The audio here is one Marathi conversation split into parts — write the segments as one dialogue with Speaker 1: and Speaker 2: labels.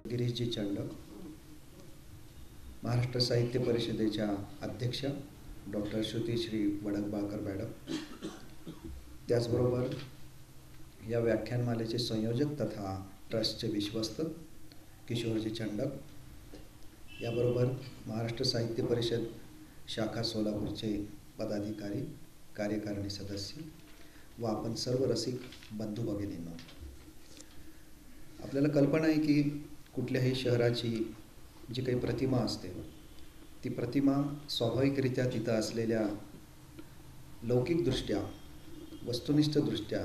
Speaker 1: गिरीशजी चंडक, महाराष्ट्र साहित्य परिषदेच्या अध्यक्ष डॉक्टर श्रुतीश्री वडकबाळकर मॅडम, त्याचबरोबर या व्याख्यानमालेचे संयोजक तथा ट्रस्टचे विश्वस्त किशोरजी चंडक, याबरोबर महाराष्ट्र साहित्य परिषद शाखा सोलापूरचे पदाधिकारी, कार्यकारिणी सदस्य व आपण सर्व रसिक बंधू भगिनींनो, आपल्याला कल्पना आहे की कुठल्याही शहराची जी काही प्रतिमा असते ती प्रतिमा स्वाभाविकरित्या तिथं असलेल्या लौकिकदृष्ट्या, वस्तुनिष्ठदृष्ट्या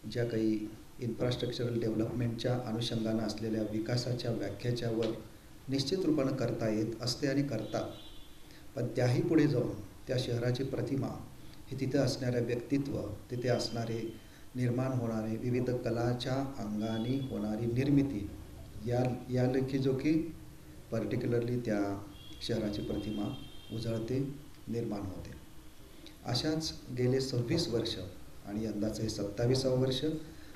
Speaker 1: ज्या काही इन्फ्रास्ट्रक्चरल डेव्हलपमेंटच्या अनुषंगानं असलेल्या विकासाच्या व्याख्याच्यावर निश्चित रूपानं करता येत असते आणि करतात. पण त्याही पुढे जाऊन त्या शहराची प्रतिमा ही तिथे असणाऱ्या व्यक्तित्व, तिथे असणारे निर्माण होणारे विविध कलाच्या अंगाने होणारी निर्मिती या लेखीजोखी पर्टिक्युलरली त्या शहराची प्रतिमा उजळते, निर्माण होते. अशाच गेले 26 वर्ष आणि यंदाचं हे 27वं वर्ष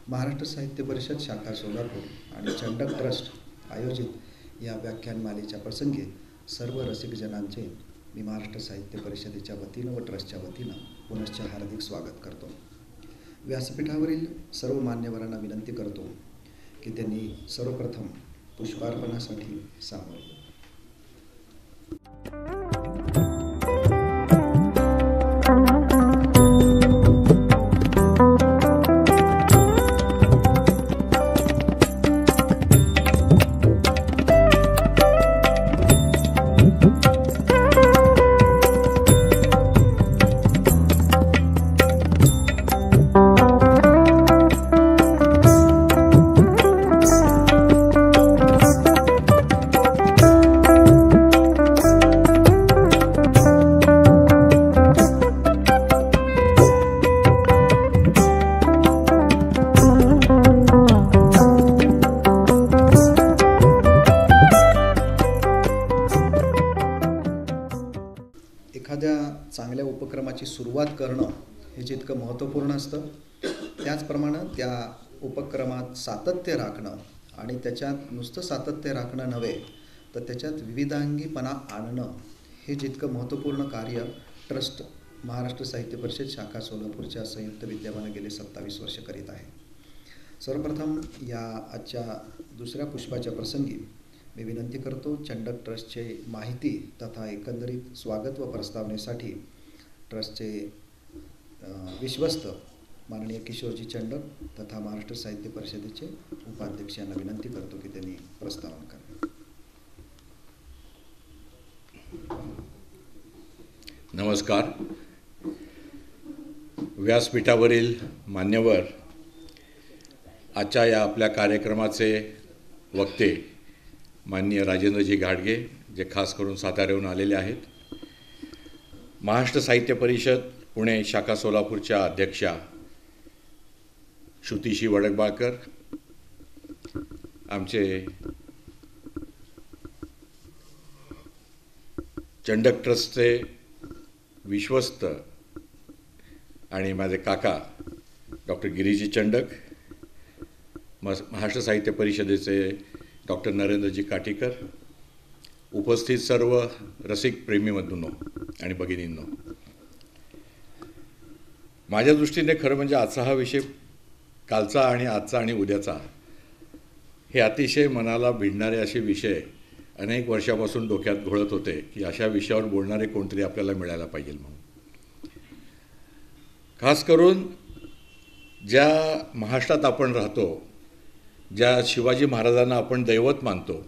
Speaker 1: महाराष्ट्र साहित्य परिषद शाखा सोलापूर आणि चंडक ट्रस्ट आयोजित या व्याख्यानमालेच्या प्रसंगी सर्व रसिकजनांचे मी महाराष्ट्र साहित्य परिषदेच्या वतीनं व ट्रस्टच्या वतीनं पुनश्च हार्दिक स्वागत करतो. व्यासपीठावरील सर्व मान्यवरांना विनंती करतो की त्यांनी सर्वप्रथम पुष्पार्पणासाठी सामोरे. एखाद्या चांगल्या उपक्रमाची सुरुवात करणं हे जितकं महत्त्वपूर्ण असतं, त्याचप्रमाणे त्या उपक्रमात सातत्य राखणं आणि त्याच्यात नुसतं सातत्य राखणं नव्हे तर त्याच्यात विविधांगीपणा आणणं हे जितकं महत्त्वपूर्ण कार्य ट्रस्ट महाराष्ट्र साहित्य परिषद शाखा सोलापूरच्या संयुक्त विद्यमानं गेले 27 वर्ष करीत आहे. सर्वप्रथम या आजच्या दुसऱ्या पुष्पाच्या प्रसंगी मी विनंती करतो चंडक ट्रस्टचे माहिती तथा एकंदरीत स्वागत व प्रस्तावनेसाठी ट्रस्टचे विश्वस्त माननीय किशोरजी चंडक तथा महाराष्ट्र साहित्य परिषदेचे उपाध्यक्ष यांना विनंती करतो की त्यांनी प्रस्तावना करावी.
Speaker 2: नमस्कार. व्यासपीठावरील मान्यवर, आजच्या या आपल्या कार्यक्रमाचे वक्ते माननीय राजेंद्रजी घाडगे, जे खास करून साताऱ्याहून आलेले आहेत, महाराष्ट्र साहित्य परिषद पुणे शाखा सोलापूरच्या अध्यक्षा श्रुतीश्री वडकबाळकर, आमचे चंडक ट्रस्टचे विश्वस्त आणि माझे काका डॉक्टर गिरीशजी चंडक, महाराष्ट्र साहित्य परिषदेचे डॉक्टर नरेंद्रजी काटीकर, उपस्थित सर्व रसिक प्रेमीबंधूंनो आणि भगिनींनो, माझ्या दृष्टीने खरं म्हणजे आजचा हा विषय, कालचा आणि आजचा आणि उद्याचा, हे अतिशय मनाला भिडणारे असे विषय अनेक वर्षापासून डोक्यात घोळत होते की अशा विषयावर बोलणारे कोणतरी आपल्याला मिळायला पाहिजे म्हणून. खास करून ज्या महाराष्ट्रात आपण राहतो, ज्या शिवाजी महाराजांना आपण दैवत मानतो,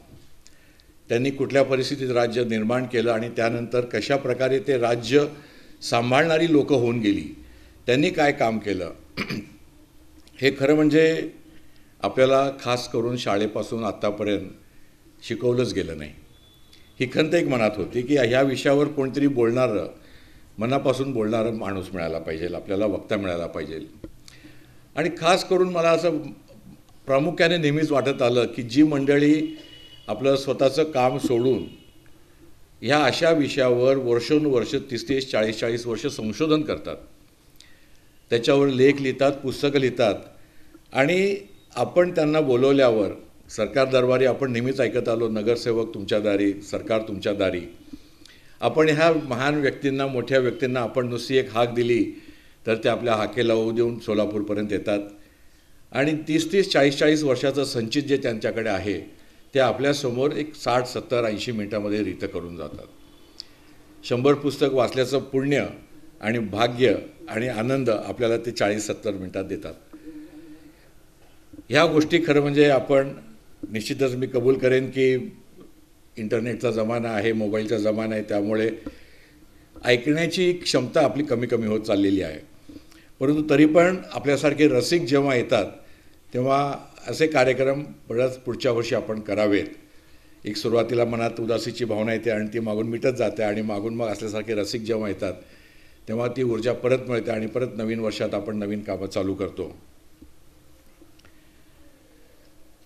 Speaker 2: त्यांनी कुठल्या परिस्थितीत राज्य निर्माण केलं आणि त्यानंतर कशा प्रकारे ते राज्य सांभाळणारी लोकं होऊन गेली त्यांनी काय काम केलं हे खरं म्हणजे आपल्याला खास करून शाळेपासून आत्तापर्यंत शिकवलंच गेलं नाही. ही खंत एक मनात होती की ह्या विषयावर कोणतरी बोलणारं, मनापासून बोलणारं माणूस मिळाला पाहिजे, आपल्याला वक्ता मिळाला पाहिजे. आणि खास करून मला असं प्रामुख्याने नेहमीच वाटत आलं की जी मंडळी आपलं स्वतःचं काम सोडून ह्या अशा विषयावर वर्षोनुवर्ष 30-30, 40-40 वर्ष संशोधन करतात, त्याच्यावर लेख लिहितात, पुस्तकं लिहितात, आणि आपण त्यांना बोलवल्यावर सरकार दरबारी आपण नेहमीच ऐकत आलो, नगरसेवक तुमच्या दारी, सरकार तुमच्या दारी. आपण ह्या महान व्यक्तींना, मोठ्या व्यक्तींना आपण नुसती एक हाक दिली तर ते आपल्या हाकेला होऊ देऊन सोलापूरपर्यंत येतात आणि 30-30, 40-40 वर्षाचं संचित जे त्यांच्याकडे आहे ते आपल्यासमोर एक 60, 70, 80 मिनिटामध्ये रीत करून जातात. 100 पुस्तक वाचल्याचं पुण्य आणि भाग्य आणि आनंद आपल्याला ते 40-70 मिनिटात देतात. ह्या गोष्टी खरं म्हणजे आपण निश्चितच मी कबूल करेन की इंटरनेटचा जमाना आहे, मोबाईलचा जमाना आहे, त्यामुळे ऐकण्याची क्षमता आपली कमी कमी होत चाललेली आहे. परंतु तरी पण आपल्यासारखे रसिक जेव्हा येतात तेव्हा असे कार्यक्रम बऱ्याच पुढच्या वर्षी आपण करावेत. एक सुरुवातीला मनात उदासीची भावना येते आणि ती मागून मिटत जाते आणि मागून मग असल्यासारखे रसिक जेव्हा येतात तेव्हा ती ऊर्जा परत मिळते आणि परत नवीन वर्षात आपण नवीन कामं चालू करतो.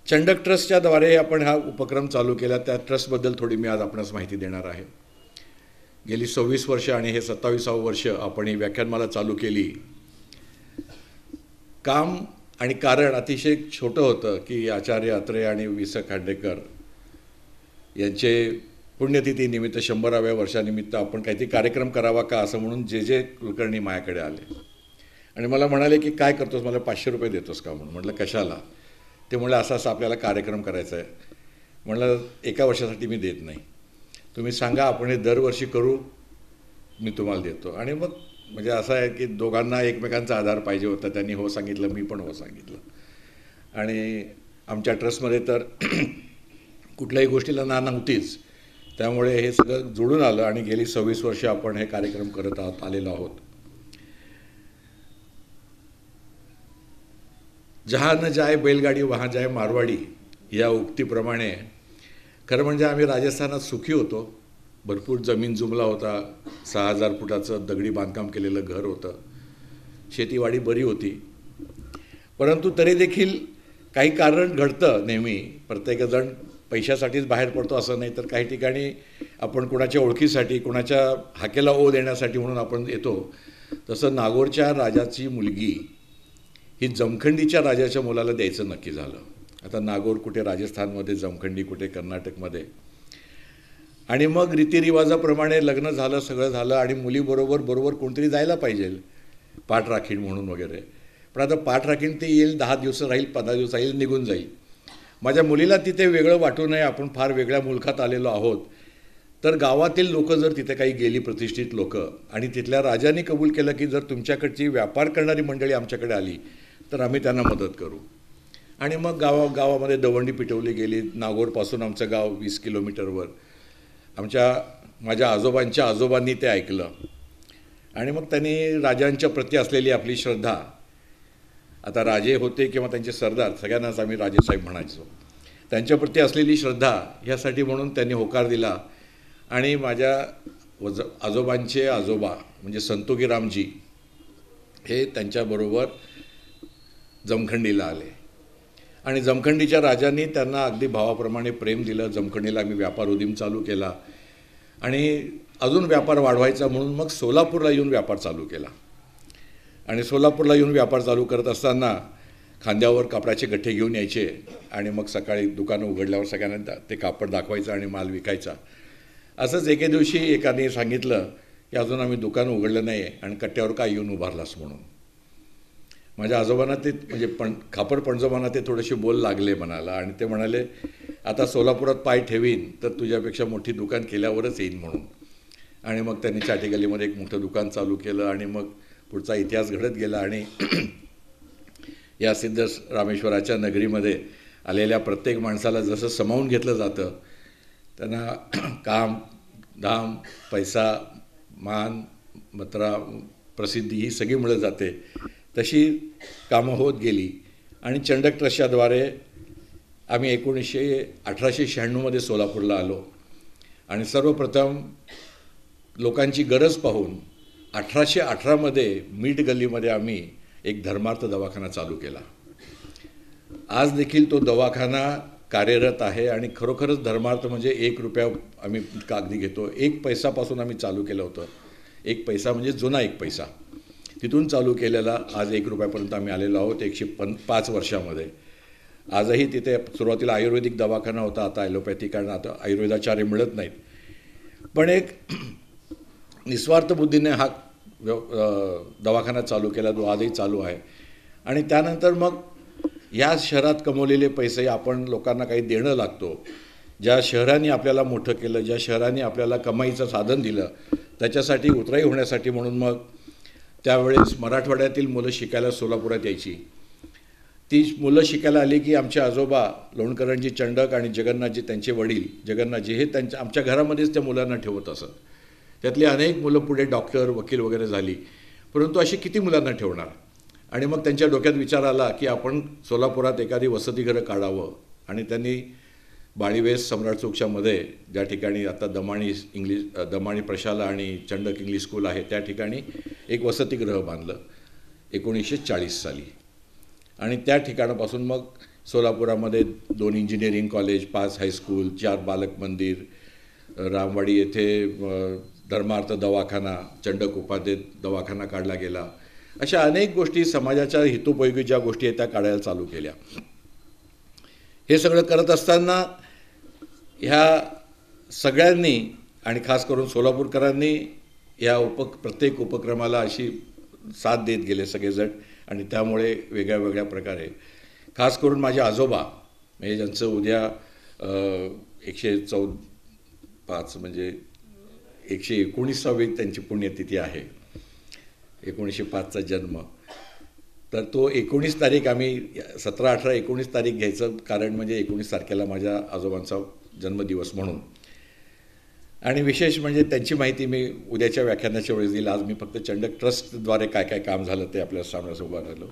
Speaker 2: चंडक ट्रस्टच्याद्वारे आपण हा उपक्रम चालू केला. त्या ट्रस्टबद्दल थोडी मी आज आपणास माहिती देणार आहे. गेली 26 वर्ष आणि हे 27वे वर्ष आपण ही व्याख्यानमाला चालू केली. काम आणि कारण अतिशय छोटं होतं की आचार्य अत्रे आणि वि स खांडेकर यांचे पुण्यतिथीनिमित्त 100व्या वर्षानिमित्त आपण काहीतरी कार्यक्रम करावा का असं म्हणून जे कुलकर्णी माझ्याकडे आले आणि मला म्हणाले की काय करतोस, मला 500 रुपये देतोस का म्हणून. म्हटलं कशाला. ते म्हणलं असं असं आपल्याला कार्यक्रम करायचा आहे. म्हटलं 1 वर्षासाठी मी देत नाही, तुम्ही सांगा आपण हे दरवर्षी करू, मी तुम्हाला देतो. आणि मग म्हणजे असं आहे की दोघांना एकमेकांचा आधार पाहिजे होता. त्यांनी हो सांगितलं, मी पण हो सांगितलं. आणि आमच्या ट्रस्टमध्ये तर कुठल्याही गोष्टीला ना नव्हतीच, त्यामुळे हे सगळं जुळून आलं आणि गेली 26 वर्ष आपण हे कार्यक्रम करत आलेलो आहोत. जहाँ न जाए बैलगाडी वहाँ जाए मारवाडी या उक्तीप्रमाणे खरं म्हणजे आम्ही राजस्थानात सुखी होतो. भरपूर जमीन जुमला होता, 6000 फुटाचं दगडी बांधकाम केलेलं घर होतं, शेतीवाडी बरी होती. परंतु तरी देखील काही कारण घडतं नेहमी. प्रत्येकजण पैशासाठीच बाहेर पडतो असं नाही, तर काही ठिकाणी आपण कुणाच्या ओळखीसाठी, कुणाच्या हाकेला ओ देण्यासाठी म्हणून आपण येतो. तसं नागोरच्या राजाची मुलगी ही जमखंडीच्या राजाच्या मुलाला द्यायचं नक्की झालं. आता नागोर कुठे राजस्थानमध्ये, जमखंडी कुठे कर्नाटकमध्ये. आणि मग रीतिरिवाजाप्रमाणे लग्न झालं, सगळं झालं आणि मुलीबरोबर कोणतरी जायला पाहिजे, पाठराखीण म्हणून वगैरे. पण आता पाठराखीण ते येईल, 10 दिवस राहील, 15 दिवस राहील, निघून जाईल. माझ्या मुलीला तिथे वेगळं वाटू नये, आपण फार वेगळ्या मुलखात आलेलो आहोत, तर गावातील लोक जर तिथे काही गेली, प्रतिष्ठित लोक, आणि तिथल्या राजाने कबूल केलं की जर तुमच्याकडची व्यापार करणारी मंडळी आमच्याकडे आली तर आम्ही त्यांना मदत करू. आणि मग गावामध्ये दवंडी पिटवली गेली. नागोरपासून आमचं गाव 20 किलोमीटरवर. माझ्या आजोबांच्या आजोबांनी ते ऐकलं आणि मग त्यांनी राजांच्या प्रती असलेली आपली श्रद्धा, आता राजे होते किंवा त्यांचे सरदार, सगळ्यांनाच आम्ही राजेसाहेब म्हणायचो, त्यांच्याप्रती असलेली श्रद्धा ह्यासाठी म्हणून त्यांनी होकार दिला. आणि माझ्या आजोबांचे आजोबा म्हणजे संतोगीरामजी हे त्यांच्याबरोबर जमखंडीला आले आणि जमखंडीच्या राजांनी त्यांना अगदी भावाप्रमाणे प्रेम दिलं. जमखंडीला आम्ही व्यापार उदीम चालू केला आणि अजून व्यापार वाढवायचा म्हणून मग सोलापूरला येऊन व्यापार चालू केला. आणि सोलापूरला येऊन व्यापार चालू करत असताना खांद्यावर कापडाचे गठ्ठे घेऊन यायचे आणि मग सकाळी दुकानं उघडल्यावर सगळ्यांना ते कापड दाखवायचं आणि माल विकायचा. असंच एके दिवशी एकाने सांगितलं की अजून आम्ही दुकान उघडलं नाही आहे आणि कट्ट्यावर काय येऊन उभारलास म्हणून. माझ्या आजोबांना ते म्हणजे खापर पणजोबांना ते थोडेसे बोल लागले मनाला आणि ते म्हणाले, आता सोलापुरात पाय ठेवीन तर तुझ्यापेक्षा मोठी दुकान केल्यावरच येईन म्हणून. आणि मग त्यांनी चाटेगल्लीमध्ये एक मोठं दुकान चालू केलं आणि मग पुढचा इतिहास घडत गेला. आणि या सिद्ध रामेश्वराच्या नगरीमध्ये आलेल्या प्रत्येक माणसाला जसं सामावून घेतलं जातं, त्यांना काम, धाम, पैसा, मान, मत्रा, प्रसिद्धी ही सगळी मिळत जाते, तशी कामं होत गेली. आणि चंडक ट्रस्टच्याद्वारे आम्ही 1896मध्ये सोलापूरला आलो आणि सर्वप्रथम लोकांची गरज पाहून 1818मध्ये मीठ गल्लीमध्ये आम्ही एक धर्मार्थ दवाखाना चालू केला. आज देखील तो दवाखाना कार्यरत आहे आणि खरोखरच धर्मार्थ म्हणजे 1 रुपया आम्ही कागदी घेतो. 1 पैसापासून आम्ही चालू केलं होतं. 1 पैसा म्हणजे जुना 1 पैसा, तिथून चालू केलेला आज 1 रुपयापर्यंत आम्ही आलेलो आहोत 105 वर्षामध्ये. आजही तिथे सुरुवातीला आयुर्वेदिक दवाखाना होता, आता ॲलोपॅथी, कारण आता आयुर्वेदाचार्य मिळत नाहीत. पण एक निस्वार्थ बुद्धीने हा दवाखाना चालू केला, तो आजही चालू आहे. आणि त्यानंतर मग या शहरात कमवलेले पैसे आपण लोकांना काही देणं लागतो. ज्या शहरांनी आपल्याला मोठं केलं, ज्या शहरांनी आपल्याला कमाईचं साधन दिलं, त्याच्यासाठी उतराई होण्यासाठी म्हणून मग त्यावेळेस मराठवाड्यातील मुलं शिकायला सोलापुरात यायची. ती मुलं शिकायला आली की आमचे आजोबा लोणकरांजी चंडक आणि जगन्नाथजी, त्यांचे वडील जगन्नाथजी, हे आमच्या घरामध्येच त्या मुलांना ठेवत असत. त्यातली अनेक मुलं पुढे डॉक्टर, वकील वगैरे झाली. परंतु अशी किती मुलांना ठेवणार? आणि मग त्यांच्या डोक्यात विचार आला की आपण सोलापुरात एखादी वसतिगृह काढावं. आणि त्यांनी बाळीवेस सम्राट चौकच्यामध्ये, ज्या ठिकाणी आता दमाणी प्रशाला आणि चंडक इंग्लिश स्कूल आहे, त्या ठिकाणी एक वसतिगृह बांधलं 1940 साली. आणि त्या ठिकाणापासून मग सोलापुरामध्ये 2 इंजिनिअरिंग कॉलेज, 5 हायस्कूल, 4 बालक मंदिर, रामवाडी येथे धर्मार्थ दवाखाना, चंडक उपाध्ये दवाखाना काढला गेला. अशा अनेक गोष्टी समाजाच्या हितोपयोगी ज्या गोष्टी आहेत त्या काढायला चालू केल्या. हे सगळं करत असताना ह्या सगळ्यांनी आणि खास करून सोलापूरकरांनी या प्रत्येक उपक्रमाला अशी साथ देत गेले सगळेजण. आणि त्यामुळे वेगळ्या वेगळ्या प्रकारे खास करून माझे आजोबा, म्हणजे ज्यांचं उद्या 105 म्हणजे 119वी त्यांची पुण्यतिथी आहे, 1905चा जन्म. तर तो 19 तारीख आम्ही 17, 18, 19 तारीख घ्यायचं कारण म्हणजे 19 तारखेला माझ्या आजोबांचा जन्मदिवस म्हणून. आणि विशेष म्हणजे त्यांची माहिती मी उद्याच्या व्याख्यानाच्या वेळेस दिली. आज मी फक्त चंडक ट्रस्टद्वारे काय काय काम झालं ते आपल्या सामने उभं राहिलो.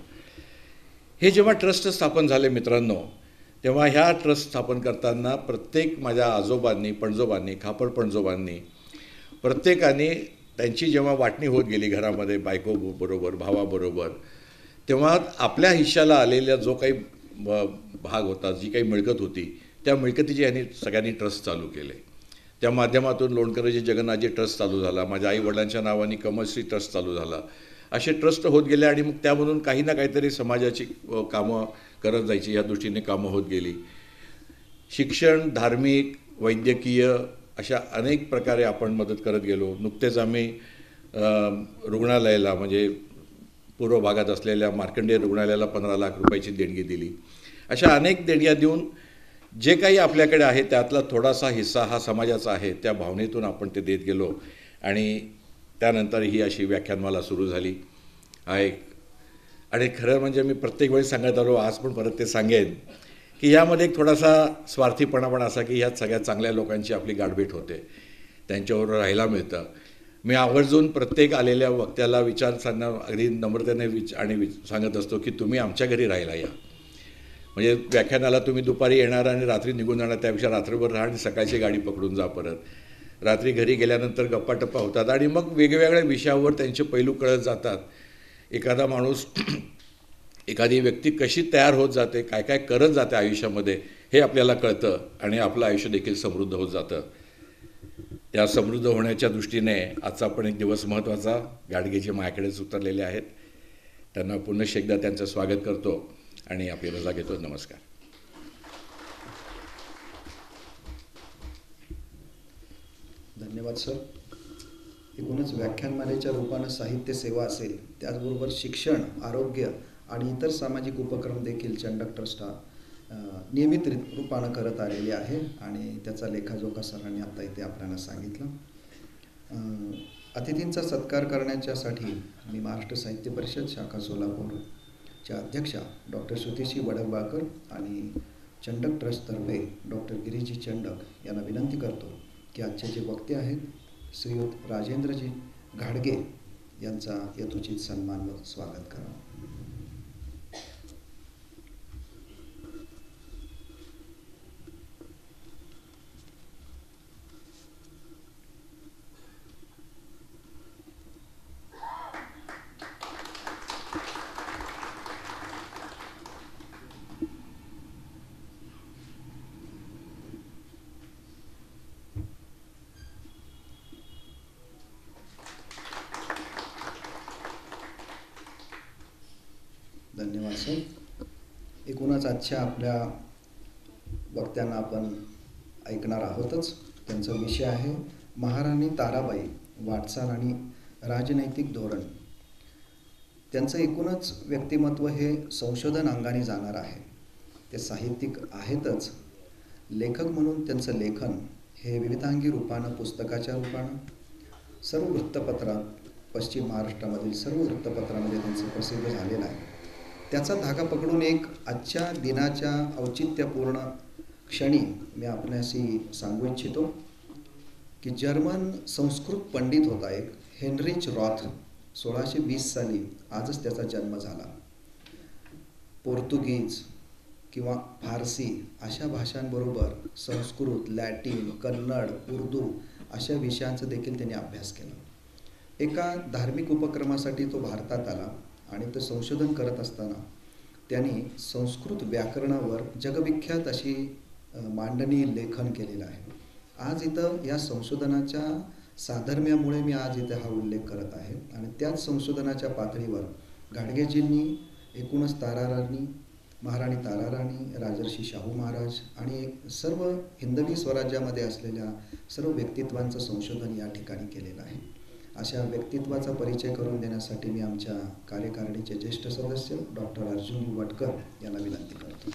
Speaker 2: हे जेव्हा ट्रस्ट स्थापन झाले मित्रांनो, तेव्हा ह्या ट्रस्ट स्थापन करताना प्रत्येक माझ्या आजोबांनी, पणजोबांनी, खापर पणजोबांनी, प्रत्येकाने त्यांची जेव्हा वाटणी होत गेली घरामध्ये बायकोबरोबर, भावाबरोबर, तेव्हा आपल्या हिश्श्याला आलेला जो काही भाग होता, जी काही मिळकत होती, त्या मिळकतीचे यांनी सगळ्यांनी ट्रस्ट चालू केले. त्या माध्यमातून लोणकरांजी जगन्नाथजी ट्रस्ट चालू झाला, माझ्या आईवडिलांच्या नावाने कमलश्री ट्रस्ट चालू झाला. असे ट्रस्ट होत गेले आणि मग त्यामधून काही ना काहीतरी समाजाची कामं करत जायची, या दृष्टीने कामं होत गेली. शिक्षण, धार्मिक, वैद्यकीय अशा अनेक प्रकारे आपण मदत करत गेलो. नुकतेच आम्ही रुग्णालयाला, म्हणजे पूर्व भागात असलेल्या मार्कंडेय रुग्णालयाला 15 लाख रुपयाची देणगी दिली. अशा अनेक देणग्या देऊन जे काही आपल्याकडे आहे त्यातला थोडासा हिस्सा हा समाजाचा आहे, त्या भावनेतून आपण ते देत गेलो. आणि त्यानंतर ही अशी व्याख्यानमाला सुरू झाली आहे. आणि खरं म्हणजे मी प्रत्येक वेळी सांगत आलो, आज पण परत ते सांगेन की यामध्ये एक थोडासा स्वार्थीपणा पण असा की ह्यात सगळ्यात चांगल्या लोकांची आपली गाठभेट होते, त्यांच्याबरोबर राहायला मिळतं. मी आवर्जून प्रत्येक आलेल्या वक्त्याला विचारताना अगदी नम्रतेने सांगत असतो की तुम्ही आमच्या घरी राहायला या. म्हणजे व्याख्यानाला तुम्ही दुपारी येणार आणि रात्री निघून जाणार, त्यापेक्षा रात्रभर राहा आणि सकाळची गाडी पकडून जा परत. रात्री घरी गेल्यानंतर गप्पाटप्पा होतात आणि मग वेगवेगळ्या विषयावर त्यांचे पैलू कळत जातात. एखादा माणूस, एखादी व्यक्ती कशी तयार होत जाते, काय काय करत जाते आयुष्यामध्ये, हे आपल्याला कळतं आणि आपलं आयुष्य देखील समृद्ध होत जातं. त्या समृद्ध होण्याच्या दृष्टीने आजचा पण एक दिवस महत्त्वाचा. गाडगेजी माझ्याकडेच उतरलेले आहेत, त्यांना पुन्हा एकदा त्यांचं स्वागत करतो आणि आपली रजा घेतो. नमस्कार.
Speaker 1: धन्यवाद सर. एकूणच व्याख्यानमालेच्या रूपानं साहित्य सेवा असेल, त्याचबरोबर शिक्षण, आरोग्य आणि इतर सामाजिक उपक्रम देखील चंडक ट्रस्ट हा नियमित रूपानं करत आलेले आहे आणि त्याचा लेखाजोखा सरांनी आता इथे आपल्याला सांगितलं. अतिथींचा सत्कार करण्याच्यासाठी मी महाराष्ट्र साहित्य परिषद शाखा सोलापूरच्या अध्यक्षा डॉक्टर श्रुतीशी वडकबाळकर आणि चंडक ट्रस्टतर्फे डॉक्टर गिरीजी चंडक यांना विनंती करतो की आजचे जे वक्ते आहेत श्रीयुत राजेंद्रजी घाडगे यांचा यथोचित सन्मान व स्वागत करावं. धन्यवाद सर. एकूणच आजच्या आपल्या वक्त्यांना आपण ऐकणार आहोतच. त्यांचा विषय आहे महाराणी ताराबाई वाटचाल आणि राजनैतिक धोरण. त्यांचं एकूणच व्यक्तिमत्व हे संशोधन अंगाने जाणार आहे. ते साहित्यिक आहेतच, लेखक म्हणून त्यांचं लेखन हे विविधांगी रूपानं, पुस्तकाच्या रूपानं, सर्व वृत्तपत्रात, पश्चिम महाराष्ट्रामधील सर्व वृत्तपत्रामध्ये त्यांचं प्रसिद्ध झालेलं आहे. त्याचा धागा पकडून एक आजच्या दिनाच्या औचित्यपूर्ण क्षणी मी आपल्याशी सांगू इच्छितो की जर्मन संस्कृत पंडित होता एक हेनरिच रॉथ. 1620 साली आजच त्याचा जन्म झाला. पोर्तुगीज किंवा फारसी अशा भाषांबरोबर संस्कृत, लॅटिन, कन्नड, उर्दू अशा विषयांचा देखील त्यांनी अभ्यास केला. एका धार्मिक उपक्रमासाठी तो भारतात आला आणि ते संशोधन करत असताना त्यांनी संस्कृत व्याकरणावर जगविख्यात अशी मांडणी लेखन केलेलं आहे. आज इथं या संशोधनाच्या साधर्म्यामुळे मी आज इथे हा उल्लेख करत आहे. आणि त्याच संशोधनाच्या पातळीवर घाडगेजींनी एकूणच ताराराणी, महाराणी ताराराणी, राजर्षी शाहू महाराज आणि सर्व हिंदवी स्वराज्यामध्ये असलेल्या सर्व व्यक्तित्वांचं संशोधन या ठिकाणी केलेलं आहे. अशा व्यक्तित्वाचा परिचय करून देण्यासाठी मी आमच्या कार्यकारिणीचे ज्येष्ठ सदस्य डॉक्टर अर्जुन वटकर यांना विनंती करतो.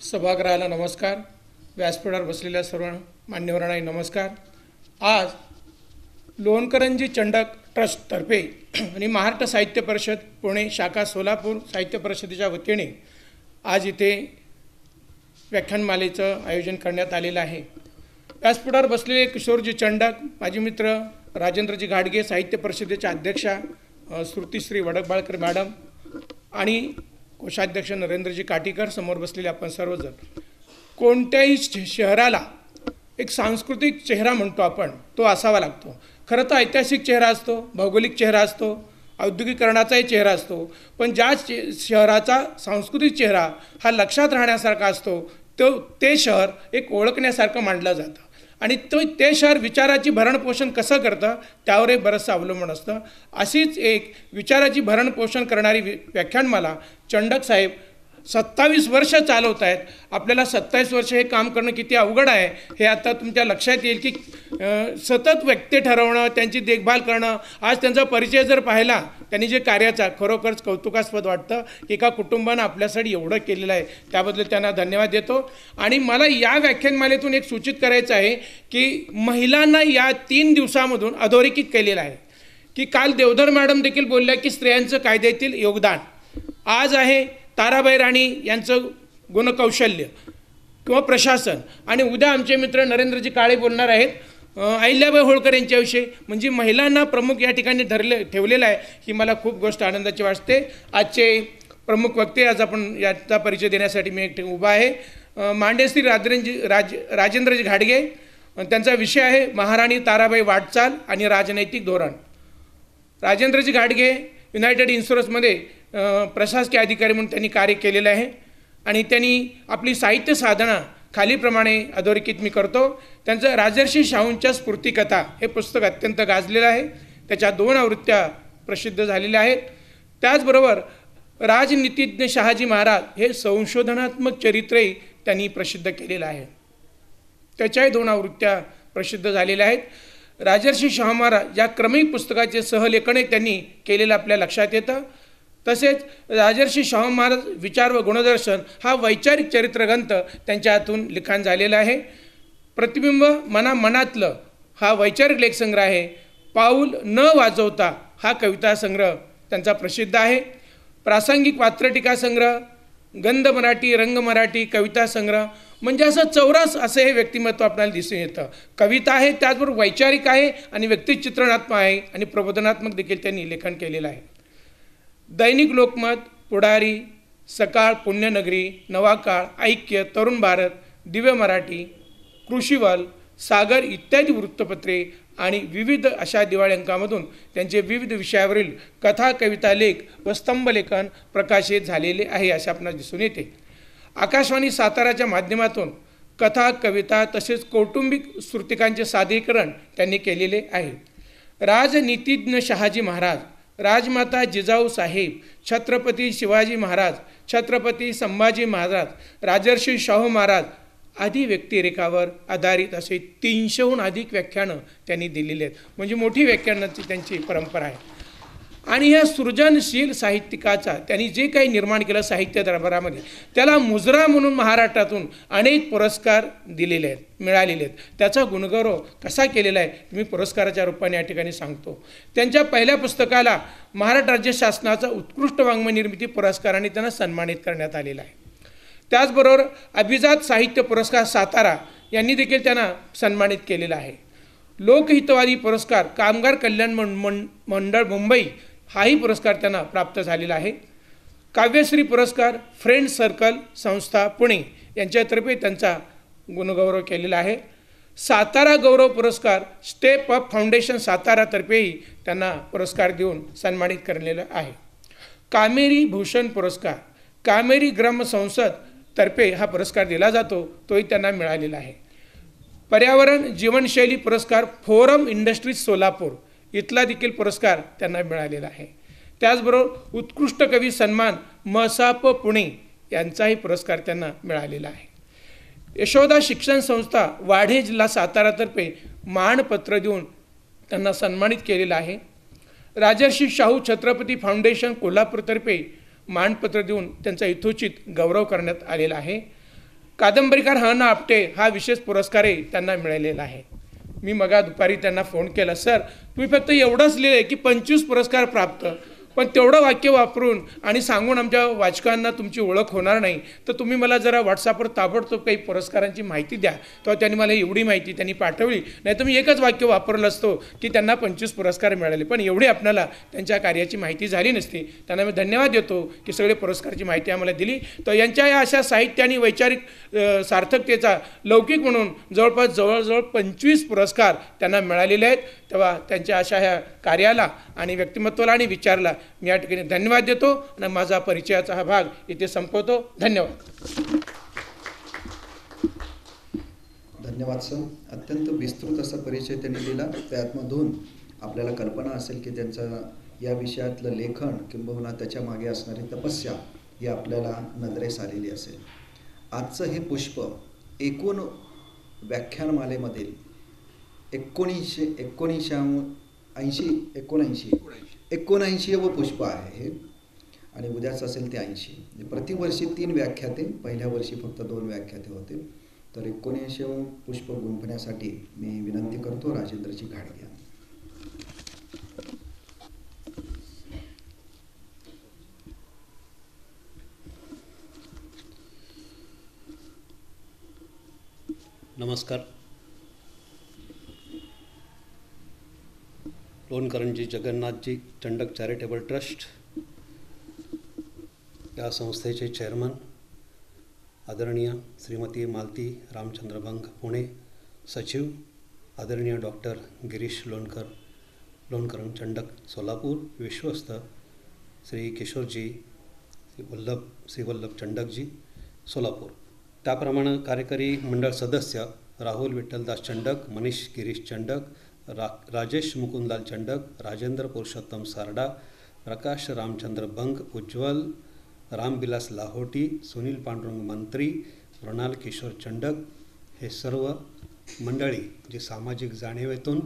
Speaker 3: सभागृहाला नमस्कार. व्यासपीठावर बसलेल्या सर्व मान्यवरांनाही नमस्कार. आज लोणकरंजी चंडक ट्रस्टतर्फे आणि महाराष्ट्र साहित्य परिषद पुणे शाखा सोलापूर साहित्य परिषदेच्या वतीने आज इथे व्याख्यानमालेचं आयोजन करण्यात आलेलं आहे. व्यासपीठावर बसलेले किशोरजी चंडक, माजी मित्र राजेंद्रजी घाडगे, साहित्य परिषदेच्या अध्यक्षा श्रुतीश्री वडकबाळकर मॅडम आणि कोषाध्यक्ष नरेंद्रजी काटीकर, समोर बसलेले आपण सर्वजण. कोणत्याही शहराला एक सांस्कृतिक चेहरा म्हणतो आपण, तो असावा लागतो. खरं तर ऐतिहासिक चेहरा असतो, भौगोलिक चेहरा असतो, औद्योगिकरणाचाही चेहरा असतो, पण ज्या शहराचा सांस्कृतिक चेहरा हा लक्षात राहण्यासारखा असतो ते शहर एक ओळखण्यासारखं मानलं जातं. आणि ते शहर विचाराची भरणपोषण कसं करतं त्यावरही बरंचसं अवलंबून असतं. अशीच एक विचाराची भरणपोषण करणारी व्याख्यानमाला चंडक साहेब 27 वर्ष चालवत आहेत. आपल्याला 27 वर्ष हे काम करणं किती अवघड आहे हे आता तुमच्या लक्षात येईल की सतत व्यक्ती ठरवणं, त्यांची देखभाल करणं. आज त्यांचा परिचय जर पाहिला, त्यांनी जे कार्याचा, खरोखरच कौतुकास्पद वाटतं. एका कुटुंबानं आपल्यासाठी एवढं केलेलं आहे, त्याबद्दल त्यांना धन्यवाद देतो. आणि मला या व्याख्यानमालेतून एक सूचित करायचं आहे की महिलांना या 3 दिवसामधून अधोरेखित केलेलं आहे. की काल देवधर मॅडम देखील बोलल्या की स्त्रियांचं कायद्यातील योगदान. आज आहे ताराबाई राणी यांचं गुणकौशल्य किंवा प्रशासन. आणि उद्या आमचे मित्र नरेंद्रजी काळे बोलणार आहेत अहिल्याबाई होळकर यांच्याविषयी. म्हणजे महिलांना प्रमुख या ठिकाणी ठेवलेलं आहे. ही मला खूप गोष्ट आनंदाची वाटते. आजचे प्रमुख वक्ते, आज आपण याचा परिचय देण्यासाठी मी एक उभा आहे. मांडेश्री राजेंद्रजी घाडगे, त्यांचा विषय आहे महाराणी ताराबाई वाटचाल आणि राजनैतिक धोरण. राजेंद्रजी घाडगे युनायटेड इन्शुरन्समध्ये प्रशासकीय अधिकारी म्हणून त्यांनी कार्य केलेलं आहे. आणि त्यांनी आपली साहित्य साधना खालीप्रमाणे अधोरेखित मी करतो. त्यांचं राजर्षी शाहूंच्या स्फूर्तिकथा हे पुस्तक अत्यंत गाजलेलं आहे. त्याच्या 2 आवृत्त्या प्रसिद्ध झालेल्या आहेत. त्याचबरोबर राजनीतिज्ञ शहाजी महाराज हे संशोधनात्मक चरित्रही त्यांनी प्रसिद्ध केलेलं आहे. त्याच्याही 2 आवृत्त्या प्रसिद्ध झालेल्या आहेत. राजर्षी शाहू महाराज या क्रमिक पुस्तकाचे सहलेखनही त्यांनी केलेलं आपल्या लक्षात येतं. तसेच राजर्षी शाहू महाराज विचार व गुणदर्शन हा वैचारिक चरित्रग्रंथ त्यांच्या हातून लिखाण झालेला आहे. प्रतिबिंब मनातलं हा वैचारिक लेखसंग्रह आहे. पाऊल न वाजवता हा कविता संग्रह त्यांचा प्रसिद्ध आहे. प्रासंगिक वात्रटिका संग्रह, गंध मराठी, रंग मराठी, कविता संग्रह, म्हणजे असं चौरस असं हे व्यक्तिमत्व आपल्याला दिसून येतं. कविता आहे, त्याचबरोबर वैचारिक आहे आणि व्यक्तिचित्रणात्मक आहे आणि प्रबोधनात्मक देखील त्यांनी लेखन केलेलं आहे. दैनिक लोकमत, पुढारी, सकाळ, पुण्यनगरी, नवा काळ, ऐक्य, तरुण भारत, दिव्य मराठी, कृषीवल, सागर इत्यादी वृत्तपत्रे आणि विविध अशा दिवाळी अंकामधून त्यांचे विविध विषयावरील कथा, कविता, लेख व स्तंभलेखन प्रकाशित झालेले आहे असे आपणास दिसून येते. आकाशवाणी साताराच्या माध्यमातून कथा, कविता तसेच कौटुंबिक श्रुतिकांचे सादरीकरण त्यांनी केलेले आहे. राजनीतिज्ञ शहाजी महाराज, राजमाता जिजाऊ साहेब, छत्रपती शिवाजी महाराज, छत्रपती संभाजी महाराज, राजर्षी शाहू महाराज आदी व्यक्तिरेखावर आधारित असे 300हून अधिक व्याख्यानं त्यांनी दिलेली आहेत. म्हणजे मोठी व्याख्यानांची त्यांची परंपरा आहे. आणि ह्या सृजनशील साहित्यिकाचा त्यांनी जे काही निर्माण केलं साहित्य दरबारामध्ये, त्याला मुजरा म्हणून महाराष्ट्रातून अनेक पुरस्कार दिलेले आहेत, मिळालेले आहेत. त्याचा गुणगौरव कसा केलेला आहे मी पुरस्काराच्या रूपाने या ठिकाणी सांगतो. त्यांच्या पहिल्या पुस्तकाला महाराष्ट्र राज्य शासनाचा उत्कृष्ट वाङ्मय निर्मिती पुरस्काराने त्यांना सन्मानित करण्यात आलेला आहे. त्याचबरोबर अभिजात साहित्य पुरस्कार सातारा यांनी देखील त्यांना सन्मानित केलेला आहे. लोकहितवादी पुरस्कार कामगार कल्याण मंडळ मुंबई हाही पुरस्कार त्यांना प्राप्त झालेला आहे. काव्यश्री पुरस्कार फ्रेंड सर्कल संस्था पुणे यांच्यातर्फे त्यांचा गुणगौरव केलेला आहे. सातारा गौरव पुरस्कार स्टेप अप फाउंडेशन सातारातर्फेही त्यांना पुरस्कार देऊन सन्मानित करलेला आहे. कामेरी भूषण पुरस्कार कामेरी ग्राम संसद तर्फे हा पुरस्कार दिला जातो, तोही त्यांना मिळालेला आहे. पर्यावरण जीवनशैली पुरस्कार फोरम इंडस्ट्रीज सोलापूर इथला देखील पुरस्कार त्यांना मिळालेला आहे. त्याचबरोबर उत्कृष्ट कवी सन्मान मसाप पुणे यांचाही पुरस्कार त्यांना मिळालेला आहे. यशोदा शिक्षण संस्था वाढे जिल्हा सातारातर्फे मानपत्र देऊन त्यांना सन्मानित केलेलं आहे. राजर्षी शाहू छत्रपती फाउंडेशन कोल्हापूरतर्फे मानपत्र देऊन त्यांचा यथोचित गौरव करण्यात आलेला आहे. कादंबरीकार हना आपटे हा विशेष पुरस्कारही त्यांना मिळालेला आहे. मी मगा दुपारी त्यांना फोन केला, सर तुम्ही फक्त एवढंच लिहिले की 25 पुरस्कार प्राप्त, पण तेवढं वाक्य वापरून आणि सांगून आमच्या वाचकांना तुमची ओळख होणार नाही, तर तुम्ही मला जरा व्हॉट्सअपवर ताबडतोब काही पुरस्कारांची माहिती द्या. तेव्हा त्यांनी मला एवढी माहिती त्यांनी पाठवली. नाही तर मी एकच वाक्य वापरलं असतो की त्यांना 25 पुरस्कार मिळाले, पण एवढी आपल्याला त्यांच्या कार्याची माहिती झाली नसती. त्यांना मी धन्यवाद देतो की सगळे पुरस्काराची माहिती आम्हाला दिली. तर यांच्या या अशा साहित्य आणि वैचारिक सार्थकतेचा लौकिक म्हणून जवळजवळ 25 पुरस्कार त्यांना मिळालेले आहेत. तेव्हा त्यांच्या अशा ह्या कार्याला आणि व्यक्तिमत्वाला आणि विचारला मी या ठिकाणी धन्यवाद देतो आणि माझा परिचयाचा हा भाग इथे संपवतो. धन्यवाद.
Speaker 1: धन्यवाद सर. अत्यंत विस्तृत असा परिचय त्यांनी दिला. त्यामधून आपल्याला कल्पना असेल की त्यांचं या विषयातलं लेखन किंबहुना त्याच्या मागे असणारी तपस्या ही आपल्याला नजरेस आलेली असेल. आजचं हे पुष्प एकूण व्याख्यानमालेमधील 79व पुष्प आहे हे, आणि उद्याच असेल ते 80. प्रतिवर्षी 3 व्याख्याते, पहिल्या वर्षी फक्त 2 व्याख्याते होते. तर 79व पुष्प गुंफण्यासाठी मी विनंती करतो राजेंद्रजी घाडगे.
Speaker 4: नमस्कार. लोणकरंजी जगन्नाथजी चंडक चॅरिटेबल ट्रस्ट या संस्थेचे चेअरमन आदरणीय श्रीमती मालती रामचंद्र भंग पुणे, सचिव आदरणीय डॉक्टर गिरीश लोणकरं चंडक सोलापूर, विश्वस्त श्री किशोरजी श्री वल्लभ चंडकजी सोलापूर. त्याप्रमाणे कार्यकारी मंडळ सदस्य राहुल विठ्ठलदास चंडक, मनीष गिरीश चंडक, राजेश मुकुंदलाल चंडक, राजेंद्र पुरुषोत्तम सारडा, प्रकाश रामचंद्र भंग, उज्ज्वल रामविलास लाहोटी, सुनील पांडुरंग मंत्री, मृणाल किशोर चंडक हे सर्व मंडळी जी सामाजिक जाणीवेतून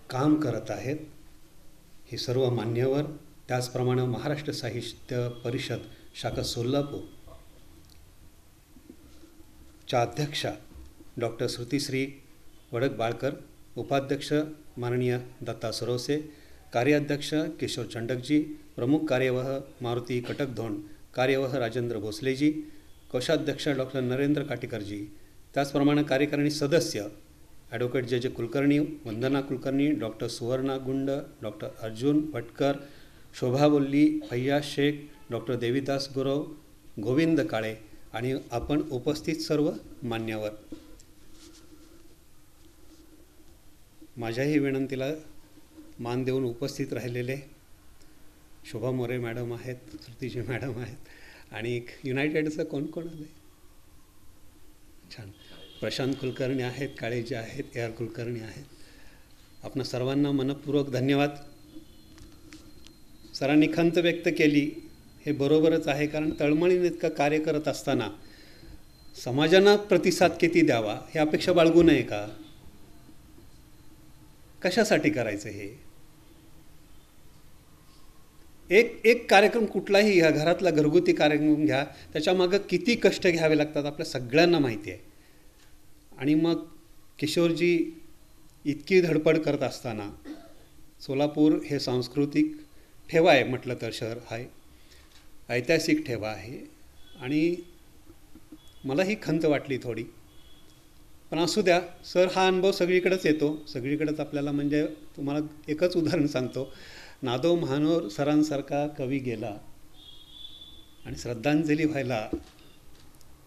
Speaker 4: काम करत आहेत, ही सर्व मान्यवर, त्याचप्रमाणे महाराष्ट्र साहित्य परिषद शाखा सोलापूर च्या अध्यक्षा डॉक्टर श्रुतिश्री वडकबाळकर, उपाध्यक्ष माननीय दत्ता सरोसे, कार्याध्यक्ष किशोर चंडकजी, प्रमुख कार्यवाह मारुती कटकधोंड, कार्यवाह राजेंद्र भोसलेजी, कोषाध्यक्ष डॉक्टर नरेंद्र काटीकरजी, त्याचप्रमाणे कार्यकारिणी सदस्य ॲडव्होकेट जे कुलकर्णी, वंदना कुलकर्णी, डॉक्टर सुवर्णा गुंड, डॉक्टर अर्जुन भटकर, शोभा बोल्ली, फैयाज शेख, डॉक्टर देविदास गुरव, गोविंद काळे आणि आपण उपस्थित सर्व मान्यवर, माझ्याही विनंतीला मान देऊन उपस्थित राहिलेले शोभा मोरे मॅडम आहेत, श्रुतीजी मॅडम आहेत आणि युनायटेडचं कोण कोण आलं आहे, छान, प्रशांत कुलकर्णी आहेत, काळेजी आहेत, ए आर कुलकर्णी आहेत. आपणा सर्वांना मनपूर्वक धन्यवाद. सरांनी खंत व्यक्त केली हे बरोबरच आहे, कारण तळमळीने इतकं कार्य करत असताना समाजानं प्रतिसाद किती द्यावा हे अपेक्षा बाळगू नये का? कशासाठी करायचं हे? एक कार्यक्रम कुठलाही घ्या, घरातला घरगुती कार्यक्रम घ्या, त्याच्यामागं किती कष्ट घ्यावे लागतात आपल्या सगळ्यांना माहिती आहे. आणि मग किशोरजी इतकी धडपड करत असताना सोलापूर हे सांस्कृतिक ठेवा आहे, म्हटलं तर शहर आहे, ऐतिहासिक ठेवा आहे आणि मला ही खंत वाटली थोडी, पण असू द्या. सर, हा अनुभव सगळीकडेच येतो, सगळीकडेच आपल्याला, म्हणजे तुम्हाला एकच उदाहरण सांगतो. नादो महानोर सरांसारखा कवी गेला आणि श्रद्धांजली व्हायला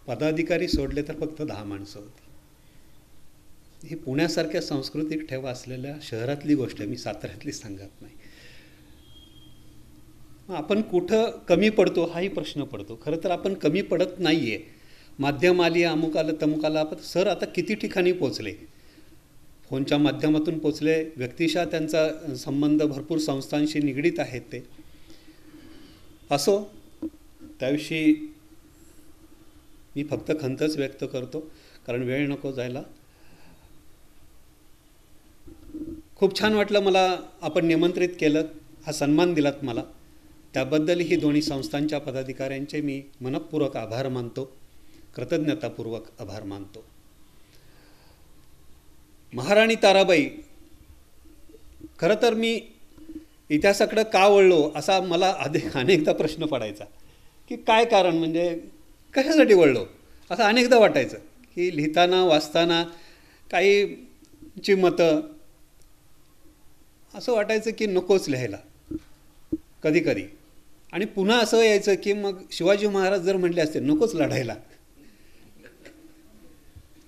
Speaker 4: पदाधिकारी सोडले तर फक्त 10 माणसं होती. ही पुण्यासारख्या सांस्कृतिक ठेवा असलेल्या शहरातली गोष्ट आहे, मी साताऱ्यातली सांगत नाही. आपण कुठं कमी पडतो हाही प्रश्न पडतो. खरं तर आपण कमी पडत नाही आहे. माध्यम आली, अमुक आलं, तमुक आलं. आपण सर आता किती ठिकाणी पोचले, फोनच्या माध्यमातून पोचले, व्यक्तिशः त्यांचा संबंध भरपूर संस्थांशी निगडीत आहेत ते. असो, त्याविषयी मी फक्त खंतच व्यक्त करतो, कारण वेळ नको जायला. खूप छान वाटलं मला, आपण निमंत्रित केलं, हा सन्मान दिलात मला, त्याबद्दल ही दोन्ही संस्थांच्या पदाधिकाऱ्यांचे मी मनपूर्वक आभार मानतो, कृतज्ञतापूर्वक आभार मानतो. महाराणी ताराबाई, खरं तर मी इतिहासाकडं का वळलो असा मला अनेकदा प्रश्न पडायचा, की काय कारण, म्हणजे कशासाठी वळलो असं अनेकदा वाटायचं, की लिहिताना वाचताना काहीची मतं असं वाटायचं की नकोच लिहायला कधी कधी. आणि पुन्हा असं यायचं की मग शिवाजी महाराज जर म्हटले असते नकोच लढायला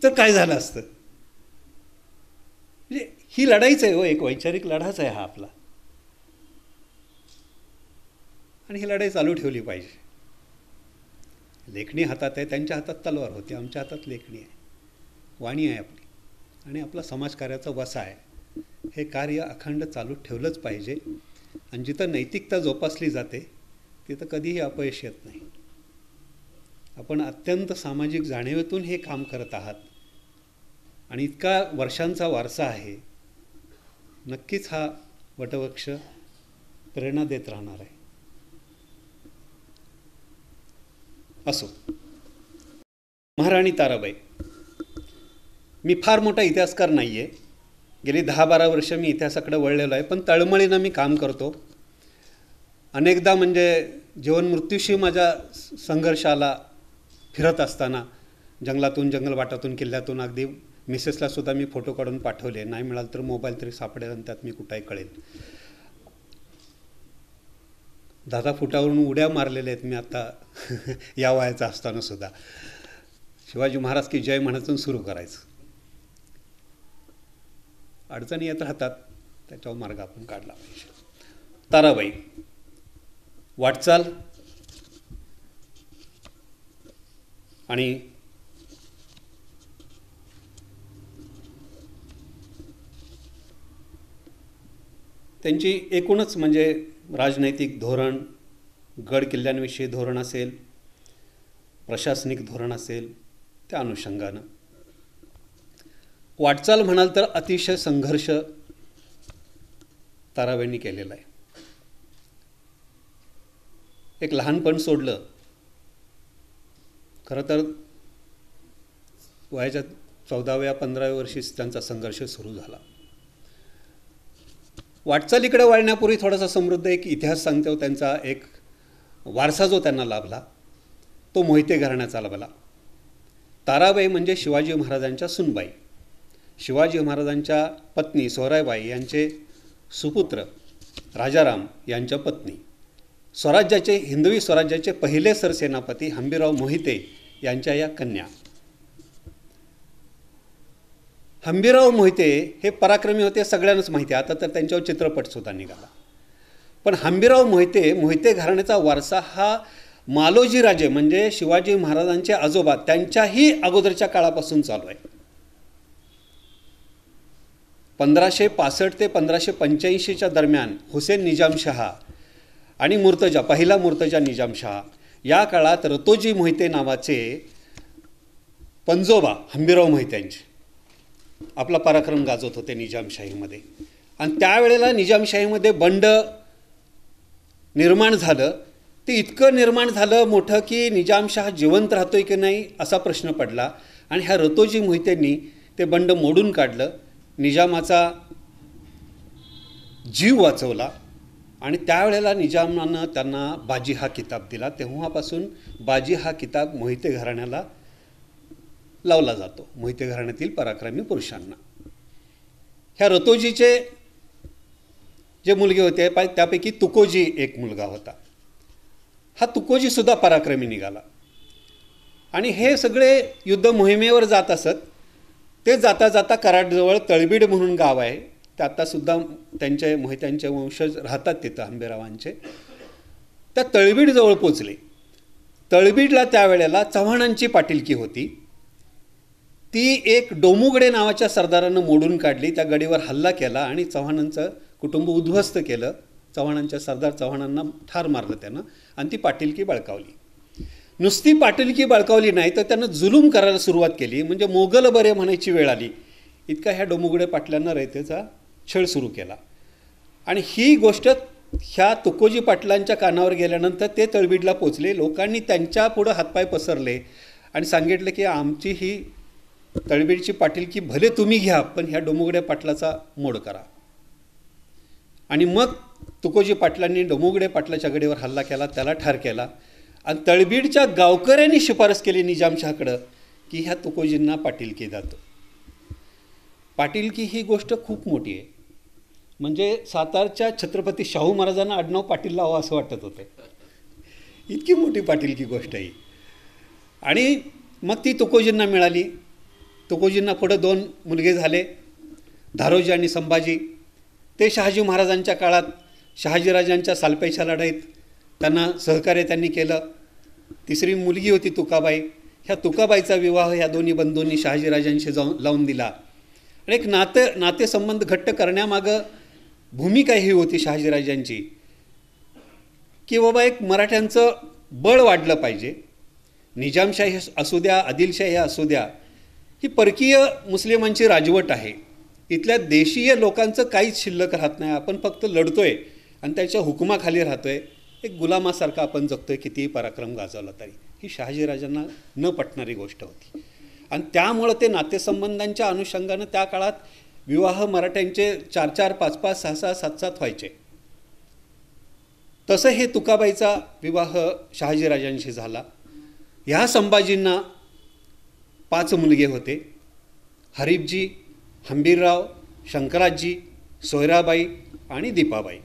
Speaker 4: तर काय झालं असतं. म्हणजे ही लढाईच आहे हो, एक वैचारिक लढाच आहे हा आपला, आणि ही लढाई चालू ठेवली पाहिजे. लेखणी हातात आहे, त्यांच्या हातात तलवार होती, आमच्या हातात लेखणी आहे, वाणी आहे आपली, आणि आपला समाजकार्याचा वसा आहे. हे कार्य अखंड चालू ठेवलंच पाहिजे. आणि जिथं नैतिकता जोपासली जाते तिथं कधीही अपयश येत नाही. आपण अत्यंत सामाजिक जाणीवेतून हे काम करत आहात आणि इतका वर्षांचा वारसा आहे. नक्कीच हा वटवृक्ष प्रेरणा देत राहणार आहे. असो, महाराणी ताराबाई, मी फार मोठा इतिहासकार नाही आहे, गेली 10-12 वर्ष मी इतिहासाकडे वळलेलो आहे, पण तळमळीनं मी काम करतो. अनेकदा म्हणजे जीवन मृत्यूशी माझ्या संघर्षाला फिरत असताना जंगलातून, जंगलवाटातून, किल्ल्यातून, अगदी मिसेसला सुद्धा मी फोटो काढून पाठवले, नाही मिळालं तर मोबाईल तरी सापडेल आणि त्यात मी कुठेही कळेल. 10 फुटावरून उड्या मारलेल्या आहेत मी आता या वयाचा असताना सुद्धा. शिवाजी महाराज की जय म्हणायचं सुरू करायचं. अडचणी येत राहतात, त्याच्यावर मार्ग आपण काढला पाहिजे. ताराबाई, वाटचाल आणि त्यांची एकूणच म्हणजे राजनैतिक धोरण, गड किल्ल्यांविषयी धोरण असेल, प्रशासनिक धोरण असेल, त्या अनुषंगानं वाटचाल म्हणाल तर अतिशय संघर्ष ताराबाईंनी केलेला आहे. एक लहानपण सोडलं, खरं तर वयाच्या 14व्या-15व्या वर्षीच त्यांचा संघर्ष सुरू झाला. वाटचालीकडे वळण्यापूर्वी थोडासा समृद्ध एक इतिहास सांगतो. त्यांचा एक वारसा जो त्यांना लाभला, तो मोहिते घराण्याचा लाभला. ताराबाई म्हणजे शिवाजी महाराजांच्या सुनबाई, शिवाजी महाराजांच्या पत्नी सोयराबाई यांचे सुपुत्र राजाराम यांच्या पत्नी, हिंदवी स्वराज्याचे पहिले सरसेनापती हंबीरराव मोहिते यांच्या या कन्या. हंबीरराव मोहिते हे पराक्रमी होते, सगळ्यांनाच माहिती आहे, आता तर त्यांच्यावर चित्रपटसुद्धा निघाला. पण हंबीरराव मोहिते घराण्याचा वारसा हा मालोजी राजे म्हणजे शिवाजी महाराजांचे आजोबा त्यांच्याही अगोदरच्या काळापासून चालू आहे. 1565 ते 1585च्या दरम्यान हुसेन निजामशहा आणि पहिला मुर्तजा निजामशहा या काळात रतोजी मोहिते नावाचे पंजोबा हंबीरराव मोहित्यांचे आपला पराक्रम गाजवत होते निजामशाहीमध्ये. आणि त्यावेळेला निजामशाहीमध्ये बंड निर्माण झालं. ते इतकं निर्माण झालं मोठं की निजामशाह जिवंत राहतोय की नाही असा प्रश्न पडला. आणि ह्या रतोजी मोहितेंनी ते बंड मोडून काढलं, निजामाचा जीव वाचवला. आणि त्यावेळेला निजामानं त्यांना बाजी हा किताब दिला. तेव्हापासून बाजी हा किताब मोहिते घराण्याला लावला जातो, मोहिते घराण्यातील पराक्रमी पुरुषांना. ह्या रतोजीचे जे मुलगे होते त्यापैकी तुकोजी एक मुलगा होता. हा तुकोजीसुद्धा पराक्रमी निघाला. आणि हे सगळे युद्ध मोहिमेवर जात असत. ते जाता जाता कराडजवळ तळबीड म्हणून गाव आहे, ते आत्तासुद्धा मोहित्यांचे वंशज राहतात तिथं हंबीररावांचे. त्या तळबीडजवळ पोचले. तळबीडला त्यावेळेला चव्हाणांची पाटीलकी होती. ती एक डोमुगडे नावाच्या सरदारानं मोडून काढली, त्या गडीवर हल्ला केला आणि चव्हाणांचं कुटुंब उद्ध्वस्त केलं. चव्हाणांच्या सरदार चव्हाणांना ठार मारलं त्यानं आणि ती पाटीलकी बळकावली. नुसती पाटीलकी बळकावली नाही तर त्यानं जुलूम करायला सुरुवात केली, म्हणजे मोगल बरे म्हणायची वेळ आली इतका ह्या डोमुगडे पाटलांना रयतेचा छळ सुरू केला. आणि ही गोष्ट ह्या तुकोजी पाटलांच्या कानावर गेल्यानंतर ते तळबीडला पोचले. लोकांनी त्यांच्या पुढं हातपाय पसरले आणि सांगितलं की आमची ही तळबीडची पाटीलकी भले तुम्ही घ्या, पण ह्या डोमुगडे पाटलाचा मोड करा. आणि मग तुकोजी पाटलांनी डोमुगडे पाटलाच्या गडीवर हल्ला केला, त्याला ठार केला. आणि तळबीडच्या गावकऱ्यांनी शिफारस केली निजामशहाकडं की ह्या तुकोजींना पाटीलकी जातो. पाटीलकी ही गोष्ट खूप मोठी आहे. म्हणजे सातारच्या छत्रपती शाहू महाराजांना आडनाव पाटील लावावं असं वाटत होतं, इतकी मोठी पाटीलकी गोष्ट आहे. आणि मग ती तुकोजींना मिळाली. तुकोजींना पुढं 2 मुलगे झाले, धारोजी आणि संभाजी. ते शहाजी महाराजांच्या काळात शहाजीराजांच्या सालपेच्या लढाईत त्यांना सहकार्य त्यांनी केलं. 3री मुलगी होती तुकाबाई. ह्या तुकाबाईचा विवाह ह्या दोन्ही बंधूंनी शहाजीराजांशी लावून दिला. आणि एक नातेसंबंध घट्ट करण्यामागं भूमिका ही होती शहाजीराजांची की बाबा एक मराठ्यांचं बळ वाढलं पाहिजे. निजामशाही असू द्या, आदिलशाही असू द्या, ही परकीय मुस्लिमांची राजवट आहे. इथल्या देशीय लोकांचं काहीच शिल्लक राहत नाही. आपण फक्त लढतोय आणि त्याच्या हुकुमाखाली राहतोय, एक गुलामासारखा आपण जगतोय कितीही पराक्रम गाजवला तरी. ही शहाजीराजांना न पटणारी गोष्ट होती. आणि त्यामुळं ते नातेसंबंधांच्या अनुषंगानं त्या काळात विवाह मराठ्यांचे 4-4, 5-5, 6-6, 7-7 व्हायचे. तसं हे तुकाबाईचा विवाह शहाजीराजांशी झाला. ह्या संभाजींना 5 मुलगे होते, हरीफजी, हंबीरराव, शंकराजी, सोयराबाई आणि दीपाबाई.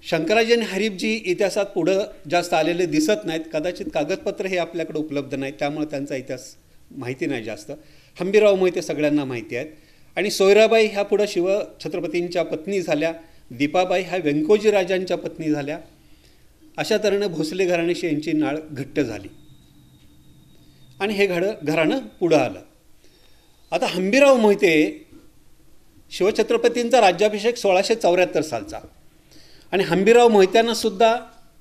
Speaker 4: शंकराजी आणि हरीफजी इतिहासात पुढं जास्त आलेले दिसत नाहीत. कदाचित कागदपत्र हे आपल्याकडे उपलब्ध नाहीत, त्यामुळे त्यांचा इतिहास माहिती नाही जास्त. हंबीरराव मोहिते सगळ्यांना माहिती आहेत. आणि सोयराबाई ह्या पुढं शिवछत्रपतींच्या पत्नी झाल्या. दीपाबाई ह्या व्यंकोजी राजांच्या पत्नी झाल्या. अशा तऱ्हेनं भोसले घराण्याशी यांची नाळ घट्ट झाली आणि हे घराणं पुढं आलं. आता हंबीरराव मोहिते शिवछत्रपतींचा राज्याभिषेक 1674 सालचा. आणि हंबीरराव मोहित्यांनासुद्धा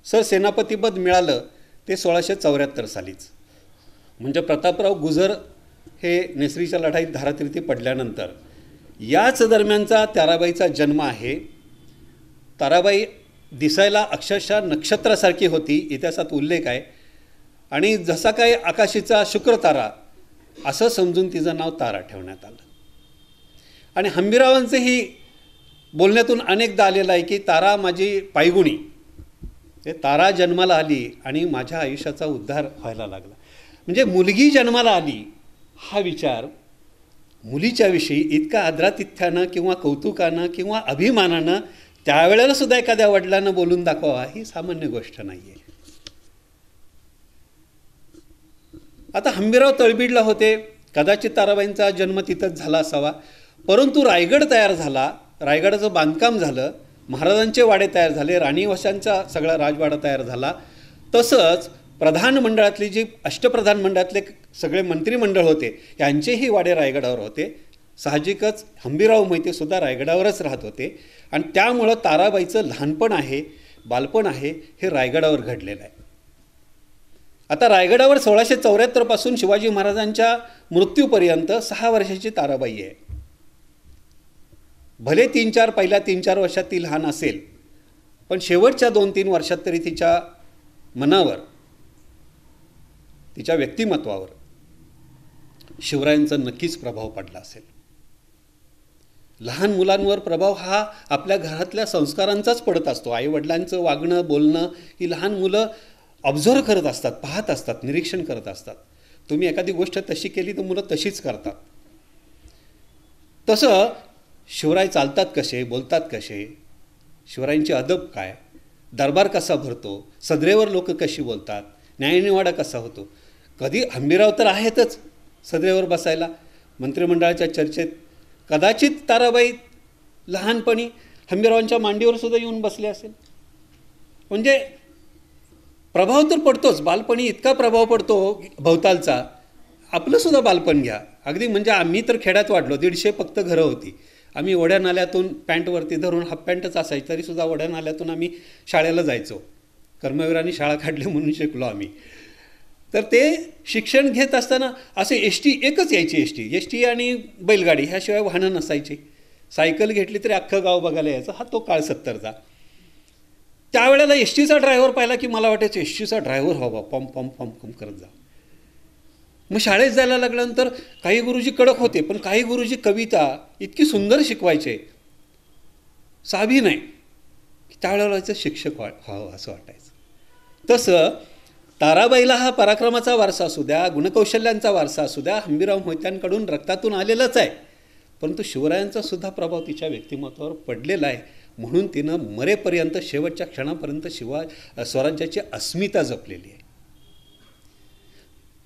Speaker 4: सरसेनापतीपद मिळालं ते 1674 सालीच. म्हणजे प्रतापराव गुजर हे नेसरीच्या लढाईत धारातीर्थी पडल्यानंतर याच दरम्यानचा ताराबाईचा जन्म आहे. ताराबाई दिसायला अक्षरशः नक्षत्रासारखी होती, इतिहासात उल्लेख आहे. आणि जसा काही आकाशीचा शुक्र तारा असं समजून तिचं नाव तारा ठेवण्यात आलं. आणि हंबीररावांचंही बोलण्यातून अनेकदा आलेलं आहे की तारा माझी पायगुणी. तारा जन्माला आली आणि माझ्या आयुष्याचा उद्धार व्हायला लागला. म्हणजे मुलगी जन्माला आली हा विचार मुलीच्या विषयी इतका आदरातिथ्यानं किंवा कौतुकानं किंवा अभिमानानं त्यावेळेला सुद्धा एखाद्या वडिलांनं बोलून दाखवावा ही सामान्य गोष्ट नाही आहे. आता हंबीरराव तळबीडला होते, कदाचित ताराबाईंचा जन्म तिथंच झाला असावा, परंतु रायगड तयार झाला, रायगडाचं बांधकाम झालं, महाराजांचे वाडे तयार झाले, राणीवशांचा सगळा राजवाडा तयार झाला. तसंच प्रधान मंडळातली जी अष्टप्रधान मंडळातले सगळे मंत्रिमंडळ होते यांचेही वाडे रायगडावर होते. साहजिकच हंबीरराव मोहितेसुद्धा रायगडावरच राहत होते आणि त्यामुळं ताराबाईचं लहानपण आहे, बालपण आहे हे रायगडावर घडलेलं आहे. आता रायगडावर 1674 पासून शिवाजी महाराजांच्या मृत्यूपर्यंत 6 वर्षाची ताराबाई आहे. भले पहिल्या 3-4 वर्षात ती लहान असेल, पण शेवटच्या 2-3 वर्षात तरी तिच्या मनावर, तिच्या व्यक्तिमत्वावर शिवरायांचा नक्कीच प्रभाव पडला असेल. लहान मुलांवर प्रभाव हा आपल्या घरातल्या संस्कारांचाच पडत असतो. आईवडिलांचं वागणं बोलणं ही लहान मुलं ऑब्झर्व करत असतात, पाहत असतात, निरीक्षण करत असतात. तुम्ही एखादी गोष्ट तशी केली तर मुलं तशीच करतात. तसं शिवराय चालतात कसे, बोलतात कसे, शिवरायांची अदब काय, दरबार कसा भरतो, सदरेवर लोक कशी बोलतात, न्यायनिवाडा कसा होतो. कधी हंबीरराव तर आहेतच सदरेवर बसायला मंत्रिमंडळाच्या चर्चेत. कदाचित ताराबाई लहानपणी हंबीररावांच्या मांडीवर सुद्धा येऊन बसले असेल. म्हणजे प्रभाव तर पडतोच, बालपणी इतका प्रभाव पडतो भवतालचा. आपलंसुद्धा बालपण घ्या, अगदी म्हणजे आम्ही तर खेड्यात वाढलो, 150 फक्त घरं होती. आम्ही ओढ्या नाल्यातून पॅन्टवरती धरून हाफ पॅन्टच असायची तरीसुद्धा ओढ्या नाल्यातून आम्ही शाळेला जायचो. कर्मवीरांनी शाळा काढली म्हणून शिकलो आम्ही. तर ते शिक्षण घेत असताना असे एकच यायची एस टी आणि बैलगाडी ह्याशिवाय वाहनं नसायची. सायकल घेतली तरी अख्खं गाव बघायला यायचं. हा तो काळ 70चा. त्यावेळेला एस टीचा ड्रायव्हर पाहिला की मला वाटायचं एस टीचा ड्रायव्हर व्हावा, पम पम पम पम करत जा. मग शाळेत जायला लागल्यानंतर काही गुरुजी कडक होते, पण काही गुरुजी कविता इतकी सुंदर शिकवायचे, साभी नाही, त्यावेळेला व्हायचं शिक्षक व्हावं असं वाटायचं. तसं ताराबाईला हा पराक्रमाचा वारसा असू द्या, गुणकौशल्यांचा वारसा असू द्या, हंबीरराव मोहित्यांकडून रक्तातून आलेलाच आहे. परंतु शिवरायांचा सुद्धा प्रभाव तिच्या व्यक्तिमत्वावर पडलेला आहे. म्हणून तिनं मरेपर्यंत, शेवटच्या क्षणापर्यंत स्वराज्याची अस्मिता जपलेली आहे.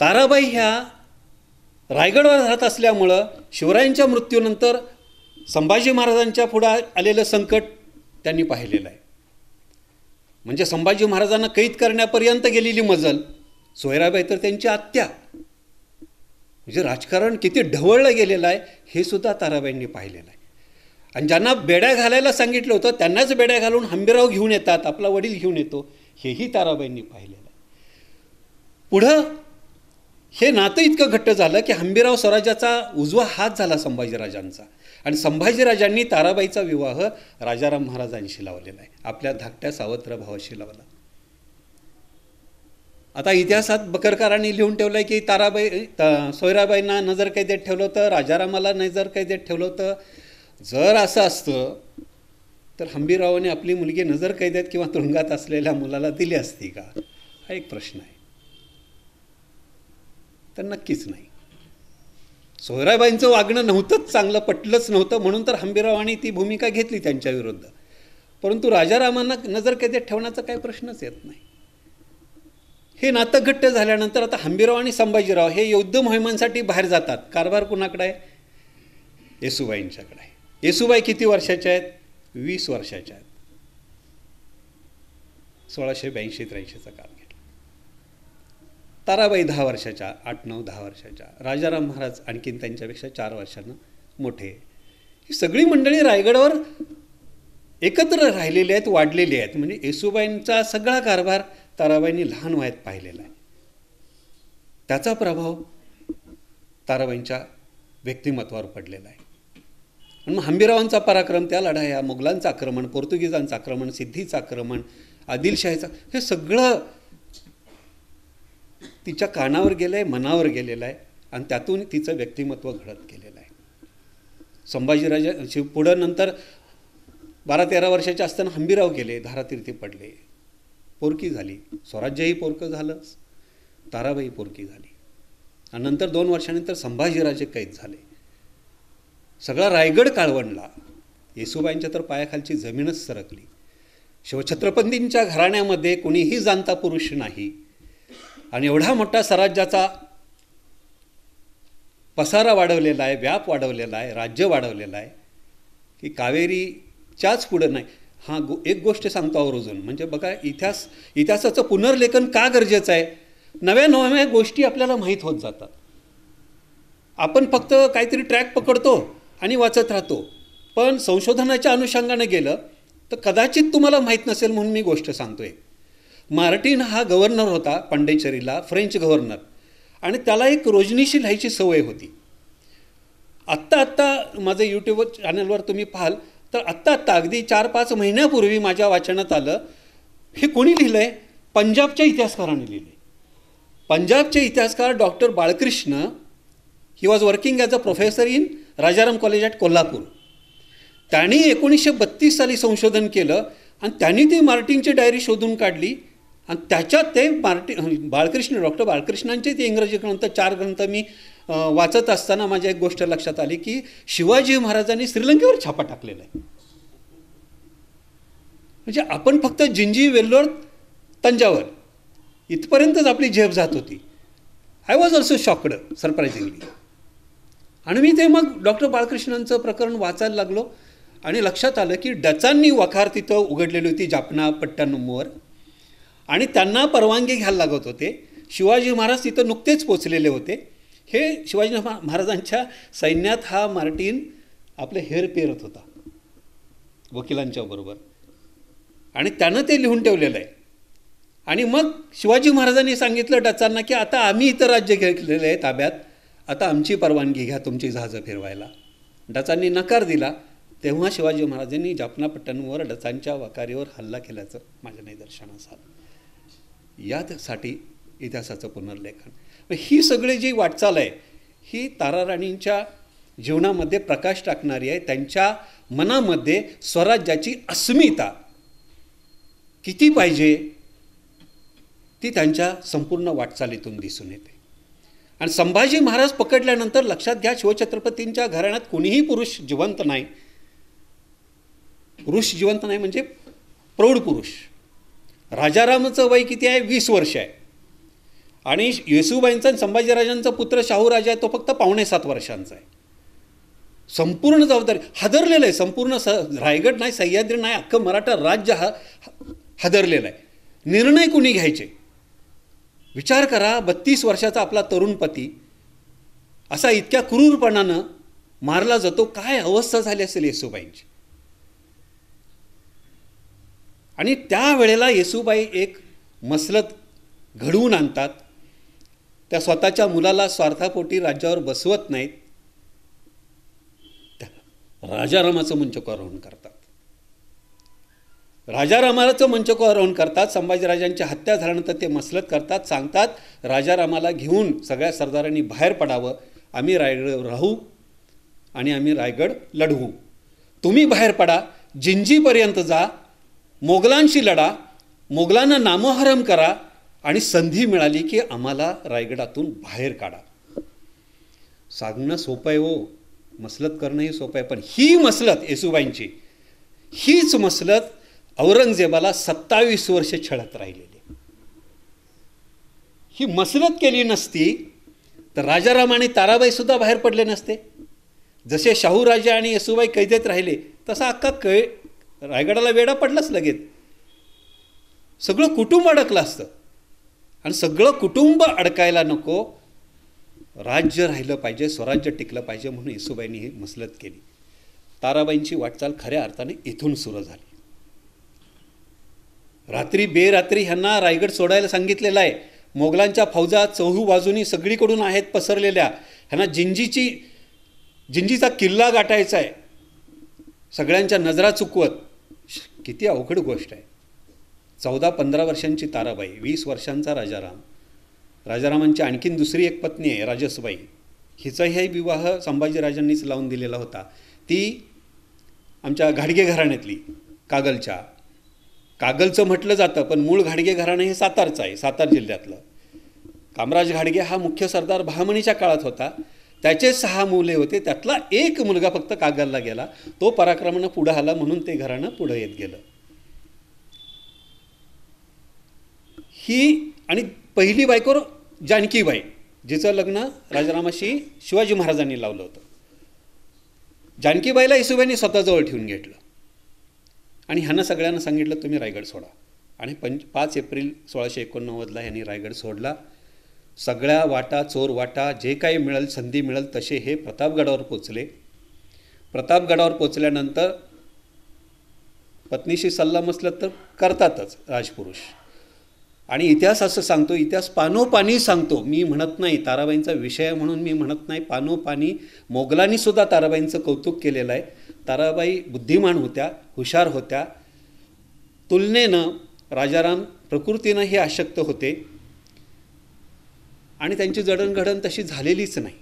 Speaker 4: ताराबाई ह्या रायगडवर राहत असल्यामुळं शिवरायांच्या मृत्यूनंतर संभाजी महाराजांच्या पुढं आलेलं संकट त्यांनी पाहिलेलं आहे. म्हणजे संभाजी महाराजांना कैद करण्यापर्यंत गेलेली मजल, सोयराबाई तर त्यांची आत्या. म्हणजे राजकारण किती ढवळलं गेलेलं आहे हे सुद्धा ताराबाईंनी पाहिलेलं आहे. आणि ज्यांना बेड्या घालायला सांगितलं होतं त्यांनाच बेड्या घालून हंबीरराव घेऊन येतात, आपला वडील घेऊन येतो, हेही ताराबाईंनी पाहिलेलं आहे. पुढं हे नातं इतकं घट्ट झालं की हंबीरराव स्वराज्याचा उजवा हात झाला संभाजीराजांचा. आणि संभाजीराजांनी ताराबाईचा विवाह राजाराम महाराजांशी लावलेला आहे, आपल्या धाकट्या सावत्र भावाशी लावला. आता इतिहासात बकरकरांनी लिहून ठेवलं आहे की सोयराबाईंना नजरकैदेत ठेवलं होतं, राजारामाला नजरकैदेत ठेवलं होतं. जर असं असतं तर हंबीररावांनी आपली मुलगी नजरकैदेत किंवा तुरुंगात असलेल्या मुलाला दिली असती का, हा एक प्रश्न आहे. तर नक्कीच नाही. सोयराबाईंचं वागणं नव्हतंच चांगलं, पटलंच नव्हतं, म्हणून तर हंबीररावांनी ती भूमिका घेतली त्यांच्या विरुद्ध. परंतु राजारामांना नजरकैदेत ठेवण्याचा काही प्रश्नच येत नाही. हे नातं घट्ट झाल्यानंतर आता हंबीरराव आणि संभाजीराव हे युद्ध मोहिमांसाठी बाहेर जातात. कारभार कुणाकडे आहे? येसूबाईंच्याकडे आहे. येसूबाई किती वर्षाच्या आहेत? 20 वर्षाच्या आहेत. 1682-83चा काळ घेतला. ताराबाई 10 वर्षाच्या, 8-9-10 वर्षाच्या. राजाराम महाराज आणखीन त्यांच्यापेक्षा 4 वर्षांना मोठे. ही सगळी मंडळी रायगडावर एकत्र राहिलेली आहेत, वाढलेली आहेत. म्हणजे येसूबाईंचा सगळा कारभार ताराबाईंनी लहान वयात पाहिलेला आहे. त्याचा प्रभाव ताराबाईंच्या व्यक्तिमत्वावर पडलेला आहे. आणि मग हंबीररावांचा पराक्रम, त्या लढाया, मुघलांचं आक्रमण, पोर्तुगीजांचं आक्रमण, सिद्धीचं आक्रमण, आदिलशाहीचं, हे सगळं तिच्या कानावर गेलं आहे, मनावर गेलेलं आहे. आणि त्यातून तिचं व्यक्तिमत्व घडत गेलेलं आहे. संभाजीराजा पुढं नंतर 12-13 वर्षाचे असताना हंबीरराव गेले, धारातीर्थी पडले. पोरकी झाली, स्वराज्यही पोरकं झालं, ताराबाई पोरकी झाली. आणि नंतर 2 वर्षानंतर संभाजीराजे कैद झाले. सगळा रायगड काळवंडला. येसूबाईंच्या तर पायाखालची जमीनच सरकली. शिवछत्रपतींच्या घराण्यामध्ये कोणीही जाणता पुरुष नाही. आणि एवढा मोठा स्वराज्याचा पसारा वाढवलेला आहे, व्याप वाढवलेला आहे, राज्य वाढवलेलं आहे की कावेरीच्याच पुढं नाही. हां, एक गोष्ट सांगतो आवर्जून, म्हणजे बघा इतिहासाचं पुनर्लेखन का गरजेचं आहे. नव्या गोष्टी आपल्याला माहीत होत जातात. आपण फक्त काहीतरी ट्रॅक पकडतो आणि वाचत राहतो. पण संशोधनाच्या अनुषंगाने गेलं तर कदाचित तुम्हाला माहीत नसेल म्हणून मी गोष्ट सांगतोय. मार्टिन हा गव्हर्नर होता पांडिचेरीला, फ्रेंच गव्हर्नर, आणि त्याला एक रोजनिशी लिहायची सवय होती. आत्ता माझं यूट्यूब चॅनलवर तुम्ही पाहाल तर आत्ता अगदी 4-5 महिन्यापूर्वी माझ्या वाचनात आलं, हे कोणी लिहिलं आहे? पंजाबच्या इतिहासकाराने लिहिलं आहे. पंजाबचे इतिहासकार doctor Balkrishna, he was working as a professor in Rajaram college at Kolhapur. त्यांनी 1932 साली संशोधन केलं आणि त्यांनी ती मार्टिनची डायरी शोधून काढली. आणि त्याच्यात ते डॉक्टर बाळकृष्णांचे ते इंग्रजी ग्रंथ 4 ग्रंथ मी वाचत असताना माझ्या एक गोष्ट लक्षात आली की शिवाजी महाराजांनी श्रीलंकेवर छापा टाकलेला आहे. म्हणजे आपण फक्त जिंजी, वेल्लोर, तंजावर इथपर्यंतच आपली झेप जात होती. I was also shocked surprisingly. आणि मी ते मग डॉक्टर बाळकृष्णांचं प्रकरण वाचायला लागलो आणि लक्षात आलं की डचांनी वखार तिथं उघडलेली होती जाफना पट्टणमवर आणि त्यांना परवानगी घ्यायला लागत होते. शिवाजी महाराज तिथं नुकतेच पोचलेले होते. हे शिवाजी महाराजांच्या सैन्यात हा मार्टिन आपले हेर पेरत होता वकिलांच्या बरोबर, आणि त्यानं ते लिहून ठेवलेलं आहे. आणि मग शिवाजी महाराजांनी सांगितलं डचांना की आता आम्ही इथं राज्य घेतलेलं आहे ताब्यात, आता आमची परवानगी घ्या तुमची जहाजं फिरवायला. डचांनी नकार दिला. तेव्हा शिवाजी महाराजांनी जाफनापट्टणमवर डचांच्या वकारीवर हल्ला केल्याचं माझ्या निदर्शनास आलं. यासाठी इतिहासाचं पुनर्लेखन. ही सगळी जी वाटचाल आहे ही ताराराणींच्या जीवनामध्ये प्रकाश टाकणारी आहे. त्यांच्या मनामध्ये स्वराज्याची अस्मिता किती पाहिजे ती त्यांच्या संपूर्ण वाटचालीतून दिसून येते. आणि संभाजी महाराज पकडल्यानंतर लक्षात घ्या, शिवछत्रपतींच्या घराण्यात कोणीही पुरुष जिवंत नाही. पुरुष जिवंत नाही म्हणजे प्रौढ पुरुष. राजारामाचं वय किती आहे? 20 वर्ष आहे. आणि येसूबाईंचा संभाजीराजांचा पुत्र शाहूराजा आहे तो फक्त 5.5-7 वर्षांचा आहे. संपूर्ण जबाबदारी हादरलेलं आहे. संपूर्ण रायगड नाही, सह्याद्री नाही, अख्खं मराठा राज्य हादरलेलं आहे. निर्णय कुणी घ्यायचे? विचार करा, 32 वर्षाचा आपला तरुण पती असा इतक्या क्रूरपणानं मारला जातो. काय अवस्था झाली असेल येसूबाईंची. आणि त्यावेळेला येसूबाई एक मसलत घडवून आणतात. त्या स्वतःच्या मुलाला स्वार्थापोटी राज्यावर बसवत नाहीत, राजारामाचं मंचकारोहण करतात. राजारामाचं मंचकारोहण करतात. संभाजीराजांची हत्या झाल्यानंतर ते मसलत करतात, सांगतात राजारामाला घेऊन सगळ्या सरदारांनी बाहेर पडावं, आम्ही रायगड राहू आणि आम्ही रायगड लढवू. तुम्ही बाहेर पडा, जिंजीपर्यंत जा, मोगलांशी लढा, मोगलांना नामोहरम करा आणि संधी मिळाली की आम्हाला रायगडातून बाहेर काढा. सांगणं सोपं आहे हो, मसलत करणंही सोपं आहे. पण ही मसलत येसूबाईंची, हीच मसलत औरंगजेबाला 27 वर्ष छळत राहिलेली. ही मसलत केली नसती तर राजाराम आणि ताराबाई सुद्धा बाहेर पडले नसते. जसे शाहूराजे आणि येसूबाई कैदेत राहिले तसा अख्खा रायगडाला वेढा पडलाच लगेच. सगळं कुटुंब अडकलं असतं. आणि सगळं कुटुंब अडकायला नको, राज्य राहिलं पाहिजे, स्वराज्य टिकलं पाहिजे म्हणून येसूबाईंनी ही मसलत केली. ताराबाईंची वाटचाल खऱ्या अर्थाने इथून सुरू झाली. रात्री बेरात्री ह्यांना रायगड सोडायला सांगितलेलं आहे. मोगलांच्या फौजा चहू बाजूनी सगळीकडून आहेत पसरलेल्या. ह्यांना जिंजीचा किल्ला गाठायचा आहे, सगळ्यांच्या नजरा चुकवत. किती अवघड गोष्ट आहे. 14-15 वर्षांची ताराबाई, 20 वर्षांचा राजाराम. राजारामांची आणखीन दुसरी एक पत्नी आहे राजसबाई. हिचाही विवाह संभाजीराजांनीच लावून दिलेला होता. ती आमच्या घाडगे घराण्यातली, कागलच्या. कागलचं म्हटलं जातं, पण मूळ घाडगे घराणं हे सातारचं आहे, सातारा जिल्ह्यातलं. कामराज घाडगे हा मुख्य सरदार बहामनीच्या काळात होता. त्याचे 6 मुले होते, त्यातला एक मुलगा फक्त कागलला गेला. तो पराक्रमानं पुढं आला म्हणून ते घराणं पुढं येत गेलं. ही आणि पहिली बायको जानकीबाई, जिचं लग्न राजारामाशी शिवाजी महाराजांनी लावलं होतं. जानकीबाईला येसुबाईंनी स्वतःजवळ ठेवून घेतलं आणि ह्यांना सगळ्यांना सांगितलं तुम्ही रायगड सोडा. आणि 5 एप्रिल 1689ला ह्यांनी रायगड सोडला. सगळ्या वाटा, चोर वाटा, जे काही मिळेल, संधी मिळेल तसे हे प्रतापगडावर पोचले. प्रतापगडावर पोचल्यानंतर पत्नीशी सल्लामसलत तर करतातच राजपुरुष. आणि इतिहास असं सांगतो, इतिहास पानोपानी सांगतो, मी म्हणत नाही ताराबाईंचा विषय म्हणून मी म्हणत नाही, पानोपानी मोगलांनी सुद्धा ताराबाईंचं कौतुक केलेलं आहे. ताराबाई बुद्धिमान होत्या, हुशार होत्या. तुलनेनं राजाराम प्रकृतीनं हे अशक्त होते आणि त्यांची जडणघडण तशी झालेलीच नाही.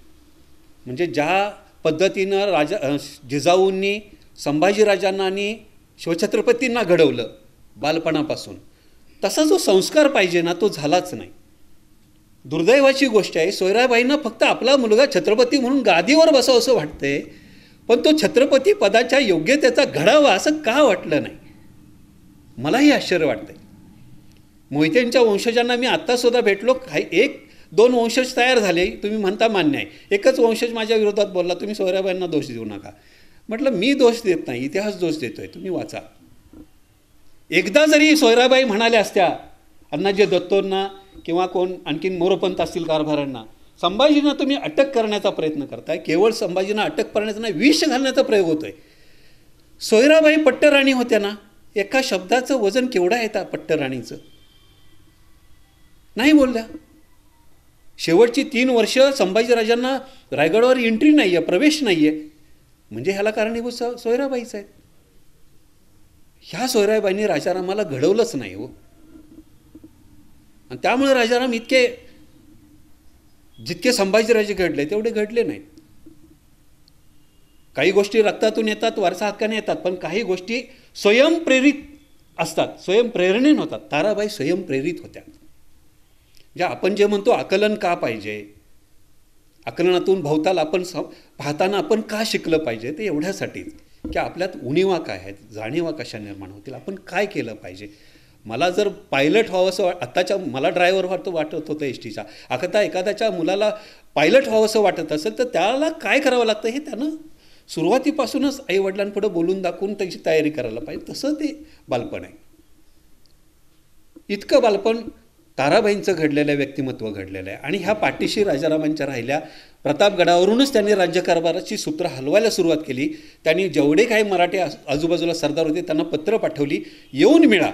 Speaker 4: म्हणजे ज्या पद्धतीनं जिजाऊंनी संभाजीराजांना आणि शिवछत्रपतींना घडवलं बालपणापासून, तसा जो संस्कार पाहिजे ना तो झालाच नाही. दुर्दैवाची गोष्ट आहे, सोयराबाईंना फक्त आपला मुलगा छत्रपती म्हणून गादीवर बसावं असं वाटतंय, पण तो छत्रपती पदाच्या योग्यतेचा घडावा असं का वाटलं नाही, मलाही आश्चर्य वाटतंय. मोहितेंच्या वंशजांना मी आत्तासुद्धा भेटलो, काही 1-2 वंशज तयार झाले, तुम्ही म्हणता मान्य आहे. एकच वंशज माझ्या विरोधात बोलला, तुम्ही सोयराबाईंना दोष देऊ नका. म्हटलं मी दोष देत नाही, इतिहास दोष देतोय, तुम्ही वाचा. एकदा जरी सोयराबाई म्हणाल्या असत्या अण्णाजी दत्तोंना किंवा कोण आणखीन मोरोपंत असतील कारभारांना, संभाजींना तुम्ही अटक करण्याचा प्रयत्न करताय, केवळ संभाजींना अटक करण्याचा नाही, विष घालण्याचा प्रयोग होतोय. सोयराबाई पट्टराणी होत्या ना, एका शब्दाचं वजन केवढं आहे त्या पट्टराणीचं, नाही बोलल्या. शेवटची 3 वर्ष संभाजीराजांना रायगडावर एंट्री नाही आहे, प्रवेश नाही आहे, म्हणजे ह्याला कारणीभूत सोयराबाईच आहेत. ह्या सोयराबाईंनी राजारामाला घडवलंच नाही हो. आणि त्यामुळे राजाराम जितके संभाजीराजे घडले तेवढे घडले नाहीत. काही गोष्टी रक्तातून येतात, वारसा हक्काने येतात, पण काही गोष्टी स्वयंप्रेरित असतात, स्वयंप्रेरणेने होतात. ताराबाई स्वयंप्रेरित होत्या. ज्या आपण जे म्हणतो आकलन का पाहिजे, आकलनातून भोवताल आपण पाहताना आपण का शिकलं पाहिजे, ते एवढ्यासाठीच की आपल्यात उणीवा काय आहेत, जाणीवा कशा निर्माण होतील, आपण काय केलं पाहिजे. मला जर पायलट व्हावं असं आत्ताच्या मला ड्रायव्हर वाटत होतं एसटीचा, आता एखाद्याच्या मुलाला पायलट व्हावं असं वाटत असेल तर त्याला काय करावं लागतं हे त्यानं सुरुवातीपासूनच आईवडिलांपुढं बोलून दाखवून त्याची तयारी करायला पाहिजे. तसं ते बालपण आहे. इतकं बालपण ताराबाईंचं घडलेलं आहे, व्यक्तिमत्व घडलेलं आहे. आणि ह्या पाठीशी राजारामांच्या राहिल्या. प्रतापगडावरूनच त्यांनी राज्यकारभाराची सूत्र हलवायला सुरुवात केली. त्यांनी जेवढे काही मराठी आजूबाजूला सरदार होते त्यांना पत्र पाठवली, येऊन मिळा.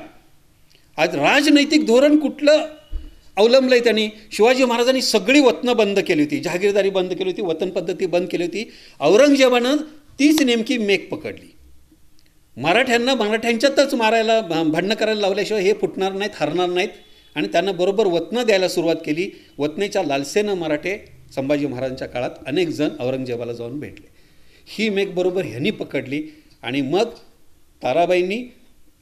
Speaker 4: आज राजनैतिक धोरण कुठलं अवलंबलं आहे त्यांनी. शिवाजी महाराजांनी सगळी वतनं बंद केली होती, जहागीरदारी बंद केली होती, वतन पद्धती बंद केली होती. औरंगजेबानं तीच नेमकी मेक पकडली. मराठ्यांच्यातच मारायला भांडणं करायला लावल्याशिवाय हे फुटणार नाहीत, हरणार नाहीत. आणि त्यांना बरोबर वतनं द्यायला सुरुवात केली. वतनेच्या लालसेनं मराठे संभाजी महाराजांच्या काळात अनेक जण औरंगजेबाला जाऊन भेटले. ही मेक बरोबर ह्यांनी पकडली. आणि मग ताराबाईंनी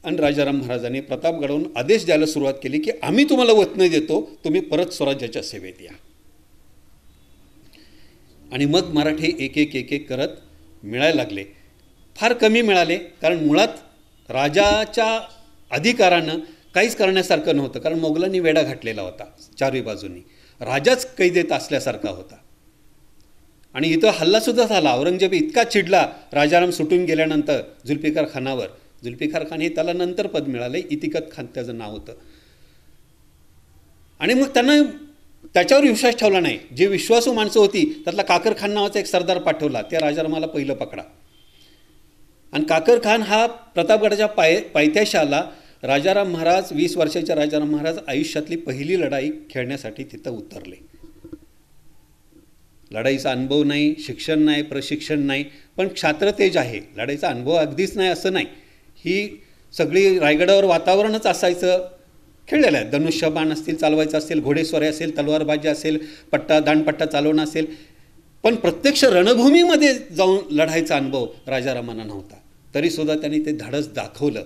Speaker 4: आणि राजाराम महाराजांनी प्रतापगडावरून आदेश द्यायला सुरुवात केली की आम्ही तुम्हाला वतनं देतो, तुम्ही परत स्वराज्याच्या सेवेत या. आणि मग मराठे एक एक करत मिळायला लागले. फार कमी मिळाले, कारण मुळात राजाच्या अधिकारानं काहीच करण्यासारखं नव्हतं, कारण मोगलांनी वेढा घातलेला होता चारही बाजूंनी. राजाच कैदेत असल्यासारखा होता. आणि इथं हल्लासुद्धा झाला. औरंगजेब इतका चिडला राजाराम सुटून गेल्यानंतर जुल्फिकार खानावर. जुल्फिकार खान हे त्याला नंतर पद मिळाले, इतिकत खान त्याचं नाव होतं. आणि मग त्यांना त्याच्यावर विश्वास ठेवला नाही. जे विश्वासू माणसं होती त्यातला काकर खान नावाचा एक सरदार पाठवला, त्या राजारामाला पहिलं पकडा. आणि काकर खान हा प्रतापगडाच्या पायथ्याशी आला. राजाराम महाराज 20 वर्षाच्या राजाराम महाराज आयुष्यातली पहिली लढाई खेळण्यासाठी तिथं उतरले. लढाईचा अनुभव नाही, शिक्षण नाही, प्रशिक्षण नाही, पण क्षात्रतेज आहे. लढाईचा अनुभव अगदीच नाही असं नाही. ही सगळी रायगडावर वातावरणच असायचं. खेळलेलं आहे. धनुष्यबाण असतील चालवायचं असेल, घोडेस्वारी असेल, तलवारबाजी असेल, दांडपट्टा चालवणं असेल, पण प्रत्यक्ष रणभूमीमध्ये जाऊन लढाईचा अनुभव राजारामांना नव्हता. तरीसुद्धा त्यांनी ते धाडस दाखवलं.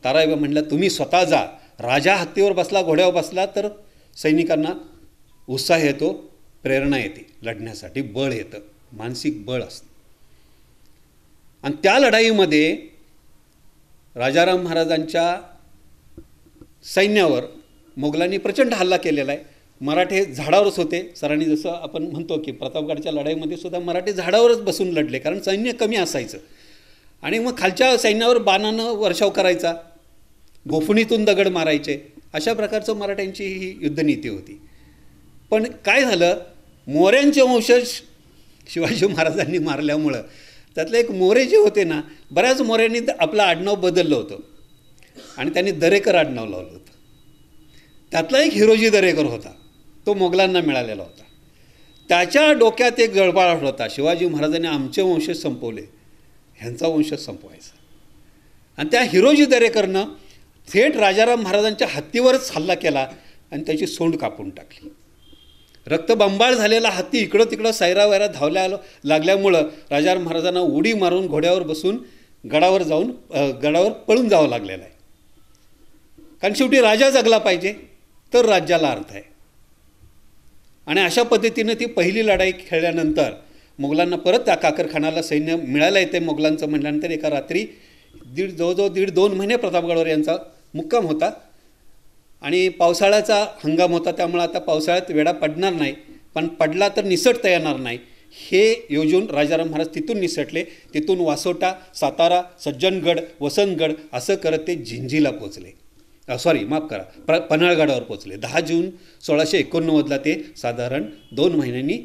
Speaker 4: ताराबाई म्हणल्या तुम्ही स्वतः जा, राजा हत्तीवर बसला, घोड्यावर बसला तर सैनिकांना उत्साह येतो, प्रेरणा येते लढण्यासाठी, बळ येतं, मानसिक बळ असतं. आणि त्या लढाईमध्ये राजाराम महाराजांच्या सैन्यावर मोगलांनी प्रचंड हल्ला केलेला आहे. मराठे झाडावरच होते. सरांनी जसं आपण म्हणतो की प्रतापगडच्या लढाईमध्ये सुद्धा मराठे झाडावरच बसून लढले, कारण सैन्य कमी असायचं. आणि मग खालच्या सैन्यावर बाणानं वर्षाव करायचा, गोफणीतून दगड मारायचे, अशा प्रकारचं मराठ्यांची ही युद्धनीती होती. पण काय झालं, मोऱ्यांचे वंशज शिवाजी महाराजांनी मारल्यामुळं त्यातले एक मोरे जे होते ना, बऱ्याच मोऱ्यांनी आपलं आडनाव बदललं होतं आणि त्यांनी दरेकर आडनाव लावलं होतं. त्यातला एक हिरोजी दरेकर होता, तो मोगलांना मिळालेला होता. त्याच्या डोक्यात एक जळबाळ होता, शिवाजी महाराजांनी आमचे वंशज संपवले, ह्यांचा वंशज संपवायचा. आणि त्या हिरोजी दरेकरनं थेट राजाराम महाराजांच्या हत्तीवरच हल्ला केला आणि त्याची सोंड कापून टाकली. रक्तबंबाळ झालेला हत्ती इकडं तिकडं सैरावैरा धावल्या लागल्यामुळं राजाराम महाराजांना उडी मारून घोड्यावर बसून गडावर पळून जावं लागलेलं आहे. कारण शेवटी राजा जगला पाहिजे तर राज्याला अर्थ आहे. आणि अशा पद्धतीनं ती पहिली लढाई खेळल्यानंतर मोगलांना परत त्या काकरखानाला सैन्य मिळायला येते. मोगलांचं म्हटल्यानंतर एका रात्री जवळजवळ 1.5-2 महिने प्रतापगडावर यांचा मुक्काम होता. आणि पावसाळ्याचा हंगाम होता, त्यामुळे आता पावसाळ्यात वेढा पडणार नाही, पण पडला तर निसटता येणार नाही हे योजून राजाराम महाराज तिथून निसटले. तिथून वासोटा, सातारा, सज्जनगड, वसंतगड असं करत ते जिंजीला पोचले. पन्हाळगडावर पोचले. 10 जून 1689ला ते साधारण 2 महिन्यांनी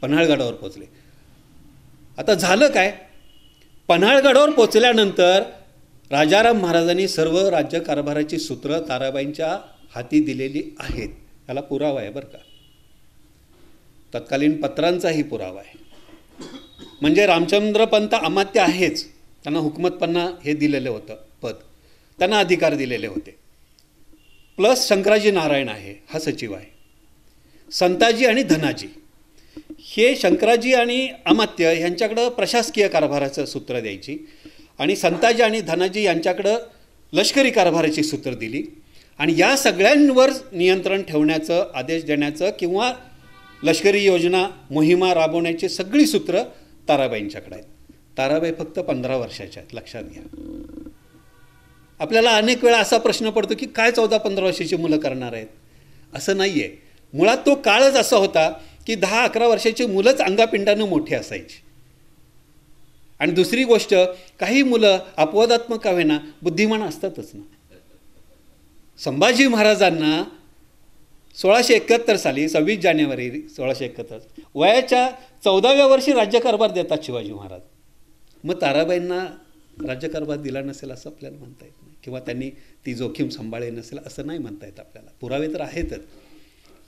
Speaker 4: पन्हाळगडावर पोचले. आता झालं काय, पन्हाळगडावर पोचल्यानंतर राजाराम महाराजांनी सर्व राज्यकारभाराची सूत्र ताराबाईंच्या हाती दिलेली आहेत. याला पुरावा आहे बरं का, तत्कालीन पत्रांचाही पुरावा आहे. म्हणजे रामचंद्रपंत अमात्य आहेच, त्यांना हुकमतपन्ना हे दिलेलं होतं पद, त्यांना अधिकार दिलेले होते. प्लस शंकराजी नारायण आहे, हा सचिव आहे. संताजी आणि धनाजी हे शंकराजी आणि अमात्य यांच्याकडं प्रशासकीय कारभाराचं सूत्र द्यायची आणि संताजी आणि धनाजी यांच्याकडं लष्करी कारभाराची सूत्र दिली. आणि या सगळ्यांवर नियंत्रण ठेवण्याचं, आदेश देण्याचं किंवा लष्करी योजना मोहिमा राबवण्याची सगळी सूत्र ताराबाईंच्याकडे आहेत. ताराबाई फक्त 15 वर्षाच्या आहेत, लक्षात घ्या. आपल्याला अनेक वेळा असा प्रश्न पडतो की काय 14-15 वर्षाची मुलं करणार आहेत. असं नाही आहे. मुळात तो काळच असा होता की 10-11 वर्षाची मुलंच अंगापिंडानं मोठी असायची. आणि दुसरी गोष्ट, काही मुलं अपवादात्मक का होईना बुद्धिमान असतातच ना. संभाजी महाराजांना 1671 साली 26 जानेवारी 1671 वयाच्या 14व्या वर्षी राज्यकारभार देतात शिवाजी महाराज. मग ताराबाईंना राज्यकारभार दिला नसेल असं आपल्याला म्हणता येत नाही, किंवा त्यांनी ती जोखीम सांभाळली नसेल असं नाही म्हणता येत आपल्याला. पुरावे तर आहेतच,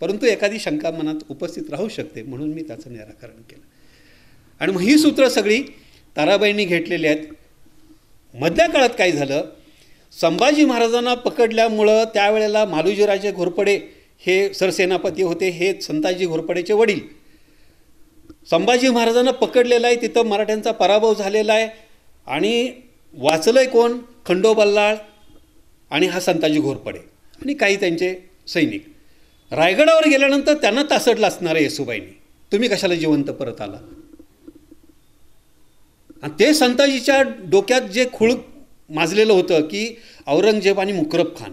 Speaker 4: परंतु एखादी शंका मनात उपस्थित राहू शकते, म्हणून मी त्याचं निराकरण केलं. आणि मग ही सूत्र सगळी ताराबाईंनी घेतलेली आहेत. मधल्या काळात काय झालं, संभाजी महाराजांना पकडल्यामुळं त्यावेळेला मालोजीराजे घोरपडे हे सरसेनापती होते, हे संताजी घोरपडेचे वडील. संभाजी महाराजांना पकडलेलं आहे, तिथं मराठ्यांचा पराभव झालेला आहे. आणि वाचलं आहे कोण, खंडो बल्लाळ आणि हा संताजी घोरपडे आणि काही त्यांचे सैनिक. रायगडावर गेल्यानंतर त्यांना तासडलं असणार आहे येसूबाईंनी, तुम्ही कशाला जिवंत परत आला. आणि ते संताजीच्या डोक्यात जे खूळ माजलेलं होतं की औरंगजेब आणि मुकरब खान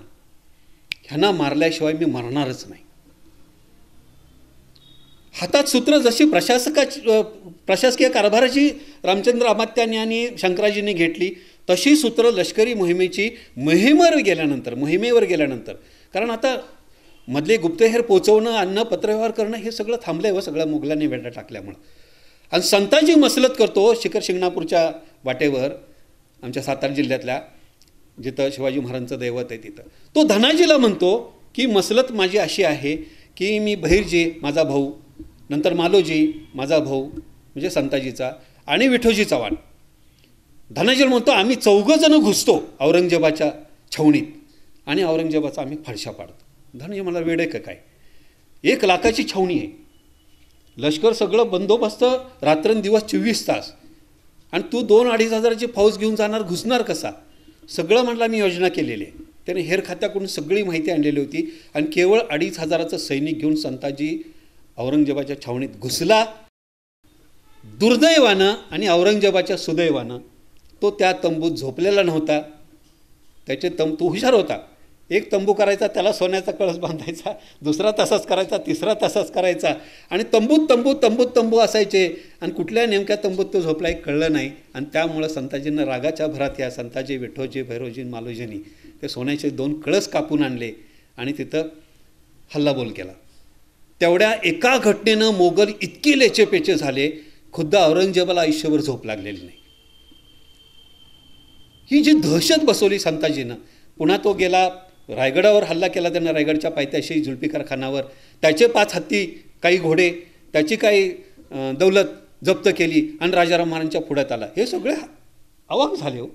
Speaker 4: ह्यांना मारल्याशिवाय मी मरणारच नाही. हातात सूत्र जशी प्रशासकीय कारभाराची रामचंद्र अमात्यांनी आणि शंकराजींनी घेतली, तशी सूत्र लष्करी मोहिमेवर गेल्यानंतर, कारण आता मधले गुप्तहेर पोचवणं, अन्न पत्रव्यवहार करणं हे सगळं थांबलं व सगळ्या मुघलांनी वेढा टाकल्यामुळं. आणि संताजी मसलत करतो शिखर शिंगणापूरच्या वाटेवर, आमच्या सातारा जिल्ह्यातल्या, जिथं शिवाजी महाराजांचं दैवत आहे तिथं. तो धनाजीला म्हणतो की मसलत माझी अशी आहे की मी बहिरजी माझा भाऊ, नंतर मालोजी माझा भाऊ म्हणजे संताजीचा, आणि विठोजी चव्हाण. धनाजीला म्हणतो आम्ही 4 जण घुसतो औरंगजेबाच्या छावणीत आणि औरंगजेबाचा आम्ही फडशा पाडतो. धनाजी मला वेड आहे का काय, 1 लाखाची छावणी आहे, लष्कर सगळं बंदोबस्त रात्रंदिवस 24 तास, आणि तू 2-2.5 हजाराची फौज घेऊन जाणार, घुसणार कसा. सगळं म्हटलं मी योजना केलेली आहे. त्याने हेर खात्याकडून सगळी माहिती आणलेली होती आणि केवळ 2500 सैनिक घेऊन संताजी औरंगजेबाच्या छावणीत घुसला. दुर्दैवानं आणि औरंगजेबाच्या सुदैवानं तो त्या तंबूत झोपलेला नव्हता. त्याचे तो हुशार होता. एक तंबू करायचा, त्याला सोन्याचा कळस बांधायचा, दुसरा तसाच करायचा, तिसरा तसाच करायचा आणि तंबूत असायचे आणि कुठल्या नेमक्या तंबूत तो झोपला हे कळलं नाही. आणि त्यामुळं संताजींना रागाच्या भरात या संताजी विठोजी भैरोजी मालोजींनी ते सोन्याचे 2 कळस कापून आणले आणि तिथं हल्लाबोल केला. तेवढ्या एका घटनेनं मोगल इतके लेचेपेचे झाले, खुद्द औरंगजेबाला आयुष्यभर झोप लागलेली नाही. ही जी दहशत बसवली संताजीनं. पुन्हा तो गेला रायगडावर, हल्ला केला त्यानं रायगडच्या पायथ्याशी जुल्फिकार खानावर. त्याचे 5 हत्ती, काही घोडे, त्याची काही दौलत जप्त केली आणि राजाराम महाराजांच्या पुढ्यात आला. हे सगळे अवाक झाले. हो,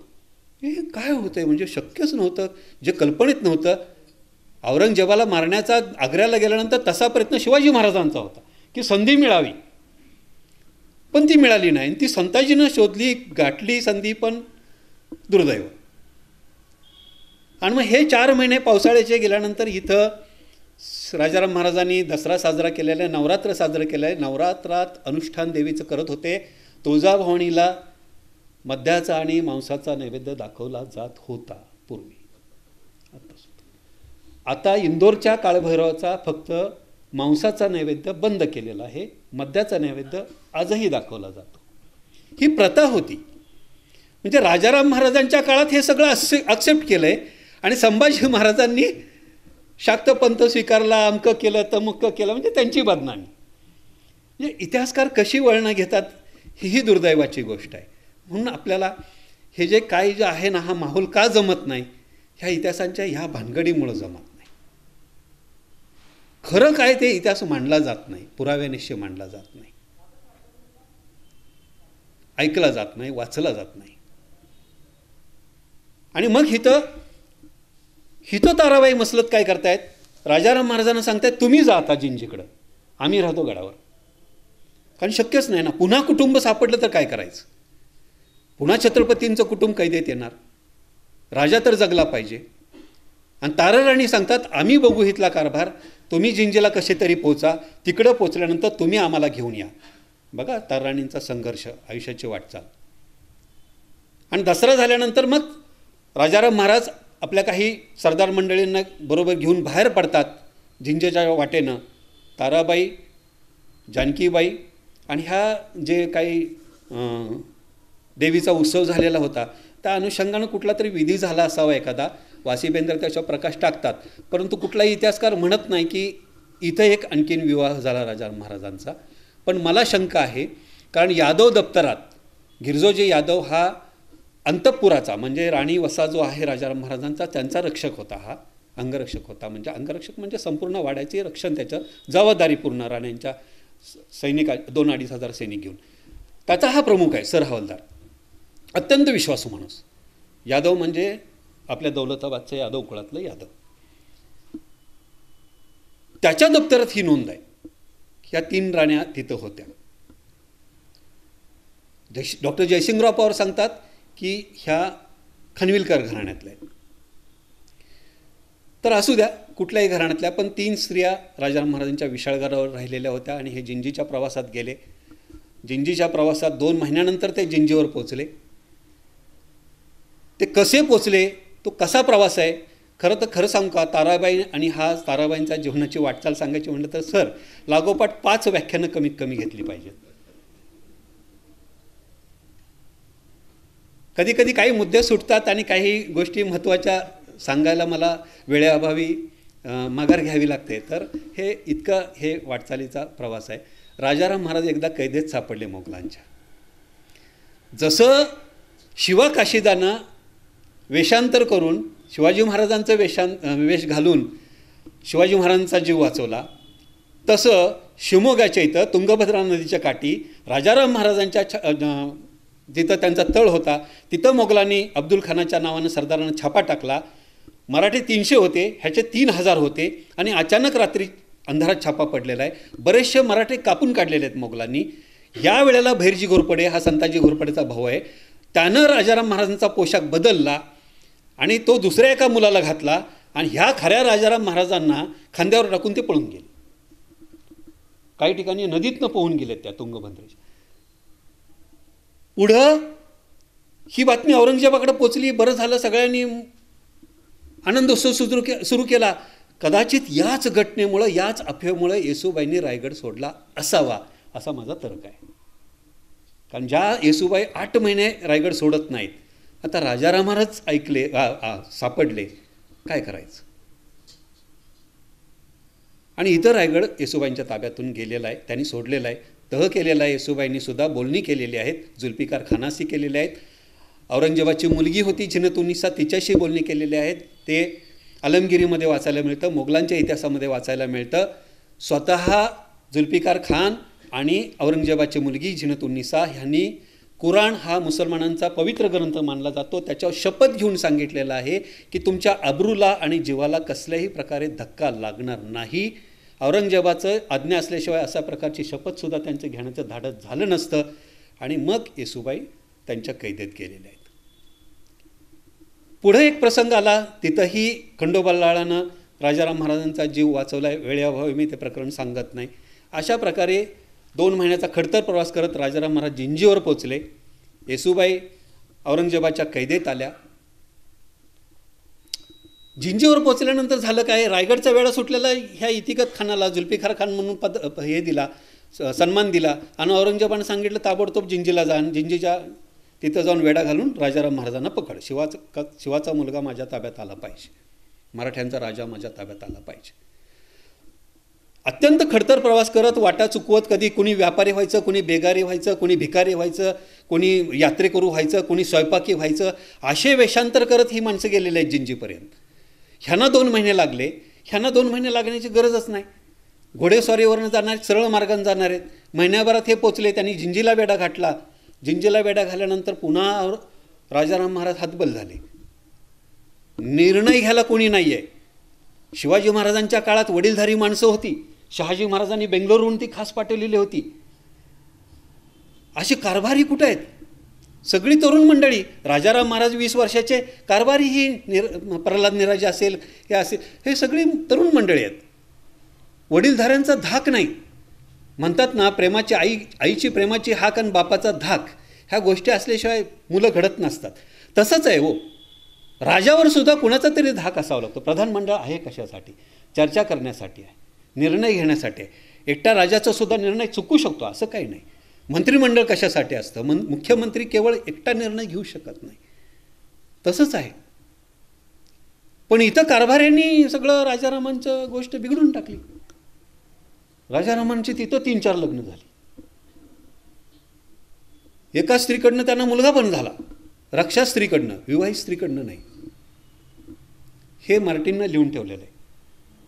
Speaker 4: हे काय होतं आहे, म्हणजे शक्यच नव्हतं, जे कल्पनेत नव्हतं. औरंगजेबाला मारण्याचा आग्र्याला गेल्यानंतर तसा प्रयत्न शिवाजी महाराजांचा होता की संधी मिळावी, पण ती मिळाली नाही. ती संताजीनं शोधली, गाठली संधी, पण दुर्दैव. आणि मग हे 4 महिने पावसाळ्याचे गेल्यानंतर इथं राजाराम महाराजांनी दसरा साजरा केलेला आहे, नवरात्र साजरं केलं आहे. नवरात्रात अनुष्ठान देवीचं करत होते. तुळजाभवानीला मद्याचा आणि मांसाचा नैवेद्य दाखवला जात होता पूर्वी. आता इंदोरच्या काळभैरवाचा फक्त मांसाचा नैवेद्य बंद केलेला आहे, मद्याचा नैवेद्य आजही दाखवला जातो. ही प्रथा होती. म्हणजे राजाराम महाराजांच्या काळात हे सगळं ॲक्सेप्ट केलं आहे आणि संभाजी महाराजांनी शाक्त पंथ स्वीकारला, अमकं केलं तमकं केलं, म्हणजे त्यांची बदनामी. म्हणजे इतिहासकार कशी वळणं घेतात ही दुर्दैवाची गोष्ट आहे. म्हणून आपल्याला हे जे काय जे आहे ना, हा माहोल का जमत नाही, ह्या इतिहासांच्या ह्या भानगडीमुळं जमत नाही. खरं काय ते इतिहास मांडला जात नाही, पुराव्यानिश्चय मांडला जात नाही, ऐकला जात नाही, वाचला जात नाही. आणि मग हिथं ताराबाई मसलत काय करतायत, राजाराम महाराजांना सांगतायत तुम्ही जा आता जिंजीकडं, आम्ही राहतो गडावर. कारण शक्यच नाही ना, पुन्हा कुटुंब सापडलं तर काय करायचं, पुन्हा छत्रपतींचं कुटुंब कैदेत येणार, राजा तर जगला पाहिजे. आणि ताराराणी सांगतात आम्ही बघू इथला कारभार, तुम्ही जिंजीला कसे तरी पोचा, तिकडं पोचल्यानंतर तुम्ही आम्हाला घेऊन या. बघा ताराराणींचा संघर्ष, आयुष्याची वाटचाल. आणि दसरा झाल्यानंतर मग राजाराम महाराज आपल्या काही सरदार मंडळींना बरोबर घेऊन बाहेर पडतात जिंजेच्या वाटेनं. ताराबाई, जानकीबाई आणि ह्या जे काही देवीचा उत्सव झालेला होता त्या अनुषंगानं कुठला तरी विधी झाला असावा एखादा, वासीबेंद्र त्याच्यावर प्रकाश टाकतात. परंतु कुठलाही इतिहासकार म्हणत नाही की इथं एक आणखीन विवाह झाला राजाराम महाराजांचा. पण मला शंका आहे, कारण यादव दप्तरात गिरजोजी यादव हा अंतःपुराचा म्हणजे राणी वसा जो आहे राजाराम महाराजांचा त्यांचा रक्षक होता, हा अंगरक्षक होता. म्हणजे अंगरक्षक म्हणजे संपूर्ण वाड्याचे रक्षण, त्याचं जबाबदारी पूर्ण राण्यांच्या सैनिक 2-2.5 हजार सैनिक घेऊन. त्याचा हा प्रमुख आहे सर हवालदार, अत्यंत विश्वासू माणूस. यादव म्हणजे आपल्या दौलताबादच्या यादव कुळातलं यादव. त्याच्या दप्तरात ही नोंद आहे, ह्या 3 राण्या तिथं होत्या. डॉक्टर जयसिंगराव पवार सांगतात की ह्या खानविलकर घराण्यातल्या आहेत. तर असू द्या कुठल्याही घराण्यातल्या, पण 3 स्त्रिया राजाराम महाराजांच्या विशाळगडावर राहिलेल्या होत्या आणि हे जिंजीच्या प्रवासात गेले. जिंजीच्या प्रवासात 2 महिन्यानंतर ते जिंजीवर पोचले. ते कसे पोचले, तो कसा प्रवास आहे, खरं सांगू का, ताराबाई आणि हा ताराबाईंच्या जीवनाची वाटचाल सांगायची म्हटलं तर सर लागोपाठ 5 व्याख्यानं कमीत कमी घेतली पाहिजेत. कधी कधी काही मुद्दे सुटतात आणि काही गोष्टी महत्त्वाच्या सांगायला मला वेळेअभावी माघार घ्यावी लागते. तर हे इतका हे वाटचालीचा प्रवास आहे. राजाराम महाराज एकदा कैदेत सापडले मोगलांच्या. जसं शिवा काशीदानं वेषांतर करून शिवाजी महाराजांचं वेश घालून शिवाजी महाराजांचा जीव वाचवला, तसं शिवमोग्याच्या इथं तुंगभद्रा नदीच्या काठी राजाराम महाराजांच्या जिथं त्यांचा तळ होता तिथं मोगलांनी अब्दुल खानाच्या नावानं सरदारानं छापा टाकला. मराठी 300 होते, ह्याचे 3000 होते आणि अचानक रात्री अंधारात छापा पडलेला आहे. बरेचसे मराठे कापून काढलेले आहेत मोगलांनी. या वेळेला भैरजी घोरपडे हा संताजी घोरपडेचा भाऊ आहे, त्यानं राजाराम महाराजांचा पोशाख बदलला आणि तो दुसऱ्या एका मुलाला घातला आणि ह्या खऱ्या राजाराम महाराजांना खांद्यावर टाकून ते पळून गेले. काही ठिकाणी नदीतनं पोहून गेलेत त्या तुंगभद्रेच्या. पुढं ही बातमी औरंगजेबाकडे पोचली. बरं झालं, सगळ्यांनी आनंदोत्सव सुरू केला. कदाचित याच घटनेमुळं, याच अफवेमुळं येसूबाईंनी रायगड सोडला असावा असा माझा तर्क आहे. कारण ज्या येसूबाई 8 महिने रायगड सोडत नाहीत, आता राजारामारच ऐकले सापडले, काय करायचं. आणि इथं रायगड येसूबाईंच्या ताब्यातून गेलेला आहे, त्यांनी सोडलेला आहे, तह केलेला आहे. येसूबाईंनी सुद्धा बोलणी केलेली आहेत, जुल्फिकार खानाशी केलेले आहेत. औरंगजेबाची मुलगी होती झिनतुन्निसा, तिच्याशी बोलणी केलेली आहेत. ते अलमगिरीमध्ये वाचायला मिळतं, मोगलांच्या इतिहासामध्ये वाचायला मिळतं. स्वतः जुल्फिकार खान आणि औरंगजेबाची मुलगी झिनतुन्निसा ह्यांनी कुराण हा मुसलमानांचा पवित्र ग्रंथ मानला जातो, त्याच्यावर शपथ घेऊन सांगितलेलं आहे की तुमच्या अब्रूला आणि जीवाला कसल्याही प्रकारे धक्का लागणार नाही. औरंगजेबाचं आज्ञा असल्याशिवाय अशा प्रकारची शपथसुद्धा त्यांचं घेण्याचं धाडस झालं नसतं. आणि मग येसूबाई त्यांच्या कैदेत गेलेल्या आहेत. पुढे एक प्रसंग आला, तिथंही खंडोबालाळानं राजाराम महाराजांचा जीव वाचवला आहे. वेळेअभावी मी ते प्रकरण सांगत नाही. अशा प्रकारे 2 महिन्याचा खडतर प्रवास करत राजाराम महाराज जिंजीवर पोचले. येसूबाई औरंगजेबाच्या कैदेत आल्या. जिंजीवर पोचल्यानंतर झालं काय, रायगडचा वेळा सुटलेला ह्या इतिगत खानाला जुल्फिकार खान म्हणून हे दिला, सन्मान दिला. आणि औरंगजेबानं सांगितलं ताबडतोब जिंजीला जा, जिंजीच्या तिथं जाऊन वेढा घालून राजाराम महाराजांना पकड. शिवाचा मुलगा माझ्या ताब्यात आला पाहिजे, मराठ्यांचा राजा माझ्या ताब्यात आला पाहिजे. अत्यंत खडतर प्रवास करत, वाटा चुकवत, कधी कुणी व्यापारी व्हायचं, कुणी बेगारी व्हायचं, कुणी भिकारी व्हायचं, कुणी यात्रेकरू व्हायचं, कुणी स्वयंपाकी व्हायचं, असे वेषांतर करत ही माणसं गेलेली आहेत जिंजीपर्यंत. ह्यांना 2 महिने लागले. ह्यांना 2 महिने लागण्याची गरजच नाही. घोडेस्वारीवरनं जाणार, सरळ मार्गाने जाणार आहेत. महिन्याभरात हे पोचले. त्यांनी जिंजीला वेढा घातला. जिंजीला वेढा घातल्यानंतर पुन्हा राजाराम महाराज हतबल झाले. निर्णय घ्यायला कोणी नाही आहे. शिवाजी महाराजांच्या काळात वडीलधारी माणसं होती. शहाजी महाराजांनी बेंगलोरहून ती खास पाठवलेली होती. अशी कारभारी कुठं आहेत? सगळी तरुण मंडळी. राजाराम महाराज 20 वर्षाचे, कारभारी ही प्रल्हाद निराजे असेल, हे असेल, हे सगळी तरुण मंडळी आहेत. वडीलधाऱ्यांचा धाक नाही. म्हणतात ना, प्रेमाची आईची प्रेमाची हाक आणि बापाचा धाक, ह्या गोष्टी असल्याशिवाय मुलं घडत नसतात. तसंच आहे हो, राजावर सुद्धा कुणाचा तरी धाक असावा लागतो. प्रधानमंडळ आहे कशासाठी? चर्चा करण्यासाठी आहे, निर्णय घेण्यासाठी आहे. एकटा राजाचा सुद्धा निर्णय चुकू शकतो असं काही नाही. मंत्रिमंडळ कशासाठी असतं? मुख्यमंत्री केवळ एकटा निर्णय घेऊ शकत नाही. तसंच आहे. पण इथं कारभाऱ्यांनी सगळं राजारामांचं गोष्ट बिघडून टाकली. राजारामांची तिथं 3-4 लग्न झाली. एका स्त्रीकडनं त्यांना मुलगा पण झाला, रक्षा स्त्रीकडनं, विवाहित स्त्रीकडनं नाही. हे मार्टिननं लिहून ठेवलेलं आहे,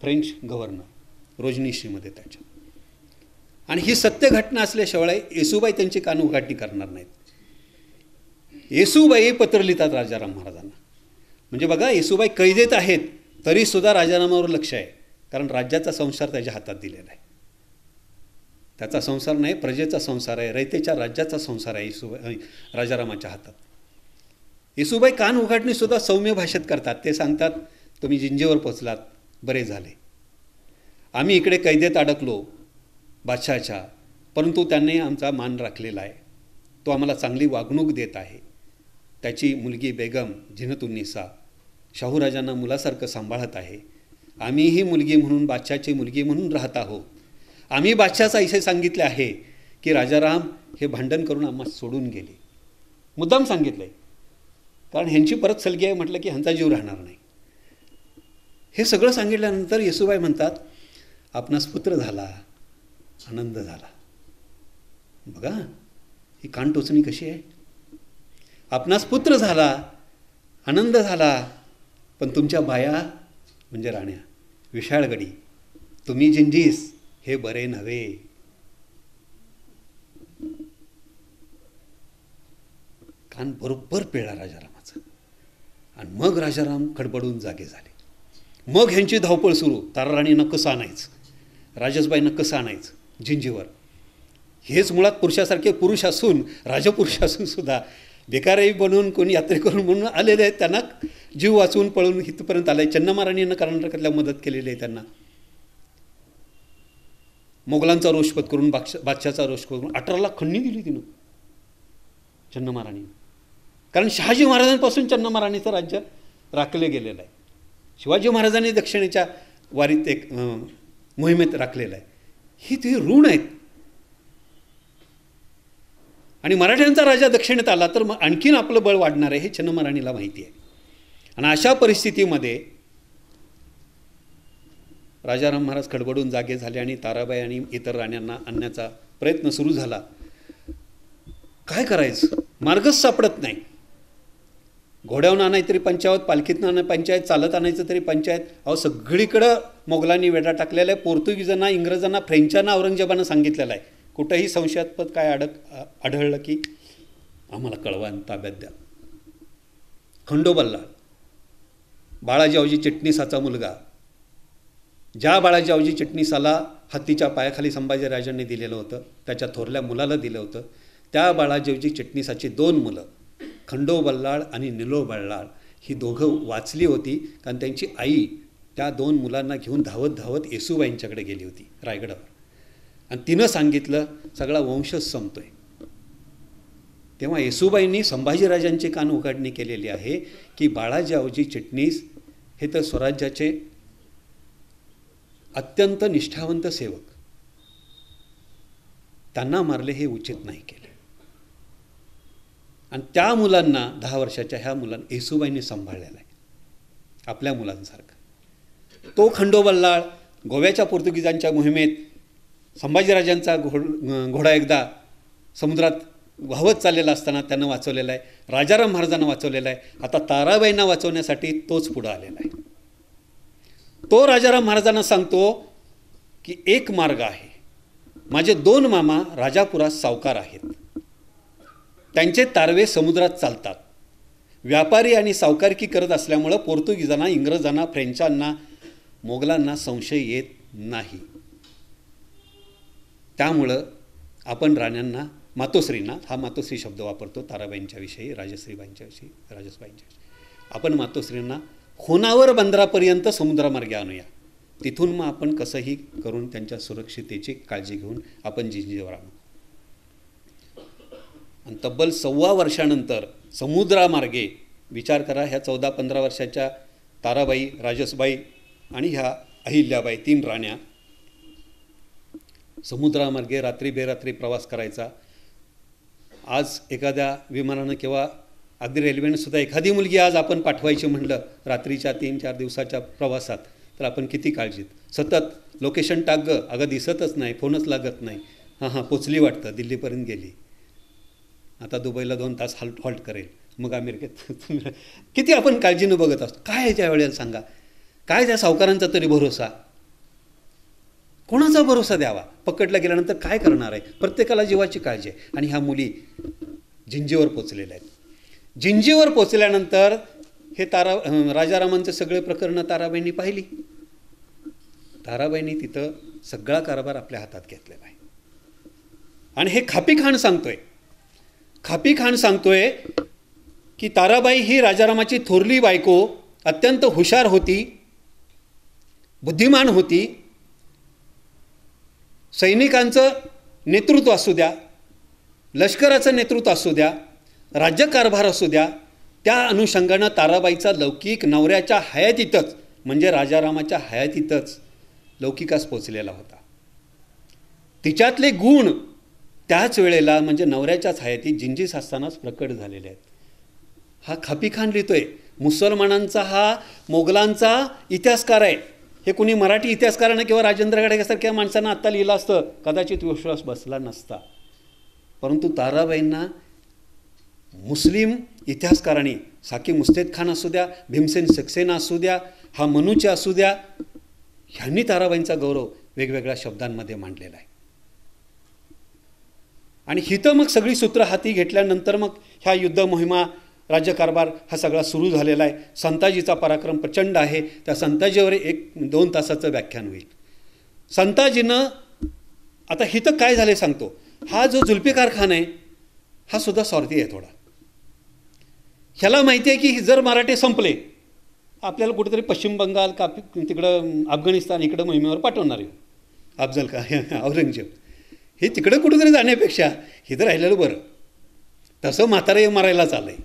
Speaker 4: फ्रेंच गव्हर्नर रोजनिशीमध्ये त्याच्या. आणि ही सत्य घटना असल्याशिवाय येसूबाई त्यांची कानउघाडणी करणार नाहीत. येसूबाई पत्र लिहितात राजाराम महाराजांना. म्हणजे बघा, येसूबाई कैदेत आहेत तरीसुद्धा राजारामावर लक्ष आहे. कारण राज्याचा संसार त्याच्या हातात दिलेला आहे. त्याचा संसार नाही, प्रजेचा संसार आहे, रयतेच्या राज्याचा संसार आहे राजारामाच्या हातात. येसूबाई कान उघडणीसुद्धा सौम्य भाषेत करतात. ते सांगतात, तुम्ही जिंजीवर पोचलात, बरे झाले. आम्ही इकडे कैदेत अडकलो बादशहाच्या, परंतु त्यांनी आमचा मान राखलेला आहे. तो आम्हाला चांगली वागणूक देत आहे. त्याची मुलगी बेगम झिनतुन्निसा शाहूराजांना मुलासारखं सांभाळत आहे. आम्हीही मुलगी म्हणून, बादशहाची मुलगी म्हणून राहत आहोत. आम्ही बादशहाचा इसे सांगितले आहे की राजाराम हे भांडण करून आम्हाला सोडून गेले. मुद्दाम सांगितलं आहे, कारण ह्यांची परत सलगी आहे म्हटलं की ह्यांचा जीव राहणार नाही. हे सगळं सांगितल्यानंतर येसूबाई म्हणतात, आपणास पुत्र झाला, आनंद झाला. बघा ही कान टोचणी कशी आहे. आपणास पुत्र झाला, आनंद झाला, पण तुमच्या बाया म्हणजे राण्या विशाळगडी, तुम्ही जिंजीस हे बरे नव्हे. कान बरोबर पिळला राजारामाचा. आणि मग राजाराम खडबडून जागे झाले. मग ह्यांची धावपळ सुरू. ताराराणीनं कसं आणायचं, राजसबाईनं कसं आणायचं जिंजीवर. हेच मुळात पुरुषासारखे पुरुष असून, राजपुरुष असून सुद्धा भिकारी बनवून कोणी यात्रेकरून म्हणून आलेले आहेत, त्यांना जीव वाचवून पळून इथपर्यंत आले. चन्नमाराणीनं कर्नाटकातल्या मदत केलेली आहे त्यांना. मोगलांचा रोष पत्करून बादशाचा रोष करून 18 लाख खंडणी दिली तिनं चन्नमाराणी. कारण शहाजी महाराजांपासून चन्नमाराणीचं राज्य राखले गेलेलं आहे. शिवाजी महाराजांनी दक्षिणेच्या वारीत एक मोहिमेत राखलेलं आहे. ही ती ऋण आहेत. आणि मराठ्यांचा राजा दक्षिणेत आला तर मग आणखीन आपलं बळ वाढणार आहे हे चन्नमाराणीला माहिती आहे. आणि अशा परिस्थितीमध्ये राजाराम महाराज खडबडून जागे झाले आणि ताराबाई आणि इतर राण्यांना आणण्याचा प्रयत्न सुरू झाला. काय करायचं, मार्गच सापडत नाही. घोड्यावरून आणायचं तरी पंचायत, पालखीतनं आणायचं पंचायत, चालत आणायचं तरी पंचायत. अहो सगळीकडं मोगलांनी वेढा टाकलेला आहे. पोर्तुगीजांना, इंग्रजांना, फ्रेंचांना औरंगजेबानं सांगितलेलं आहे, कुठंही संशयास्पद काय आढळलं की आम्हाला कळवा आणि ताब्यात द्या. खंडोबल्लाळ, बाळाजीजी चिटणीसाचा मुलगा, ज्या बाळाजीजी चिटणीसाला हत्तीच्या पायाखाली संभाजीराजांनी दिलेलं होतं, त्याच्या थोरल्या मुलाला दिलं होतं, त्या बाळाजीजी चिटणीसाची 2 मुलं खंडोबल्लाळ आणि निलोबल्लाळ ही दोघं वाचली होती. कारण त्यांची आई त्या 2 मुलांना घेऊन धावत धावत येसूबाईंच्याकडे गेली होती रायगडावर. आणि तिनं सांगितलं सगळा वंशच संपतोय. तेव्हा येसूबाईंनी संभाजीराजांची कान उघडणी केलेली आहे की बाळाजीजी चिटणीस हे तर स्वराज्याचे अत्यंत निष्ठावंत सेवक, त्यांना मारले हे उचित नाही केले. आणि त्या मुलांना 10 वर्षाच्या ह्या मुलांना येसूबाईंनी सांभाळलेला आहे आपल्या मुलांसारखं. तो खंडोबल्लाळ गोव्याच्या पोर्तुगीजांच्या मोहिमेत संभाजीराजांचा घोडा एकदा समुद्रात वाहवत चाललेला असताना त्यानं वाचवलेला आहे. राजाराम महाराजांना वाचवलेला आहे. आता ताराबाईंना वाचवण्यासाठी तोच पुढं आलेला आहे. तो राजाराम महाराजांना सांगतो की एक मार्ग आहे. माझे 2 मामा राजापुरात सावकार आहेत. त्यांचे तारवे समुद्रात चालतात. व्यापारी आणि सावकारकी करत असल्यामुळं पोर्तुगीजांना, इंग्रजांना, फ्रेंचांना, मोगलांना संशय येत नाही. त्यामुळं आपण राण्यांना, मातोश्रींना, हा मातोश्री शब्द वापरतो ताराबाईंच्या विषयी, राजश्रीबाईंच्या विषयी, राजसबाईंच्या विषयी, आपण मातोश्रींना होनावर बंदरापर्यंत समुद्रामार्गे आणूया. तिथून मग आपण कसंही करून त्यांच्या सुरक्षितेची काळजी घेऊन आपण जिंजीवर आणू. आणि तब्बल 1.25 वर्षानंतर समुद्रामार्गे, विचार करा, ह्या 14-15 वर्षाच्या ताराबाई, राजसबाई आणि ह्या अहिल्याबाई 3 राण्या समुद्रामार्गे रात्री बेरात्री प्रवास करायचा. आज एखाद्या विमानानं किंवा अगदी रेल्वेनं सुद्धा एखादी मुलगी आज आपण पाठवायची म्हटलं रात्रीच्या 3-4 दिवसाच्या प्रवासात, तर आपण किती काळजीत, सतत लोकेशन टाक गं, अगं दिसतच नाही, फोनच लागत नाही, हां पोचली वाटतं, दिल्लीपर्यंत गेली, आता दुबईला 2 तास हॉल्ट करेल, मग अमेरिकेत. किती आपण काळजीनं बघत असतो. काय आहे त्या वेळेला सांगा, काय त्या सावकारांचा तरी भरोसा, कोणाचा भरोसा द्यावा, पकडला गेल्यानंतर काय करणार आहे. प्रत्येकाला जीवाची काळजी आहे. आणि ह्या मुली जिंजीवर पोचलेल्या आहेत. जिंजीवर पोचल्यानंतर हे राजारामांचं सगळे प्रकरणं ताराबाईंनी पाहिली. ताराबाईंनी तिथं सगळा कारभार आपल्या हातात घेतलेला आहे. आणि हे खापी खान सांगतोय की ताराबाई ही राजारामाची थोरली बायको अत्यंत हुशार होती, बुद्धिमान होती. सैनिकांचं नेतृत्व असू द्या, लष्कराचं नेतृत्व असू द्या, राज्यकारभार असू द्या, त्या अनुषंगानं ताराबाईचा लौकिक नवऱ्याच्या हयातीतच, म्हणजे राजारामाच्या हयातीतच लौकिकास पोचलेला होता. तिच्यातले गुण त्याच वेळेला म्हणजे नवऱ्याच्याच हयातीत जिंजीस असतानाच प्रकट झालेले आहेत. हा खापीखान लिहितोय. मुसलमानांचा हा मोगलांचा इतिहासकार आहे. हे कुणी मराठी इतिहासकारानं किंवा राजेंद्र गाडगेसारख्या माणसांना आत्ता लिहिलं असतं कदाचित विश्वास बसला नसता. परंतु ताराबाईंना मुस्लिम इतिहासकारांनी, साकी मुस्तेद खान असू द्या, भीमसेन सक्सेना असू द्या, हा मनूचे असू द्या, ह्यांनी ताराबाईंचा गौरव वेगवेगळ्या शब्दांमध्ये मांडलेला आहे. आणि हिथं मग सगळी सूत्र हाती घेतल्यानंतर मग ह्या युद्ध मोहिमा, राज्यकारभार हा सगळा सुरू झालेला आहे. संताजीचा पराक्रम प्रचंड आहे. त्या संताजीवर 1-2 तासाचं व्याख्यान होईल. संताजीनं आता हिथं काय झाले सांगतो. हा जो जुल्फिकार खान आहे हा सुद्धा स्वार्थी आहे थोडा. ह्याला माहिती आहे की जर मराठे संपले आपल्याला कुठेतरी पश्चिम बंगाल का तिकडं अफगाणिस्तान इकडं मोहिमेवर पाठवणार आहे अफजल का औरंगजेब. हे तिकडं कुठेतरी जाण्यापेक्षा इथं राहिलेलं बरं. तसं म्हातारं हे मरायला चाललं आहे.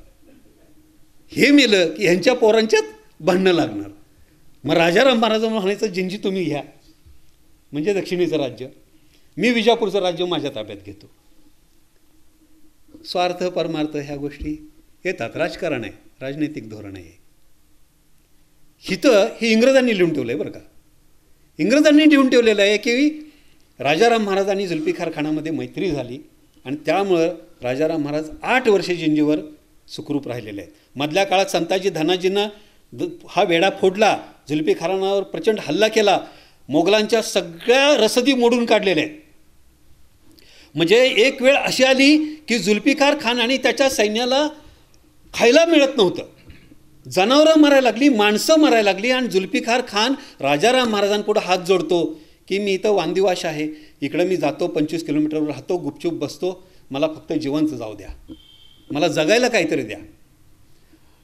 Speaker 4: हे मेलं की ह्यांच्या पोरांच्यात भांडणं लागणार. मग राजाराम महाराजांना म्हणायचं जिंजी तुम्ही घ्या, म्हणजे दक्षिणेचं राज्य, मी विजापूरचं राज्य माझ्या ताब्यात घेतो. स्वार्थ परमार्थ ह्या गोष्टी येतात. राजकारण आहे, राजनैतिक धोरण आहे. हिथं हे इंग्रजांनी लिहून ठेवलं आहे बरं का. इंग्रजांनी लिहून ठेवलेलं आहे की राजाराम महाराज आणि जुल्फिकार खानामध्ये मैत्री झाली आणि त्यामुळं राजाराम महाराज 8 वर्षे जिंजीवर सुखरूप राहिलेले आहेत. मधल्या काळात संताजी धनाजींना हा वेढा फोडला, जुल्फिकारांवर प्रचंड हल्ला केला, मोगलांच्या सगळ्या रसदी मोडून काढलेल्या आहेत. म्हणजे एक वेळ अशी आली की जुल्फिकार खान आणि त्याच्या सैन्याला खायला मिळत नव्हतं. जनावरं मरायला लागली, माणसं मरायला लागली आणि जुल्फिकार खान राजाराम महाराजांपुढं हात जोडतो की मी इथं वांदिवाश आहे, इकडं मी जातो 25 किलोमीटरवर राहतो, गुपचूप बसतो, मला फक्त जिवंत जाऊ द्या, मला जगायला काहीतरी द्या.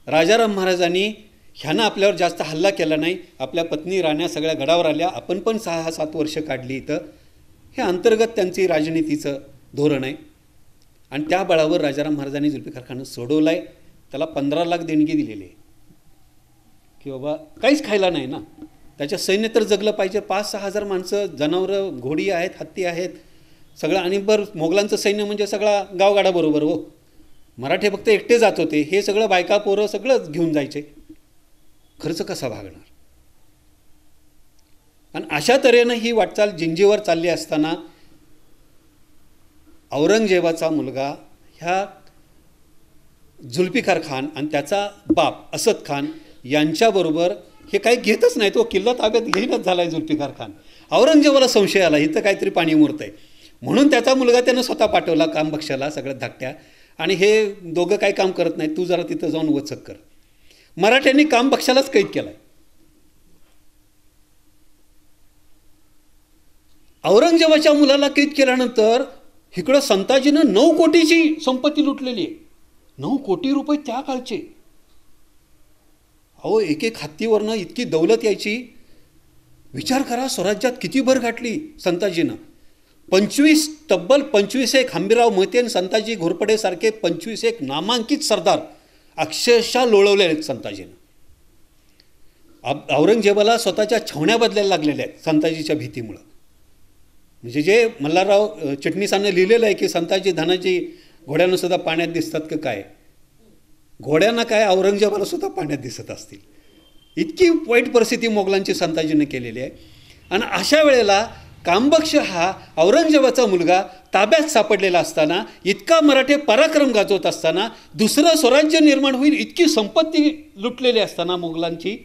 Speaker 4: राजाराम महाराजांनी ह्यानं आपल्यावर जास्त हल्ला केला नाही, आपल्या पत्नी राण्या सगळ्या गडावर आल्या, आपण पण 6-7 वर्ष काढली इथं. हे अंतर्गत त्यांची राजनीतीचं धोरण आहे. आणि त्या बळावर राजाराम महाराजांनी जुल्फिकार खान सोडवलं आहे. त्याला 15 लाख देणगी दिलेली आहे की बाबा काहीच खायला नाही ना, त्याच्या सैन्य तर जगलं पाहिजे. 5-6 हजार माणसं, जनावरं, घोडी आहेत, हत्ती आहेत सगळं. आणि मोगलांचं सैन्य म्हणजे सगळा गावगाडा बरोबर. हो, मराठे फक्त एकटे जात होते, हे सगळं बायका पोरं सगळं घेऊन जायचे. खर्च कसा भागणार. आणि अशा तऱ्हेनं ही वाटचाल जिंजीवर चालली असताना औरंगजेबाचा मुलगा ह्या जुल्फिकार खान आणि त्याचा बाप असद खान यांच्याबरोबर हे काही घेतच नाही. तो किल्ला ताब्यात घेईनच झाला आहे जुल्फिकार खान. औरंगजेबाला संशय आला इथं काहीतरी पाणी मुरत आहे, म्हणून त्याचा मुलगा त्यानं स्वतः पाठवला कामबक्षाला सगळ्यात धाकट्या. आणि हे दोघं काही काम करत नाही, तू जरा तिथं जाऊन वचक कर. मराठ्यांनी कामबक्षालाच कैद केलाय. औरंगजेबाच्या मुलाला कैद केल्यानंतर इकडं संताजीनं 9 कोटीची संपत्ती लुटलेली आहे. 9 कोटी रुपये त्या काळचे. अहो, एक हत्तीवरनं इतकी दौलत यायची. विचार करा, स्वराज्यात किती भर गाठली संताजीनं. तब्बल 25 हंबीरराव मोहिते आणि संताजी घोरपडेसारखे 25 नामांकित सरदार अक्षरशः लोळवले आहेत संताजीनं. औरंगजेबाला स्वतःच्या छावण्या बदलायला लागलेल्या आहेत संताजीच्या भीतीमुळं. म्हणजे जे मल्हारराव चिटणीसांना लिहिलेलं आहे की संताजी धनाजी घोड्यांना सुद्धा पाण्यात दिसतात का काय, घोड्यांना काय औरंगजेबाला सुद्धा पाण्यात दिसत असतील. इतकी वाईट परिस्थिती मोगलांची संताजीनं केलेली आहे. आणि अशा वेळेला कामबक्ष हा औरंगजेबाचा मुलगा ताब्यात सापडलेला असताना, इतका मराठे पराक्रम गाजवत असताना, दुसरं स्वराज्य निर्माण होईल इतकी संपत्ती लुटलेली असताना मोगलांची,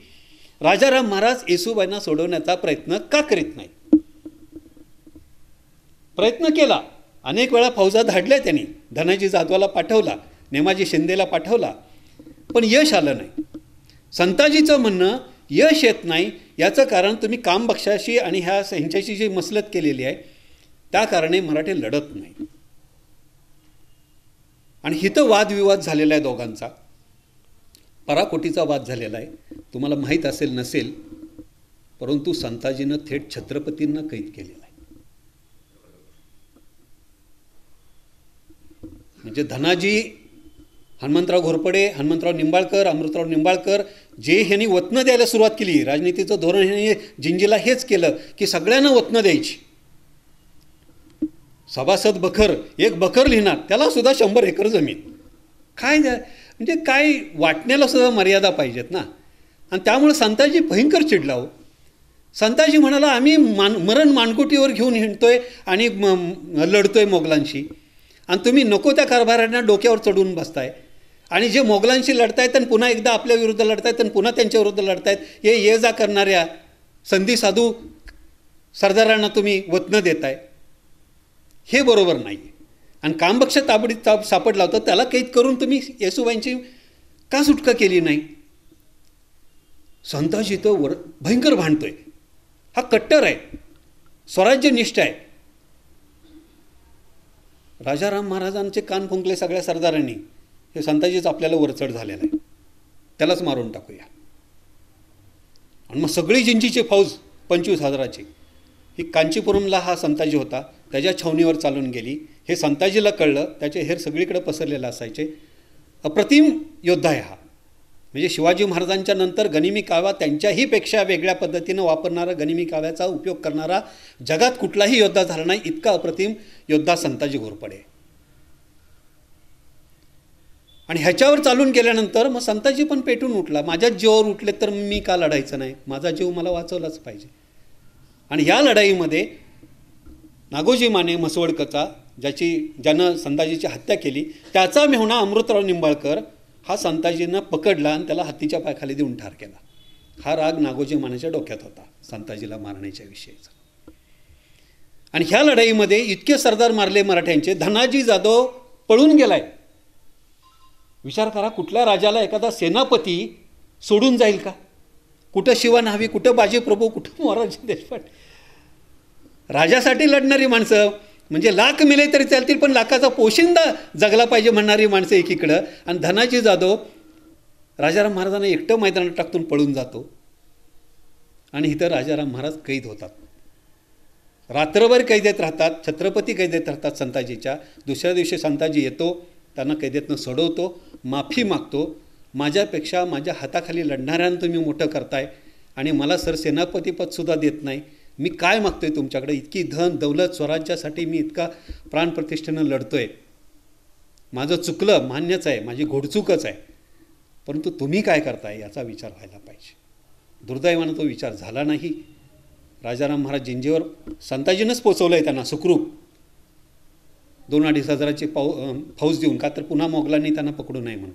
Speaker 4: राजाराम महाराज येसूबाईंना सोडवण्याचा प्रयत्न का करीत नाही. प्रयत्न केला, अनेक वेळा फौजा धाडल्या त्यांनी, धनाजी जाधवाला पाठवला, नेमाजी शिंदेला पाठवला, पण यश आलं नाही. संताजीचं म्हणणं यश येत नाही याचं कारण तुम्ही कामबक्षाशी आणि ह्यांच्याशी जी मसलत केलेली आहे त्या कारणे मराठे लढत नाही. आणि हिथं वादविवाद झालेला आहे दोघांचा, पराकोटीचा वाद झालेला आहे. तुम्हाला माहीत असेल नसेल, परंतु संताजीनं थेट छत्रपतींना कैद केलेलं आहे. म्हणजे धनाजी, हनुमंतराव घोरपडे, हनुमंतराव निंबाळकर, अमृतराव निंबाळकर जे ह्यांनी वतनं द्यायला सुरुवात केली, राजनीतीचं धोरण ह्यांनी जिंजीला हेच केलं की सगळ्यांना वतनं द्यायची. सभासद बखर, एक बखर लिहिणार त्याला सुद्धा 100 एकर जमीन. काय म्हणजे काय, वाटण्याला सुद्धा मर्यादा पाहिजेत ना. आणि त्यामुळे संताजी भयंकर चिडला. हो, संताजी म्हणाला आम्ही मरण मानकुटीवर घेऊन हिंडतोय आणि लढतोय मोगलांशी, आणि तुम्ही नको त्या कारभारांना डोक्यावर चढवून बसताय. आणि जे मोगलांशी लढतायत आणि पुन्हा एकदा आपल्या विरुद्ध लढतायत आणि पुन्हा त्यांच्या विरुद्ध लढतायत, हे ये जा करणाऱ्या संधी साधू सरदारांना तुम्ही वतनं देताय, हे बरोबर नाही. आणि कामबक्ष ताबडीत सापडला होता, त्याला कैद करून तुम्ही येसूबाईंची का सुटका केली नाही. संताजी तो भयंकर भांडतोय. हा कट्टर आहे, स्वराज्यनिष्ठ आहे. राजाराम महाराजांचे कान फुंकले सगळ्या सरदारांनी. हे संताजीच आपल्याला वरचढ झालेलं आहे, त्यालाच मारून टाकूया. आणि मग सगळी जिंजीची फौज 25,000ची ही कांचीपुरमला हा संताजी होता, त्याच्या छावणीवर चालून गेली. हे संताजीला कळलं, त्याचे हेर सगळीकडे पसरलेले असायचे. अप्रतिम योद्धा आहे हा. म्हणजे शिवाजी महाराजांच्या नंतर गनिमी काव्या त्यांच्याही पेक्षा वेगळ्या पद्धतीनं वापरणारा, गनिमी काव्याचा उपयोग करणारा जगात कुठलाही योद्धा झाला नाही, इतका अप्रतिम योद्धा संताजी घोरपडे. आणि ह्याच्यावर चालून गेल्यानंतर मग संताजी पण पेटून उठला. माझ्याच जीवावर उठले तर मी का लढायचं नाही, माझा जीव मला वाचवलाच पाहिजे. आणि या लढाईमध्ये नागोजी माने म्हसवडकरचा, ज्यानं संताजीची हत्या केली, त्याचा मेहुणा अमृतराव निंबाळकर हा संताजींना पकडला आणि त्याला हत्तीच्या पायाखाली देऊन ठार केला. हा राग नागोजी मानेच्या डोक्यात होता संताजीला मारण्याच्या विषयीचा. आणि ह्या लढाईमध्ये इतके सरदार मारले मराठ्यांचे, धनाजी जाधव पळून गेलाय. विचार करा, कुठल्या राजाला एखादा सेनापती सोडून जाईल का? कुठं शिवा न्हावी, कुठं बाजीप्रभू, कुठं मोरारजी देशपांडे. राजासाठी लढणारी माणसं म्हणजे लाख मेले तरी चालतील, पण लाखाचा पोशिंदा जगला पाहिजे म्हणणारी माणसं एकीकडं, आणि धनाजी जाधव राजाराम महाराजांना एकटं मैदानात टाकून पळून जातो. आणि इथं राजाराम महाराज कैद होतात, रात्रभर कैदेत राहतात, छत्रपती कैदेत राहतात संताजीच्या. दुसऱ्या दिवशी संताजी येतो, त्यांना कैदेतनं सोडवतो, माफी मागतो. माझ्यापेक्षा माझ्या हाताखाली लढणाऱ्यांना तुम्ही मोठं करताय आणि मला सेनापतीपदसुद्धा देत नाही. मी काय मागतोय तुमच्याकडे? इतकी धन दौलत स्वराज्यासाठी मी इतका प्राणप्रतिष्ठेनं लढतोय. माझं चुकलं, मान्यच आहे, माझी घोडचूकच आहे, परंतु तुम्ही काय करताय याचा विचार व्हायला पाहिजे. दुर्दैवानं तो विचार झाला नाही. राजाराम महाराज जिंजीवर संताजीनंच पोचवलं आहे त्यांना सुखरूप 2-2.5 हजाराची फौज देऊन, का तर पुन्हा मोगलांनी त्यांना पकडू नये म्हणून.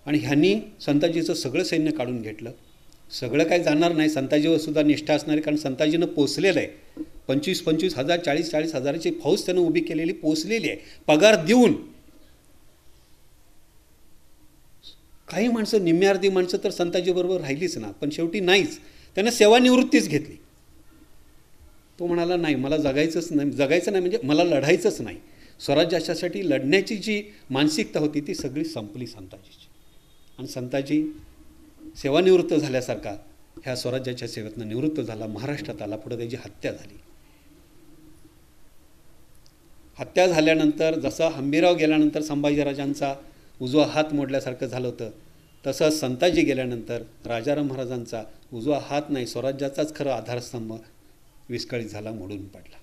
Speaker 4: आणि ह्यांनी संताजीचं सगळं सैन्य काढून घेतलं. सगळं काही जाणार नाही, संताजीवर सुद्धा निष्ठा असणारी, कारण संताजीनं पोचलेलं आहे. 25-25 हजार 40-40 हजाराची फौज त्यानं उभी केलेली पोचलेली आहे, पगार देऊन. काही माणसं, निम्म्यार्धी माणसं तर संताजीबरोबर राहिलीच ना, पण शेवटी नाहीच, त्यानं सेवानिवृत्तीच घेतली. तो म्हणाला नाही, मला जगायचं नाही म्हणजे मला लढायचंच नाही. स्वराज्यासाठी लढण्याची जी मानसिकता होती ती सगळी संपली संताजीची. आणि संताजी सेवानिवृत्त झाल्यासारखा ह्या स्वराज्याच्या सेवेतनं निवृत्त झाला, महाराष्ट्रात आला. पुढे त्याची हत्या झाली. हत्या झाल्यानंतर जसं हंबीराव गेल्यानंतर संभाजीराजांचा उजवा हात मोडल्यासारखं झालं होतं, तसं संताजी गेल्यानंतर राजाराम महाराजांचा उजवा हात नाही, स्वराज्याचाच खरं आधारस्तंभ विस्कळीत झाला, मोडून पडला.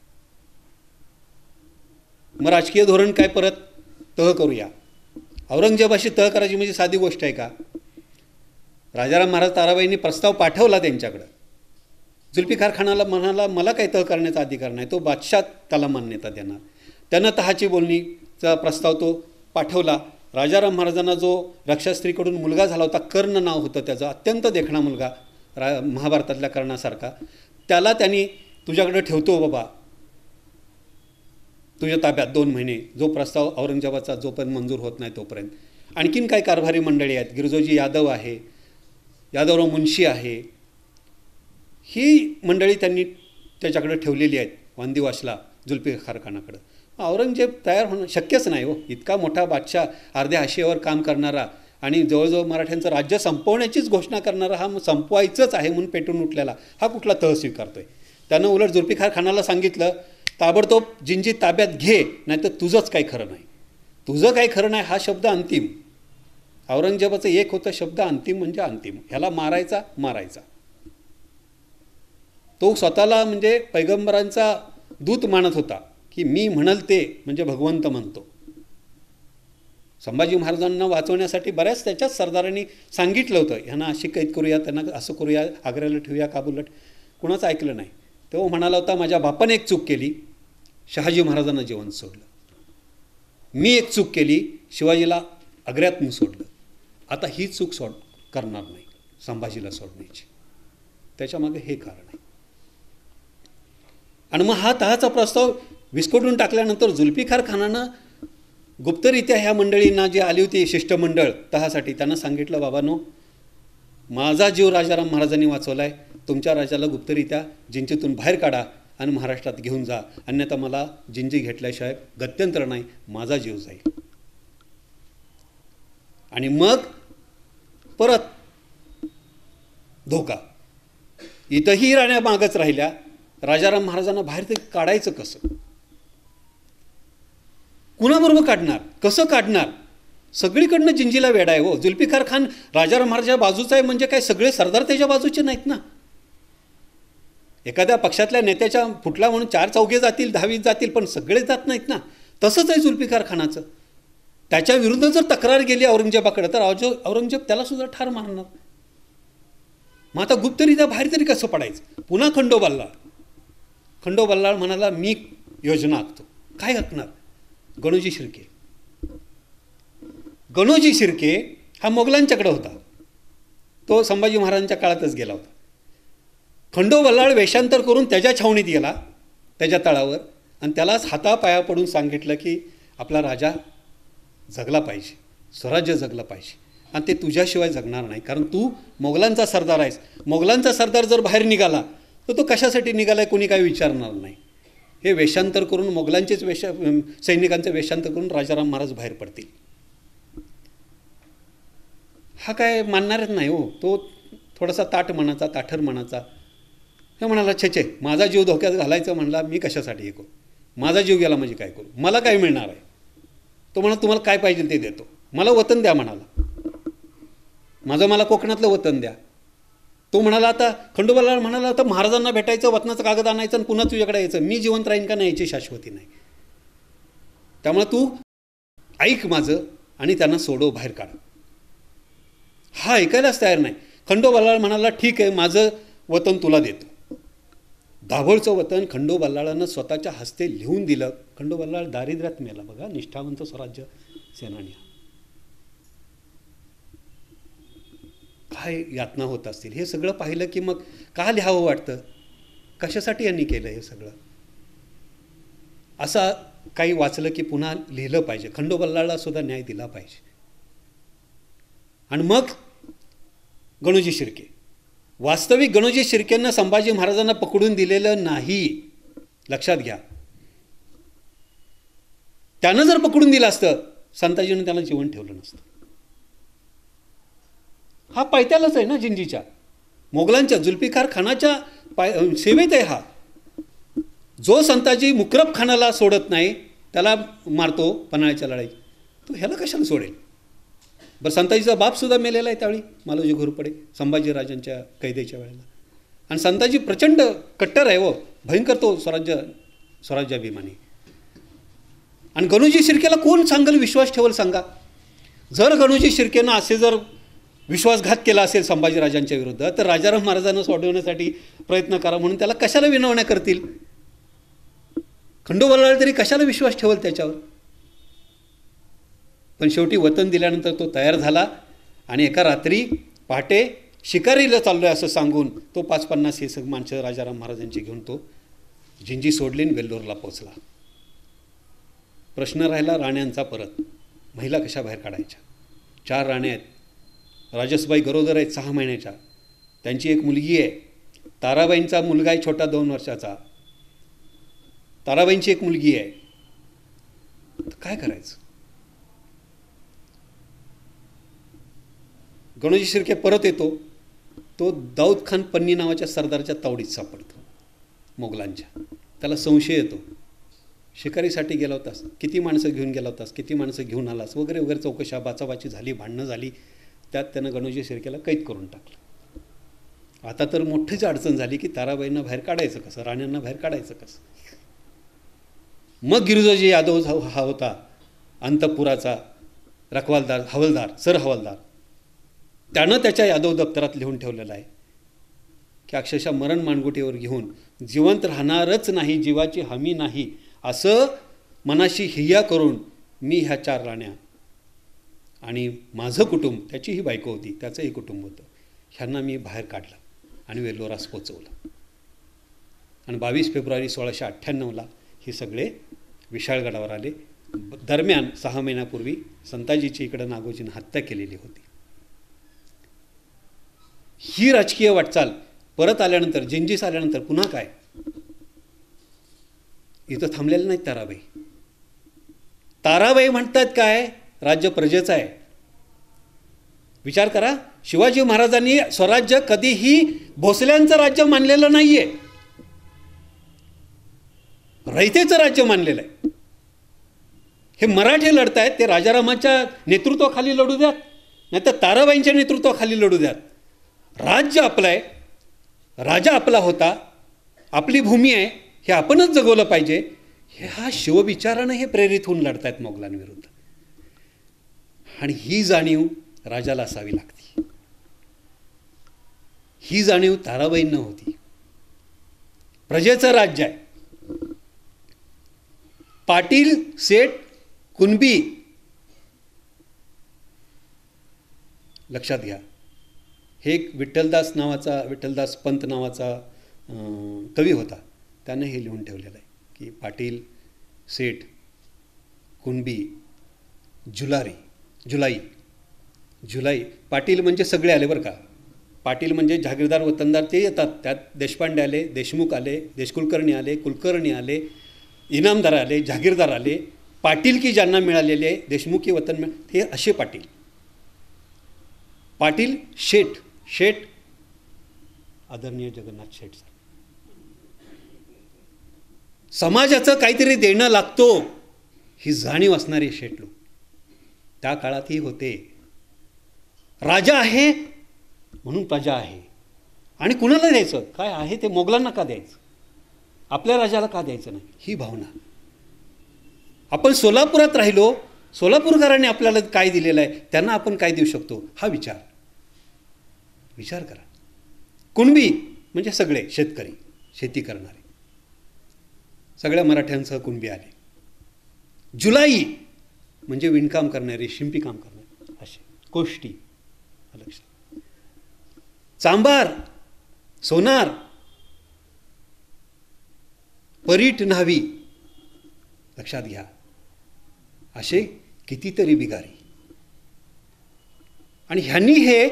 Speaker 4: मग राजकीय धोरण काय? परत तह करूया. औरंगजेबाशी तह करायची म्हणजे साधी गोष्ट आहे का? राजाराम महाराज ताराबाईंनी प्रस्ताव पाठवला त्यांच्याकडं. जुल्फिकार खानाला म्हणाला मला काही तह करण्याचा अधिकार नाही, तो बादशाह त्याला मान्यता देणार. त्यानं तहाची बोलणीचा प्रस्ताव तो पाठवला. राजाराम महाराजांना जो रक्षास्त्रीकडून मुलगा झाला होता, कर्ण नाव होतं त्याचं, अत्यंत देखणा मुलगा, महाभारतातल्या कर्णासारखा, त्याला त्यांनी तुझ्याकडे ठेवतो बाबा, तुझ्या ताब्यात 2 महिने, जो प्रस्ताव औरंगजेबाचा जोपर्यंत मंजूर होत नाही तोपर्यंत. आणखीन काही कारभारी मंडळी आहेत, गिरजोजी यादव आहे, यादवराव मुन्शी आहे, ही मंडळी त्यांनी त्याच्याकडे ठेवलेली आहेत वांदिवासला जुल्फिकार खानाकडं. औरंगजेब तयार होणं शक्यच नाही हो. इतका मोठा बादशाह, अर्ध्या आशेवर काम करणारा आणि जवळजवळ मराठ्यांचं राज्य संपवण्याचीच घोषणा करणारा, हा संपवायचंच आहे म्हणून पेटून उठलेला हा कुठला तह स्वीकारतोय? त्यानं उलट जुल्फिकार खानाला सांगितलं ताबडतोब जिंजी ताब्यात घे, नाही तर तुझंच काही खरं नाही. तुझं काही खरं नाही हा शब्द अंतिम. औरंगजेबाचं एक होतं शब्द, अंतिम म्हणजे अंतिम. ह्याला मारायचा. तो स्वतःला म्हणजे पैगंबरांचा दूत मानत होता की मी म्हणल ते म्हणजे भगवंत म्हणतो. संभाजी महाराजांना वाचवण्यासाठी बऱ्याच त्याच्याच सरदारांनी सांगितलं होतं, ह्यांना अशी कैद करूया, त्यांना असं करूया, आग्र्याला ठेवूया, काबूलला. कुणाचं ऐकलं नाही. तो म्हणाला होता माझ्या बापाने एक चूक केली, शहाजी महाराजांना जेवण सोडलं. मी एक चूक केली, शिवाजीला आग्र्यातून सोडलं. आता ही चूक करणार नाही संभाजीला सोडण्याची. त्याच्यामागे हे कारण आहे. आणि मग हा तहाचा प्रस्ताव विस्कटून टाकल्यानंतर जुल्फिकार खानानं गुप्तरित्या ह्या मंडळींना जी आली होती शिष्टमंडळ तहासाठी, त्यांना सांगितलं बाबांनो, माझा जीव राजाराम महाराजांनी वाचवला आहे, तुमच्या राजाला गुप्तरित्या जिंजीतून बाहेर काढा आणि महाराष्ट्रात घेऊन जा, अन्यथा मला जिंजी घेतल्याशिवाय गत्यंतर नाही, माझा जीव जाईल. आणि मग परत धोका. इथंही राण्या मागच राहिल्या. राजाराम महाराजांना बाहेर ते काढायचं कसं? कुणाबरोबर काढणार? कसं काढणार? सगळीकडनं जिंजीला वेडा आहे हो. जुल्फिकार खान राजाराम महाराजाच्या बाजूचा आहे म्हणजे काय सगळे सरदार त्याच्या बाजूचे नाहीत ना. एखाद्या पक्षातल्या नेत्याच्या फुटला म्हणून 4 चौघे जातील, 10 जातील, पण सगळे जात नाहीत ना. तसंच आहे जुल्फिकार खानाचं. त्याच्या विरुद्ध जर तक्रार गेली औरंगजेबाकडे तर औरंगजेब त्याला सुद्धा ठार मारणार. मग आता गुप्तरित्या बाहेर तरी कसं पडायचं? पुन्हा खंडोबल्लाळ म्हणाला मी योजना आखतो. काय आखणार? गणोजी शिर्के हा मोगलांच्याकडे होता. तो संभाजी महाराजांच्या काळातच गेला होता. खंडोबल्लाळ वेषांतर करून त्याच्या छावणीत गेला, त्याच्या तळावर, आणि त्यालाच हातापाया पडून सांगितलं की आपला राजा जगला पाहिजे, स्वराज्य जगलं पाहिजे, आणि ते तुझ्याशिवाय जगणार नाही, कारण तू मोगलांचा सरदार आहेस. मोगलांचा सरदार जर बाहेर निघाला तर तो कशासाठी निघाला आहे कोणी काही विचारणार नाही. हे वेषांतर करून मोगलांचेच सैनिकांचे वेषांतर करून राजाराम महाराज बाहेर पडतील. हा काय मानणारच नाही हो. तो थोडासा ताठर मनाचा. हे म्हणाला छे माझा जीव धोक्यात घालायचं म्हणला मी कशासाठी हे करू? माझा जीव गेला म्हणजे काय करू? मला काय मिळणार आहे? तो म्हणा तुम्हाला काय पाहिजे ते देतो, मला वतन द्या म्हणाला. मला कोकणातलं वतन द्या. तो म्हणाला आता खंडोबाला म्हणाला आता महाराजांना भेटायचं, वतनाचं कागद आणायचं आणि पुन्हा तुझ्याकडे यायचं. मी जिवंत राहीन का नाही याची शाश्वती नाही. त्यामुळे तू ऐक माझं आणि त्यांना सोडव, बाहेर काढ. हा ऐकायलाच तयार नाही. खंडोबाला म्हणाला ठीक आहे माझं वतन तुला देतो. दाभोळचं वतन खंडोबल्लाळानं स्वतःच्या हस्ते लिहून दिलं. खंडोबल्लाळ दारिद्र्यात मेला बघा, निष्ठावंत स्वराज्य सेनानी. काय यातना होत असतील. हे सगळं पाहिलं की मग का लिहावं वाटतं? कशासाठी यांनी केलं हे सगळं? असं काही वाचलं की पुन्हा लिहिलं पाहिजे. खंडोबल्लाळला सुद्धा न्याय दिला पाहिजे. आणि मग गणोजी शिर्के, वास्तविक गणोजी शिर्केंना संभाजी महाराजांना पकडून दिलेलं नाही, लक्षात घ्या. त्यानं जर पकडून दिलं असतं संताजीनं त्याला जीवन ठेवलं नसतं. हा पायत्यालाच आहे ना, जिंजीच्या मोगलांच्या जुल्फिकार खानाच्या सेवेत आहे हा. जो संताजी मुकरब खानाला सोडत नाही, त्याला मारतो पन्हाळ्याच्या लढाईत, तो ह्याला कशाला सोडेल? बरं, संताजीचा बापसुद्धा मेलेला आहे त्यावेळी मालोजी घोरपडे संभाजीराजांच्या कैदेच्या वेळेला. आणि संताजी प्रचंड कट्टर आहे हो, भयंकर तो स्वराज्याभिमानी. आणि गणोजी शिर्केला कोण सांगेल, विश्वास ठेवल सांगा? जर गणोजी शिर्केनं असे जर विश्वासघात केला असेल संभाजीराजांच्या विरुद्ध, तर राजाराम महाराजांना सोडवण्यासाठी प्रयत्न करा म्हणून त्याला कशाला विनवण्या करतील? खंडोबाला तरी कशाला विश्वास ठेवल त्याच्यावर? पण शेवटी वतन दिल्यानंतर तो तयार झाला आणि एका रात्री पहाटे शिकारीला चाललोय असं सांगून तो 550 हे माणसं राजाराम महाराजांची घेऊन तो जिंजी सोडली आणि वेल्लोरला पोचला. प्रश्न राहिला राण्यांचा परत. महिला कशा बाहेर काढायच्या? 4 राण्या आहेत. राजसबाई गरोदर आहेत 6 महिन्याच्या. त्यांची एक मुलगी आहे. ताराबाईंचा मुलगा आहे छोटा 2 वर्षाचा. ताराबाईंची एक मुलगी आहे. काय करायचं? गणोजी शिर्के परत येतो. तो दाऊद खान पन्नी नावाच्या सरदारच्या तावडीत सापडतो मोगलांच्या. त्याला संशय येतो. शिकारीसाठी गेला होतास, किती माणसं घेऊन गेला होतास, किती माणसं घेऊन आलास वगैरे वगैरे चौकशा बाचाबाची झाली, भांडणं झाली. त्यात त्यानं गणोजी शिर्केला कैद करून टाकलं. आता तर मोठीच अडचण झाली की ताराबाईंना बाहेर काढायचं कसं, राण्यांना बाहेर काढायचं कसं. मग गिरिजाजी यादव हा होता अंतपुराचा रखवालदार, हवालदार, सर हवालदार. त्यानं त्याच्या यादव दप्तरात लिहून ठेवलेलं आहे की अक्षरशः मरण मानगुटीवर घेऊन जिवंत राहणारच नाही, जीवाची हमी नाही, असं मनाशी हिया करून मी ह्या 4 राण्या आणि माझं कुटुंब, त्याचीही बायको होती, त्याचंही कुटुंब होतं, ह्यांना मी बाहेर काढलं आणि वेल्लोरास पोचवलं. आणि 22 फेब्रुवारी 1698ला हे सगळे विशाळगडावर आले. दरम्यान 6 महिन्यापूर्वी संताजीची इकडं नागोजीनं हत्या केलेली होती. ही राजकीय वाटचाल परत आल्यानंतर, जिंजीस आल्यानंतर पुन्हा काय? इथं थांबलेलं नाहीत ताराबाई. ताराबाई म्हणतात काय, राज्य प्रजेचं आहे. विचार करा, शिवाजी महाराजांनी स्वराज्य कधीही भोसल्यांचं राज्य मानलेलं नाहीये, रयतेचं राज्य मानलेलं आहे. हे मराठे लढतायत, ते राजारामाच्या नेतृत्वाखाली लढू द्यात, नाही तर ताराबाईंच्या नेतृत्वाखाली लढू द्यात. राज्य आपलं आहे, राजा आपला होता, आपली भूमी आहे, हे आपणच जगवलं पाहिजे. ह्या शिवविचारानं हे प्रेरित होऊन लढतायत मोगलांविरुद्ध. आणि ही जाणीव राजाला असावी लागते. ही जाणीव ताराबाईंना होती. प्रजेचं राज्य आहे. पाटील, सेठ, कुणबी, लक्षात घ्या, हे एक विठ्ठलदास पंत नावाचा कवी होता, त्याने हे लिहून ठेवलेलं आहे की पाटील, सेठ, कुणबी, जुलाई. पाटील म्हणजे सगळे आले बरं का. पाटील म्हणजे जहागीरदार, वतनदार ते येतात, त्यात देशपांडे आले, देशमुख आले, देशकुलकर्णी आले, कुलकर्णी आले, इनामदार आले, जहागीरदार आले, पाटील की ज्यांना मिळालेले देशमुखी वतन हे असे पाटील. पाटील, शेठ आदरणीय जगन्नाथ शेठ सर. समाजाचं काहीतरी देणं लागतो ही जाणीव असणारे शेठ लोक त्या काळातही होते. राजा आहे म्हणून प्रजा आहे, आणि कुणाला द्यायचं, काय आहे ते मोगलांना का द्यायचं, आपल्या राजाला का द्यायचं नाही, ही भावना. आपण सोलापुरात राहिलो, सोलापूरकरांनी आपल्याला काय दिलेलं आहे, त्यांना आपण काय देऊ शकतो, हा विचार करा. कुणबी म्हणजे सगळे शेतकरी, शेती करणारे, सगळ्या मराठ्यांसह कुणबी आले. जुलाई म्हणजे विणकाम करणारे, शिंपी काम करणारे, असे कोष्टी, लक्षात. चांभार, सोनार, परीट न्हावी, लक्षात घ्या, असे कितीतरी बिगारी. आणि ह्यांनी हे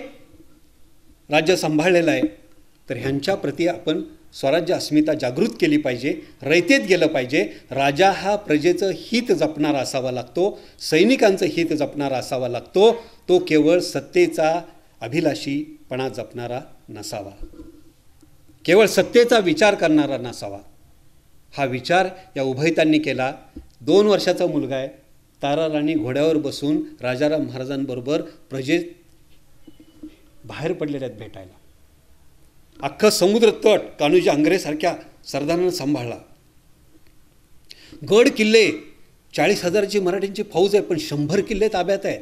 Speaker 4: राज्य सांभाळलेलं आहे, तर ह्यांच्या प्रती आपण स्वराज्य अस्मिता जागृत केली पाहिजे, रयतेत गेलं पाहिजे. राजा हा प्रजेचं हित जपणारा असावा लागतो, सैनिकांचं हित जपणारा असावा लागतो. तो केवळ सत्तेचा अभिलाषीपणा जपणारा नसावा, केवळ सत्तेचा विचार करणारा नसावा. हा विचार या उभयतांनी केला. 2 वर्षाचा मुलगा आहे, ताराराणी घोड्यावर बसून राजाराम महाराजांबरोबर प्रजेत बाहेर पडलेल्या आहेत भेटायला. अख्खं समुद्र तट कान्होजी आंग्रेसारख्या सरदारांना सांभाळला. गड किल्ले, 40,000ची मराठ्यांची फौज आहे, पण 100 किल्ले ताब्यात आहेत.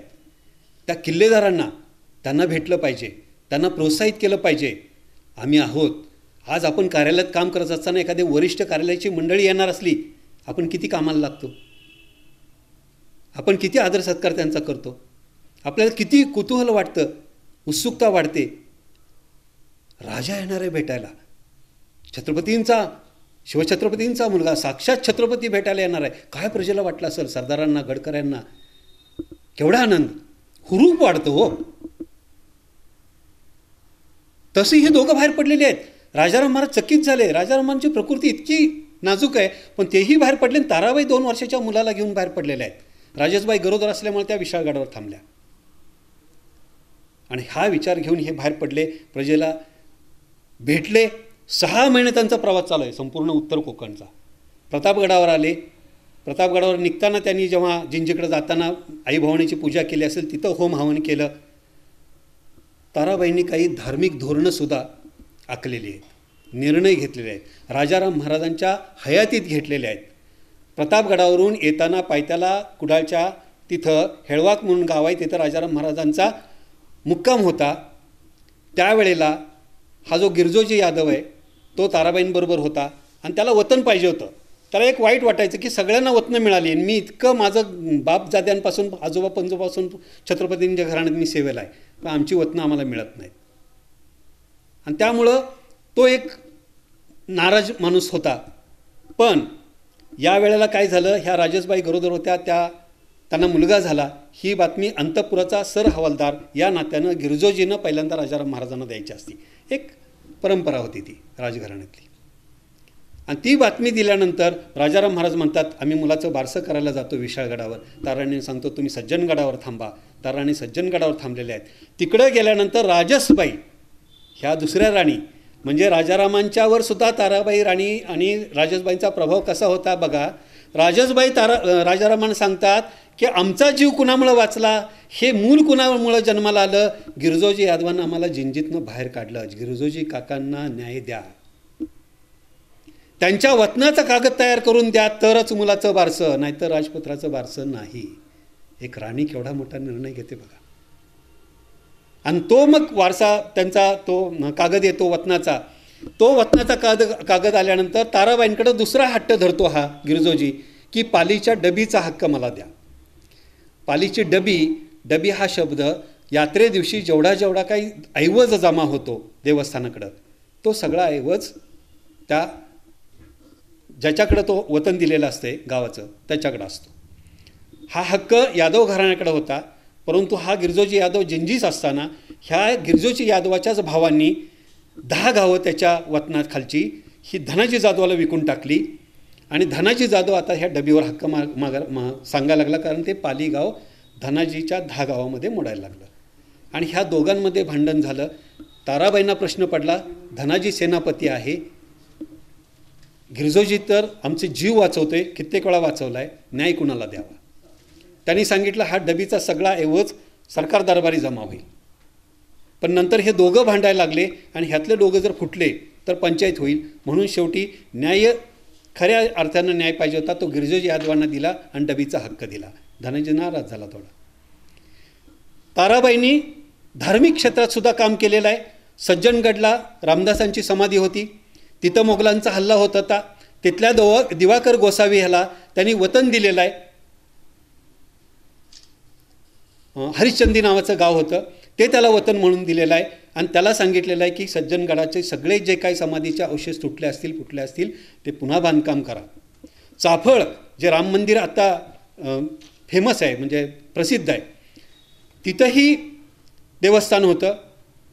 Speaker 4: त्या किल्लेदारांना त्यांना भेटलं पाहिजे, त्यांना प्रोत्साहित केलं पाहिजे. आम्ही आहोत. आज आपण कार्यालयात काम करत असताना एखादी वरिष्ठ कार्यालयाची मंडळी येणार असली, आपण किती कामाला लागतो, आपण किती आदर सत्कार त्यांचा करतो, आपल्याला किती कुतूहल वाटतं, उत्सुकता वाढते. राजा येणार आहे भेटायला, शिवछत्रपतींचा मुलगा साक्षात छत्रपती भेटायला येणार आहे. काय प्रजेला वाटलं असेल, सरदारांना, गडकऱ्यांना केवढा आनंद, हुरूप वाढतो हो. तसे हे दोघं बाहेर पडलेले आहेत. राजाराम महाराज चकित झाले. राजारामांची प्रकृती इतकी नाजूक आहे, पण तेही बाहेर पडले. ताराबाई 2 वर्षाच्या मुलाला घेऊन बाहेर पडलेल्या आहेत. राजेशबाई गरोदर असल्यामुळे त्या विशाळगडावर थांबल्या. आणि हा विचार घेऊन हे बाहेर पडले, प्रजेला भेटले. 6 महिने त्यांचा प्रवास चालू आहे, संपूर्ण उत्तर कोकणचा. प्रतापगडावर आले. प्रतापगडावर निघताना त्यांनी जेव्हा जिंजीकडे जाताना आई भवानीची पूजा केली असेल, तिथं होम हवन केलं. ताराबाईंनी काही धार्मिक धोरणंसुद्धा आखलेली आहेत, निर्णय घेतलेले आहेत, राजाराम महाराजांच्या हयातीत घेतलेले आहेत. प्रतापगडावरून येताना पायथ्याला कुडाळच्या तिथं हेळवाक म्हणून गाव आहे, तिथं राजाराम महाराजांचा मुक्काम होता. त्यावेळेला हा जो गिरजोजी यादव आहे तो ताराबाईंबरोबर होता, आणि त्याला वतन पाहिजे होतं. त्याला एक वाईट वाटायचं की सगळ्यांना वतनं मिळाली, आणि मी इतकं माझं बापजाद्यांपासून, आजोबा पंजोपासून छत्रपतींच्या घराण्यात मी सेवेला आहे, पण आमची वतनं आम्हाला मिळत नाहीत. आणि त्यामुळं तो एक नाराज माणूस होता. पण या वेळेला काय झालं, ह्या राजेशबाई गरोदर होत्या, त्यांना मुलगा झाला. ही बातमी अंतपुराचा सर हवालदार या नात्यानं गिरजोजीनं पहिल्यांदा राजाराम महाराजांना द्यायची असती. एक परंपरा होती ती राजघराण्यातली. आणि ती बातमी दिल्यानंतर राजाराम महाराज म्हणतात आम्ही मुलाचं बारसं करायला जातो विशाळगडावर. ताराणी सांगतो तुम्ही सज्जनगडावर थांबा. ताराणी सज्जनगडावर थांबलेले आहेत. तिकडं गेल्यानंतर राजसबाई ह्या दुसऱ्या राणी म्हणजे राजारामांच्यावर सुद्धा ताराबाई राणी आणि राजसबाईंचा प्रभाव कसा होता बघा. राजसबाई राजारामांना सांगतात की आमचा जीव कुणामुळं वाचला, हे मूल कुणामुळं जन्माला आलं, गिरजोजी यादवांना आम्हाला जिंजीतनं बाहेर काढलं, गिरजोजी काकांना न्याय द्या, त्यांच्या वतनाचा कागद तयार करून द्या, तरच मुलाचं बारसं, नाहीतर राजपुत्राचं बारसं नाही. एक राणी केवढा मोठा निर्णय घेते बघा. आणि तो मग वारसा त्यांचा तो कागद येतो वतनाचा. तो वतनाचा कागद आल्यानंतर ताराबाईंकडे दुसरा हट्ट धरतो हा गिरजोजी की पालीच्या डबीचा हक्क मला द्या. पालीची डबी हा शब्द यात्रे दिवशी जेवढा काही ऐवज जमा होतो देवस्थानाकडं, तो सगळा ऐवज त्या ज्याच्याकडं तो वतन दिलेलं असते गावाचं त्याच्याकडं असतो. हा हक्क यादव घराण्याकडे होता. परंतु हा गिरजोजी यादव जिंजीस असताना ह्या गिरजोजी यादवाच्याच भावांनी 10 गावं त्याच्या वतनाखालची ही धनाजी जाधवाला विकून टाकली. आणि धनाजी जाधव आता ह्या डबीवर हक्क सांगायला लागला, कारण ते पाली गाव धनाजीच्या 10 गावामध्ये मोडायला लागलं. आणि ह्या दोघांमध्ये भांडण झालं. ताराबाईंना प्रश्न पडला, धनाजी सेनापती आहे, गिरजोजी तर आमचे जीव वाचवतोय, कित्येक वेळा वाचवला आहे, न्याय कुणाला द्यावा. त्यांनी सांगितलं हा डबीचा सगळा ऐवज सरकार दरबारी जमा होईल. पण नंतर हे दोघं भांडायला लागले आणि ह्यातले दोघं जर फुटले तर पंचायत होईल. म्हणून शेवटी न्याय, खऱ्या अर्थानं न्याय पाहिजे होता, तो गिरजोजी यादवांना दिला आणि डबीचा हक्क दिला. धनाजी नाराज झाला थोडा. ताराबाईंनी धार्मिक क्षेत्रात सुद्धा काम केलेलं आहे. सज्जनगडला रामदासांची समाधी होती, तिथं मोगलांचा हल्ला होत होता. तिथल्या दिवाकर गोसावी ह्याला त्यांनी वतन दिलेलं आहे. हरिश्चंदी नावाचं गाव होतं, ते त्याला वतन म्हणून दिलेलं आहे. आणि त्याला सांगितलेलं आहे की सज्जनगडाचे सगळे जे काही समाधीचे अवशेष तुटले असतील फुटले असतील ते पुन्हा बांधकाम करा. चाफळ जे राम मंदिर आता फेमस आहे म्हणजे प्रसिद्ध आहे, तिथंही देवस्थान होतं.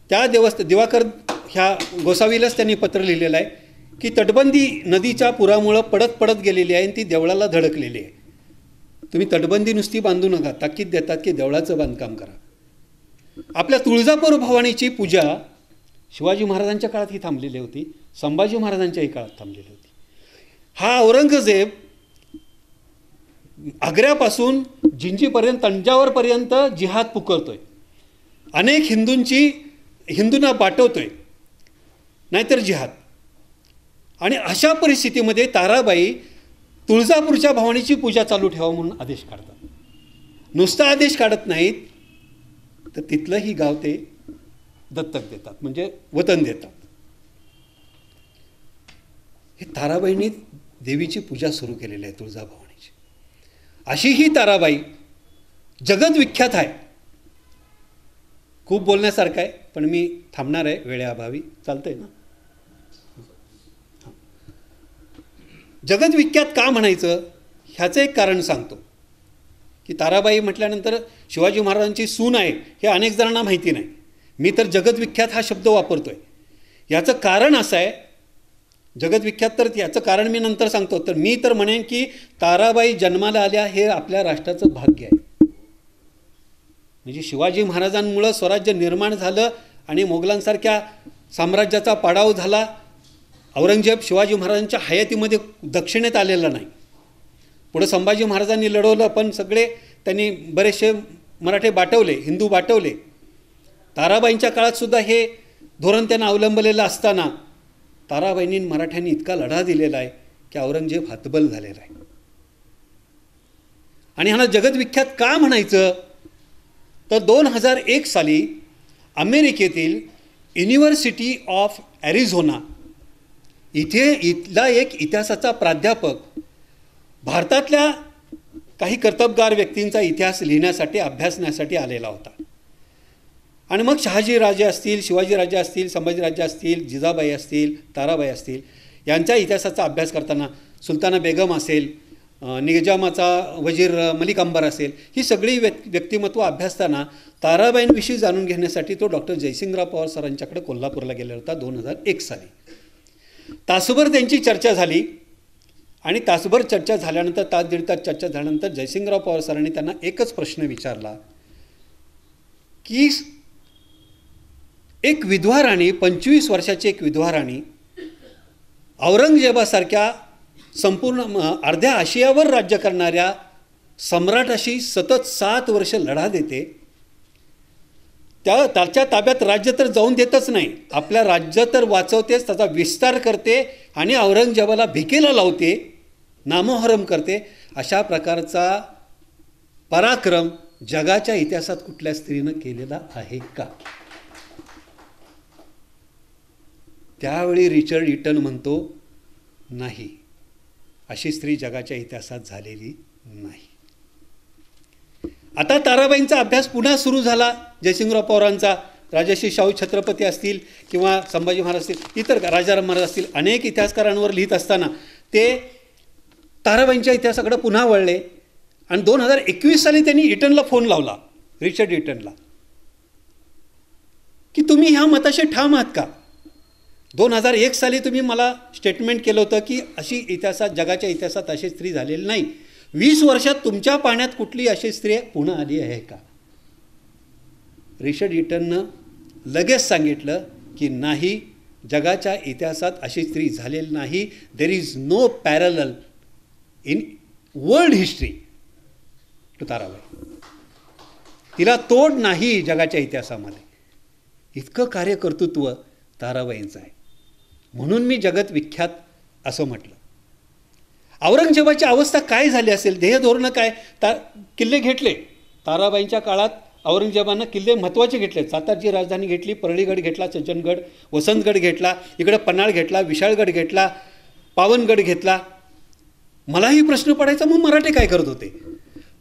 Speaker 4: त्या दिवाकर ह्या गोसावीलाच त्यांनी पत्र लिहिलेलं आहे की तटबंदी नदीच्या पुरामुळं पडत गेलेली आहे आणि ती देवळाला धडकलेली आहे. तुम्ही तटबंदी नुसती बांधू नका, ताकीद देतात की देवळाचं बांधकाम करा. आपल्या तुळजापूर भवानीची पूजा शिवाजी महाराजांच्या काळात ही थांबलेली होती, संभाजी महाराजांच्याही काळात थांबलेली होती. हा औरंगजेब आग्र्यापासून जिंजीपर्यंत तंजावरपर्यंत जिहाद पुकारतोय, अनेक हिंदूंना पाठवतोय, नाहीतर जिहाद. आणि अशा परिस्थितीमध्ये ताराबाई तुळजापूरच्या भवानीची पूजा चालू ठेवा म्हणून आदेश काढतात. नुसता आदेश काढत नाहीत तर तिथलंही गाव ते दत्तक देतात, म्हणजे वतन देतात. हे ताराबाईंनी देवीची पूजा सुरू केलेली आहे तुळजाभवानीची. अशी ही ताराबाई जगद्विख्यात आहे. खूप बोलण्यासारखं आहे पण मी थांबणार आहे वेळेअभावी. चालतंय ना? जगद्विख्यात का म्हणायचं ह्याचं एक कारण सांगतो की ताराबाई म्हटल्यानंतर शिवाजी महाराजांची सून आहे हे अनेक जणांना माहिती नाही. मी तर जगद्विख्यात हा शब्द वापरतोय. याचं कारण असं आहे, जगद्विख्यात तर याचं कारण मी नंतर सांगतो. तर मी तर म्हणेन की ताराबाई जन्माला आल्या हे आपल्या राष्ट्राचं भाग्य आहे. म्हणजे शिवाजी महाराजांमुळं स्वराज्य निर्माण झालं आणि मोगलांसारख्या साम्राज्याचा पाडाव झाला. औरंगजेब शिवाजी महाराजांच्या हयातीमध्ये दक्षिणेत आलेला नाही. पुढं संभाजी महाराजांनी लढवलं पण सगळे त्यांनी बरेचसे मराठे बाटवले, हिंदू बाटवले. ताराबाईंच्या काळातसुद्धा हे धोरण त्यांना अवलंबलेलं असताना ताराबाईंनी मराठ्यांनी इतका लढा दिलेला आहे की औरंगजेब हतबल झालेला आहे. आणि ह्याला जगद्विख्यात का म्हणायचं तर 2001 साली अमेरिकेतील युनिव्हर्सिटी ऑफ ॲरिझोना इथला एक इतिहासाचा प्राध्यापक भारतातल्या काही कर्तबगार व्यक्तींचा इतिहास लिहिण्यासाठी अभ्यासण्यासाठी आलेला होता. आणि मग शहाजीराजे असतील, शिवाजीराजे असतील, संभाजीराजे असतील, जिजाबाई असतील, ताराबाई असतील यांच्या इतिहासाचा अभ्यास करताना सुलताना बेगम असेल, निजामाचा वजीर मलिक अंबर असेल, ही सगळी व्यक्तिमत्व अभ्यासताना ताराबाईंविषयी जाणून घेण्यासाठी तो डॉक्टर जयसिंगराव पवार सरांच्याकडे कोल्हापूरला गेला होता 2001 साली. तासभर त्यांची चर्चा झाली आणि तासभर चर्चा झाल्यानंतर तास दीड तास चर्चा झाल्यानंतर जयसिंगराव पवार सरांनी त्यांना एकच प्रश्न विचारला की एक विधवा राणी, 25 वर्षाची एक विधवा राणी औरंगजेबासारख्या संपूर्ण अर्ध्या आशियावर राज्य करणाऱ्या सम्राटाशी सतत 7 वर्ष लढा देते, त्याच्या ताब्यात राज्य तर जाऊन देतच नाही, आपल्या राज्य तर वाचवतेच, त्याचा विस्तार करते आणि औरंगजेबाला भिकेला लावते, नामोहरम करते. अशा प्रकारचा पराक्रम जगाच्या इतिहासात कुठल्या स्त्रीनं केलेला आहे का? त्यावेळी रिचर्ड ईटन म्हणतो नाही, अशी स्त्री जगाच्या इतिहासात झालेली नाही. आता ताराबाईंचा अभ्यास पुन्हा सुरू झाला. जयसिंगराव पवारांचा, राजर्षी शाहू छत्रपती असतील किंवा संभाजी महाराज असतील, इतर राजाराम महाराज असतील, अनेक इतिहासकारांवर लिहित असताना ते ताराबाईंच्या इतिहासाकडे पुन्हा वळले. आणि 2021 साली त्यांनी ईटनला फोन लावला, रिचर्ड ईटनला, की तुम्ही ह्या मताशी ठाम आहात का? 2001 साली तुम्ही मला स्टेटमेंट केलं होतं की अशी इतिहासात, जगाच्या इतिहासात अशी स्त्री झालेली नाही. 20 वर्षात तुमच्या पाण्यात कुठली अशी स्त्री पुन्हा आली आहे का? रिचर्ड ईटननं लगेच सांगितलं की नाही, जगाच्या इतिहासात अशी स्त्री झालेली नाही. There is no parallel in world history to Tarabai. तिला तोड नाही जगाच्या इतिहासामध्ये. इतकं कार्यकर्तृत्व ताराबाईंचं आहे. म्हणून मी जगत विख्यात असं म्हटलं. औरंगजेबाची अवस्था काय झाली असेल, ध्येयधोरणं काय? किल्ले घेतले ताराबाईंच्या काळात. औरंगजेबानं किल्ले महत्त्वाचे घेतले. सातारची राजधानी घेतली, परळीगड घेतला, सज्जनगड, वसंतगड घेतला, इकडे पन्हाळ घेतला, विशाळगड घेतला, पावनगड घेतला. मलाही प्रश्न पडायचा, मग मराठे काय करत होते?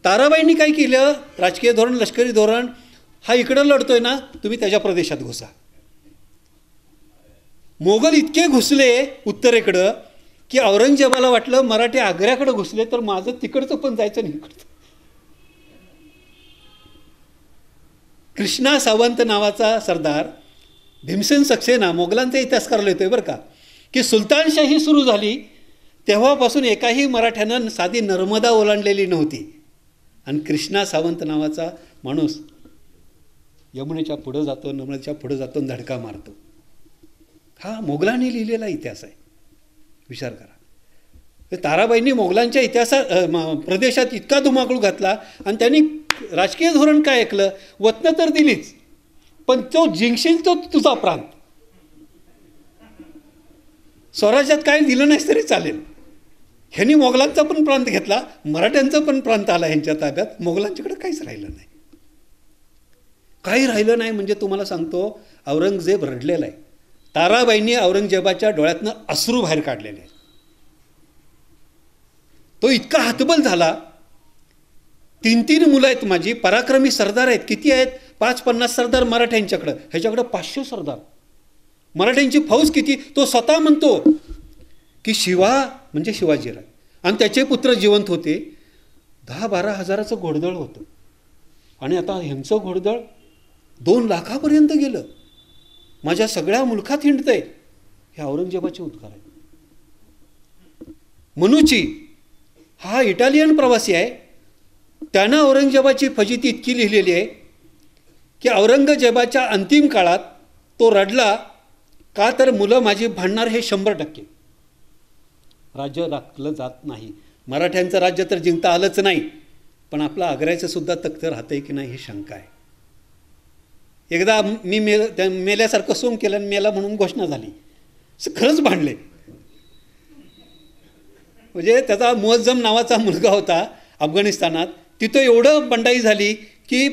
Speaker 4: ताराबाईंनी काय केलं? राजकीय धोरण, लष्करी धोरण, हा इकडं लढतोय ना, तुम्ही त्याच्या प्रदेशात घुसा. मोगल इतके घुसले उत्तरेकडं की औरंगजेबाला वाटलं मराठी आग्र्याकडे घुसले तर माझं तिकडचं पण जायचं नाही. इकडचं कृष्णा सावंत नावाचा सरदार, भीमसेन सक्सेना, मोगलांचा इतिहासकार लिहितोय बरं का, की सुलतानशाही सुरू झाली तेव्हापासून एकाही मराठ्यानं साधी नर्मदा ओलांडलेली नव्हती. आणि कृष्णा सावंत नावाचा माणूस यमुनेच्या पुढं जातो, नर्मदेच्या पुढं जातो, धडका मारतो. हा मोगलांनी लिहिलेला इतिहास आहे. विचार करा. ताराबाईंनी मोगलांच्या प्रदेशात इतका धुमाकूळ घातला आणि त्यांनी राजकीय धोरण काय ऐकलं? वतनं तर दिलीच, पण तो जिंकशील तो तुझा प्रांत. स्वराज्यात काय दिलं नाहीस तरी चालेल. ह्यांनी मोगलांचा पण प्रांत घेतला, मराठ्यांचा पण प्रांत आला ह्यांच्या ताब्यात. मोगलांच्याकडे काहीच राहिलं नाही. काही राहिलं नाही म्हणजे तुम्हाला सांगतो, औरंगजेब रडलेला आहे. ताराबाईंनी औरंगजेबाच्या डोळ्यातनं अश्रू बाहेर काढलेले आहेत. तो इतका हतबल झाला. 3 मुलं आहेत माझी, पराक्रमी सरदार आहेत. किती आहेत? 50-50 सरदार मराठ्यांच्याकडं, ह्याच्याकडं 500 सरदार. मराठ्यांची फौज किती? तो स्वतः म्हणतो की शिवा म्हणजे शिवाजीराव आणि त्याचे पुत्र जिवंत होते. 10-12 हजाराचं घोडदळ होतं आणि आता ह्यांचं घोडदळ 2 लाखापर्यंत गेलं. माझ्या सगळ्या मुलखात हिंडतंय. हे औरंगजेबाचे उद्गार आहेत. मनुची हा इटालियन प्रवासी आहे. त्यानं औरंगजेबाची फजिती इतकी लिहिलेली आहे की औरंगजेबाच्या अंतिम काळात तो रडला का तर मुलं माझी भांडणार हे 100%. राज्य राखलं जात नाही. मराठ्यांचं राज्य तर जिंकता आलंच नाही, पण आपलं आग्र्याचं सुद्धा तख्त राहतंय की नाही ही शंका आहे. एकदा मी मेल्यासारखं सोंग केलं आणि मेला म्हणून घोषणा झाली. खरंच भांडले. म्हणजे त्याचा मुअज्जम नावाचा मुलगा होता अफगाणिस्तानात. तिथं एवढं बंडाई झाली की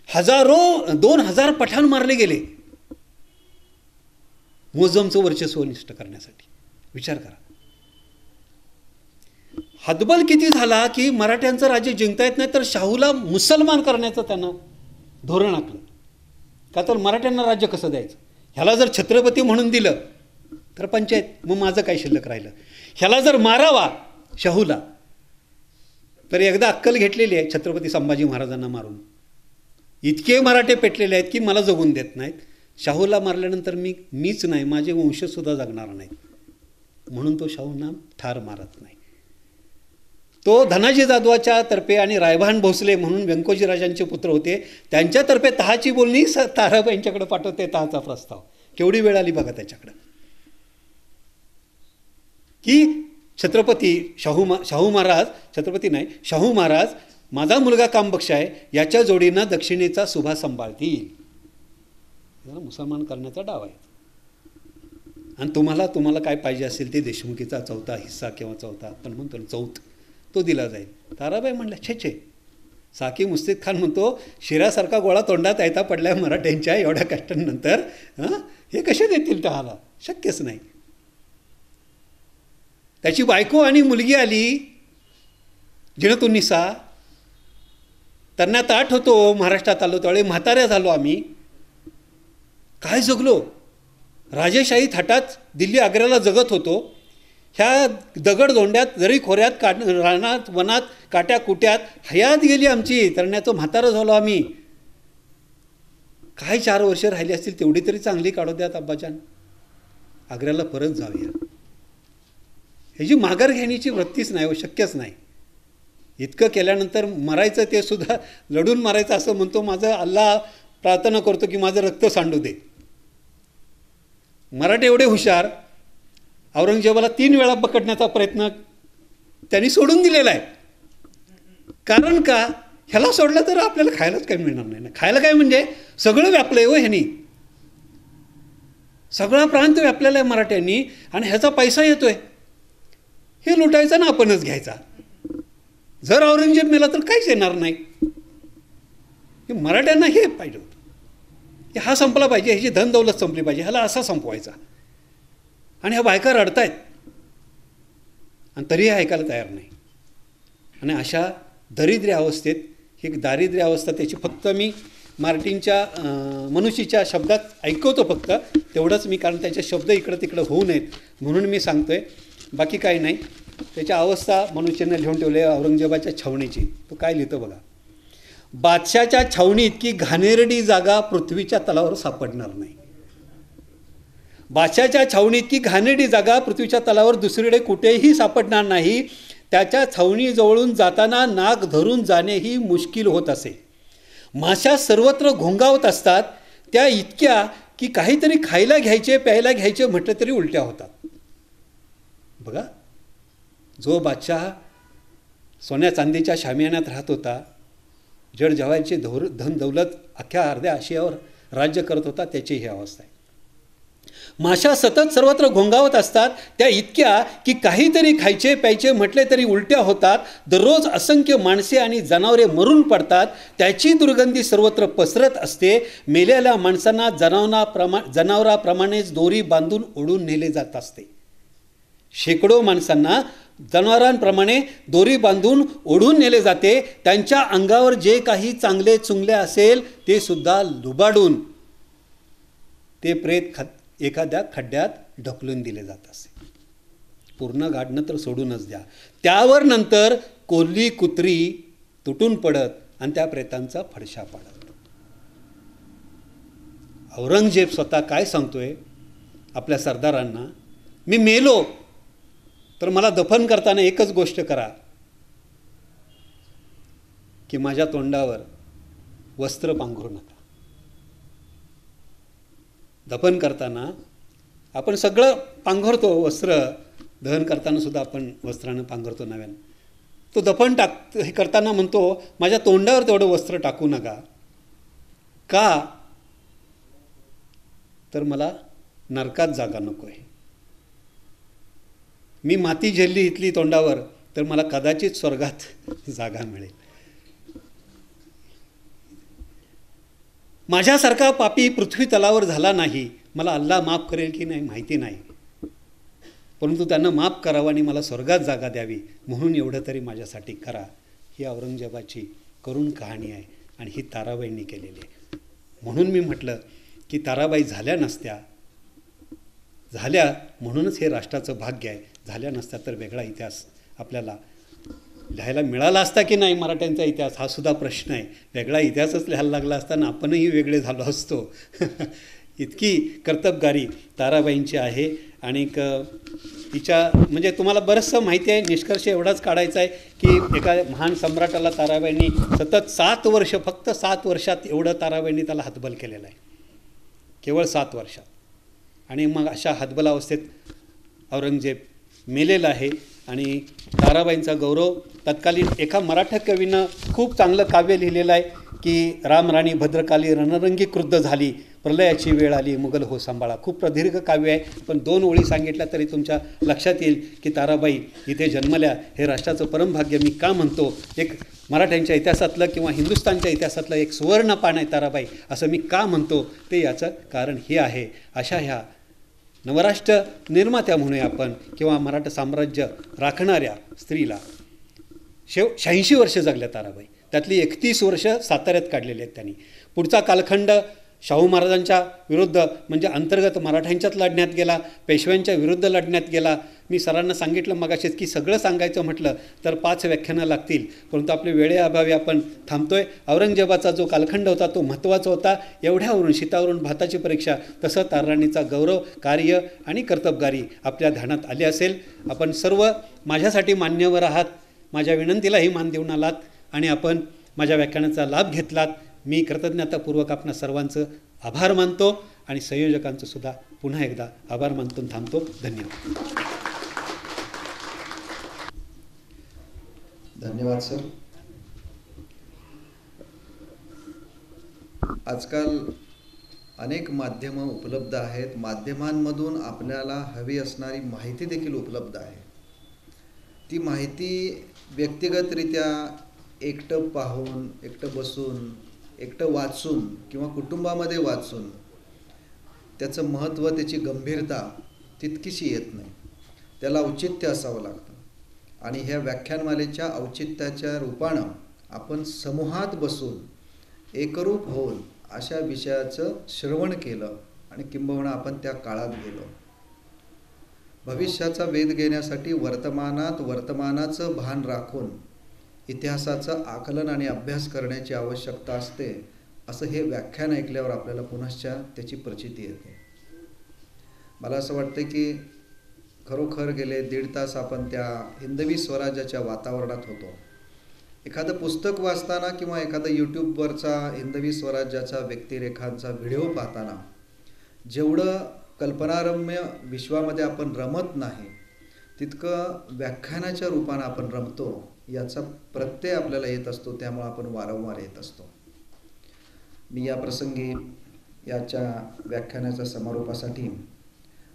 Speaker 4: 2,000 पठाण मारले गेले मुअज्जमचं वर्चस्व निष्ठ करण्यासाठी. विचार करा. हतबल किती झाला की मराठ्यांचं राज्य जिंकता येत नाही तर शाहूला मुसलमान करण्याचं त्यानं धोरण आखलं. का तर मराठ्यांना राज्य कसं द्यायचं? ह्याला जर छत्रपती म्हणून दिलं तर पंचायत, मग माझं काय शिल्लक राहिलं. ह्याला जर मारावा शाहूला तर एकदा अक्कल घेतलेली आहे छत्रपती संभाजी महाराजांना मारून. इतके मराठे पेटलेले आहेत की मला जगून देत नाहीत. शाहूला मारल्यानंतर मीच नाही, माझे वंशसुद्धा जगणार नाहीत. म्हणून तो शाहूंना ठार मारत नाही. तो धनाजी जाधवाच्या तर्फे आणि रायभान भोसले म्हणून व्यंकोजी राजांचे पुत्र होते, त्यांच्यातर्फे तहाची बोलणी ताराबाईंच्याकडे पाठवते तहाचा प्रस्ताव. केवढी वेळ आली बघा त्याच्याकडं, की छत्रपती शाहू महाराज माझा मुलगा कामबक्ष आहे, याच्या जोडीनं दक्षिणेचा सुभा सांभाळतील. मुसलमान करण्याचा डाव आहे. आणि तुम्हाला काय पाहिजे असेल ते देशमुखीचा चौथा हिस्सा किंवा चौथा आपण म्हणतो चौथ तो दिला जाईल. ताराबाई म्हणल्या छे छे. साकी मुस्तिद खान म्हणतो शिरासारखा गोळा तोंडात येता पडल्या मराठ्यांच्या एवढ्या कष्टांनंतर हे कसे देतील तहाला, शक्यच नाही. त्याची बायको आणि मुलगी आली जिनतुन्निसा. तरण्यात 8 होतो, महाराष्ट्रात आलो त्यावेळी म्हाताऱ्या झालो आम्ही. काय जगलो, राजेशाही थाटात दिल्ली आग्र्याला जगत होतो. ह्या दगडधोंड्यात जरी खोऱ्यात रानात वनात काट्या कुट्यात हयात गेली आमची. तरण्याचं म्हातारं झालो आम्ही. काय 4 वर्ष राहिली असतील तेवढी तरी चांगली काढू द्यात अब्बाजान, आग्र्याला परत जाऊया. ह्याची माघार घेण्याची वृत्तीच नाही, शक्यच नाही. इतकं केल्यानंतर मरायचं ते सुद्धा लढून मारायचं असं म्हणतो. माझं अल्लाह प्रार्थना करतो की माझं रक्त सांडू दे. मराठे एवढे हुशार, औरंगजेबाला 3 वेळा पकडण्याचा प्रयत्न त्यांनी सोडून दिलेला आहे. कारण का, ह्याला सोडलं तर आपल्याला खायलाच काही मिळणार नाही ना. खायला काय म्हणजे सगळं व्यापलंय हो ह्यानी, सगळा प्रांत व्यापलेला आहे मराठ्यांनी. आणि ह्याचा पैसा येतोय, हे लुटायचा ना आपणच घ्यायचा. जर औरंगजेब मेला तर काहीच येणार नाही. हे मराठ्यांना हे पाहिजे होतं की हा संपला पाहिजे, ह्याची धन दौलत संपली पाहिजे, ह्याला असा संपवायचा. आणि ह्या बायका रडतायत आणि तरीही ऐकायला तयार नाही. आणि अशा दरिद्र्य अवस्थेत, ही दारिद्र्य अवस्था त्याची फक्त मी मार्टिनच्या मनुष्यच्या शब्दात ऐकवतो फक्त तेवढंच मी, कारण त्याचे शब्द इकडं तिकडं होऊ नयेत म्हणून मी सांगतोय, बाकी काही नाही. त्याच्या अवस्था मनुष्याने लिहून ठेवले औरंगजेबाच्या छावणीची. तो काय लिहितो बघा, बादशाच्या छावणी इतकी घाणेरडी जागा पृथ्वीच्या तलावर सापडणार नाही. बादशाच्या छावणी इतकी घाणेरडी जागा पृथ्वीच्या तलावर दुसरीकडे कुठेही सापडणार नाही. त्याच्या छावणीजवळून जाताना नाक धरून जाणेही मुश्किल होत असे. माशा सर्वत्र घोंगावत असतात, त्या इतक्या की काहीतरी खायला घ्यायचे प्यायला घ्यायचे म्हटलं तरी उलट्या होतात. बघा, जो बादशाह सोन्या चांदीच्या शामियानात राहत होता, जड जवायची धन दौलत अख्ख्या अर्ध्या आशियावर राज्य करत होता, त्याची ही अवस्था आहे. माशा सतत सर्वत्र घोंगावत असतात, त्या इतक्या की काहीतरी खायचे प्यायचे म्हटले तरी उलट्या होतात. दररोज असंख्य माणसे आणि जनावरे मरून पडतात, त्याची दुर्गंधी सर्वत्र पसरत असते. मेलेल्या माणसांना जनावराप्रमाणेच दोरी बांधून ओढून नेले जात असते. शेकडो माणसांना जनावरांप्रमाणे दोरी बांधून ओढून नेले जाते. त्यांच्या अंगावर जे काही चांगले चुंगले असेल ते सुद्धा लुबाडून ते प्रेत एखाद्या खड्ड्यात ढकलून दिले जात असे. पूर्ण गाडणं तर सोडूनच द्या. त्यावर नंतर कोल्ही कुत्री तुटून पडत आणि त्या प्रेतांचा फडशा पाडत. औरंगजेब स्वतः काय सांगतोय आपल्या सरदारांना, मी मेलो तर मला दफन करताना एकच गोष्ट करा की माझ्या तोंडावर वस्त्र पांघरू नका. दफन करताना आपण सगळं पांघरतो, वस्त्र दहन करताना सुद्धा आपण वस्त्रानं पांघरतो नव्यानं. तो दफन हे करताना म्हणतो माझ्या तोंडावर तेवढं वस्त्र टाकू नका. का, तर मला नरकात जागा नको आहे. मी माती झेलली इथली तोंडावर तर मला कदाचित स्वर्गात जागा मिळेल. माझ्यासारखा पापी पृथ्वी तलावर झाला नाही. मला अल्लाह माफ करेल की नाही माहिती नाही, परंतु त्यांना माफ करावं आणि मला स्वर्गात जागा द्यावी म्हणून एवढं तरी माझ्यासाठी करा. ही औरंगजेबाची करुण कहाणी आहे आणि ही ताराबाईंनी केलेली आहे. म्हणून मी म्हटलं की ताराबाई झाल्या नसत्या, झाल्या म्हणूनच हे राष्ट्राचं भाग्य आहे. झाल्या नसत्या तर वेगळा इतिहास आपल्याला लिहायला मिळाला असता की नाही. मराठ्यांचा इतिहास हा सुद्धा प्रश्न आहे. वेगळा इतिहासच लिहायला लागला असताना आपणही वेगळे झालो असतो. इतकी कर्तबगारी ताराबाईंची आहे. आणि हिच्या म्हणजे तुम्हाला बरंचसं माहिती आहे. निष्कर्ष एवढाच काढायचा आहे की एका महान सम्राटाला ताराबाईंनी सतत 7 वर्ष, फक्त 7 वर्षात एवढं ताराबाईंनी त्याला हातबल केलेलं आहे, केवळ 7 वर्षात. आणि मग अशा हातबलावस्थेत औरंगजेब मेलेला आहे. आणि ताराबाईंचा गौरव तत्कालीन एका मराठा कवीनं खूप चांगलं काव्य लिहिलेलं आहे की रामराणी भद्रकाली रणरंगी क्रुद्ध झाली, प्रलयाची वेळ आली, मुघल हो सांभाळा. खूप प्रदीर्घ काव्य आहे, पण 2 ओळी सांगितल्या तरी तुमच्या लक्षात येईल की ताराबाई इथे जन्मल्या हे राष्ट्राचं परमभाग्य मी का म्हणतो. एक मराठ्यांच्या इतिहासातलं किंवा हिंदुस्थानच्या इतिहासातलं एक सुवर्ण पान आहे ताराबाई, असं मी का म्हणतो ते याचं कारण हे आहे. अशा ह्या नवराष्ट्र निर्मात्या म्हणूया आपण, किंवा मराठा साम्राज्य राखणाऱ्या स्त्रीला 86 वर्ष जगल्या ताराबाई. त्यातली 31 वर्ष साताऱ्यात काढलेली आहेत त्यांनी. पुढचा कालखंड शाहू महाराजांच्या विरुद्ध म्हणजे अंतर्गत मराठ्यांच्यात लढण्यात गेला, पेशव्यांच्या विरुद्ध लढण्यात गेला. मी सरांना सांगितलं मगाशीच की सगळं सांगायचं म्हटलं तर 5 व्याख्यानं लागतील, परंतु आपल्या वेळेअभावी आपण थांबतोय. औरंगजेबाचा जो कालखंड होता तो महत्त्वाचा होता. एवढ्यावरून शीतावरून भाताची परीक्षा, तसं ताराणीचा गौरव, कार्य आणि कर्तबगारी आपल्या ध्यानात आली असेल. आपण सर्व माझ्यासाठी मान्यवर आहात, माझ्या विनंतीलाही मान देऊन आलात आणि आपण माझ्या व्याख्यानाचा लाभ घेतलात. मी कृतज्ञतापूर्वक आपणा सर्वांचं आभार मानतो आणि संयोजकांचं सुद्धा पुन्हा एकदा आभार मानून थांबतो. धन्यवाद.
Speaker 1: धन्यवाद सर. आजकाल अनेक माध्यमं उपलब्ध आहेत. माध्यमांमधून आपल्याला हवी असणारी माहिती देखील उपलब्ध आहे. ती माहिती व्यक्तिगतरित्या एकटं पाहून, एकटं बसून, एकटं वाचून किंवा कुटुंबामध्ये वाचून त्याचं महत्त्व, त्याची गंभीरता तितकीशी येत नाही. त्याला औचित्य असावं लागतं. आणि ह्या व्याख्यानमालेच्या औचित्याच्या रूपानं आपण समूहात बसून एकरूप होऊन अशा विषयाचं श्रवण केलं आणि किंबहुना आपण त्या काळात गेलो. भविष्याचा वेध घेण्यासाठी वर्तमानाचं भान राखून इतिहासाचं आकलन आणि अभ्यास करण्याची आवश्यकता असते, असं हे व्याख्यान ऐकल्यावर आपल्याला पुनश्च त्याची प्रचिती येते. मला असं वाटतं की खरोखर गेले 1.5 तास आपण त्या हिंदवी स्वराज्याच्या वातावरणात होतो. एखादं पुस्तक वाचताना किंवा एखादा यूट्यूबवरचा हिंदवी स्वराज्याचा व्यक्तिरेखांचा व्हिडिओ पाहताना जेवढं कल्पनारम्य विश्वामध्ये आपण रमत नाही, तितकं व्याख्यानाच्या रूपानं आपण रमतो याचा प्रत्यय आपल्याला येत असतो. त्यामुळे आपण वारंवार येत असतो. मी या प्रसंगी याच्या व्याख्यानाच्या समारोपासाठी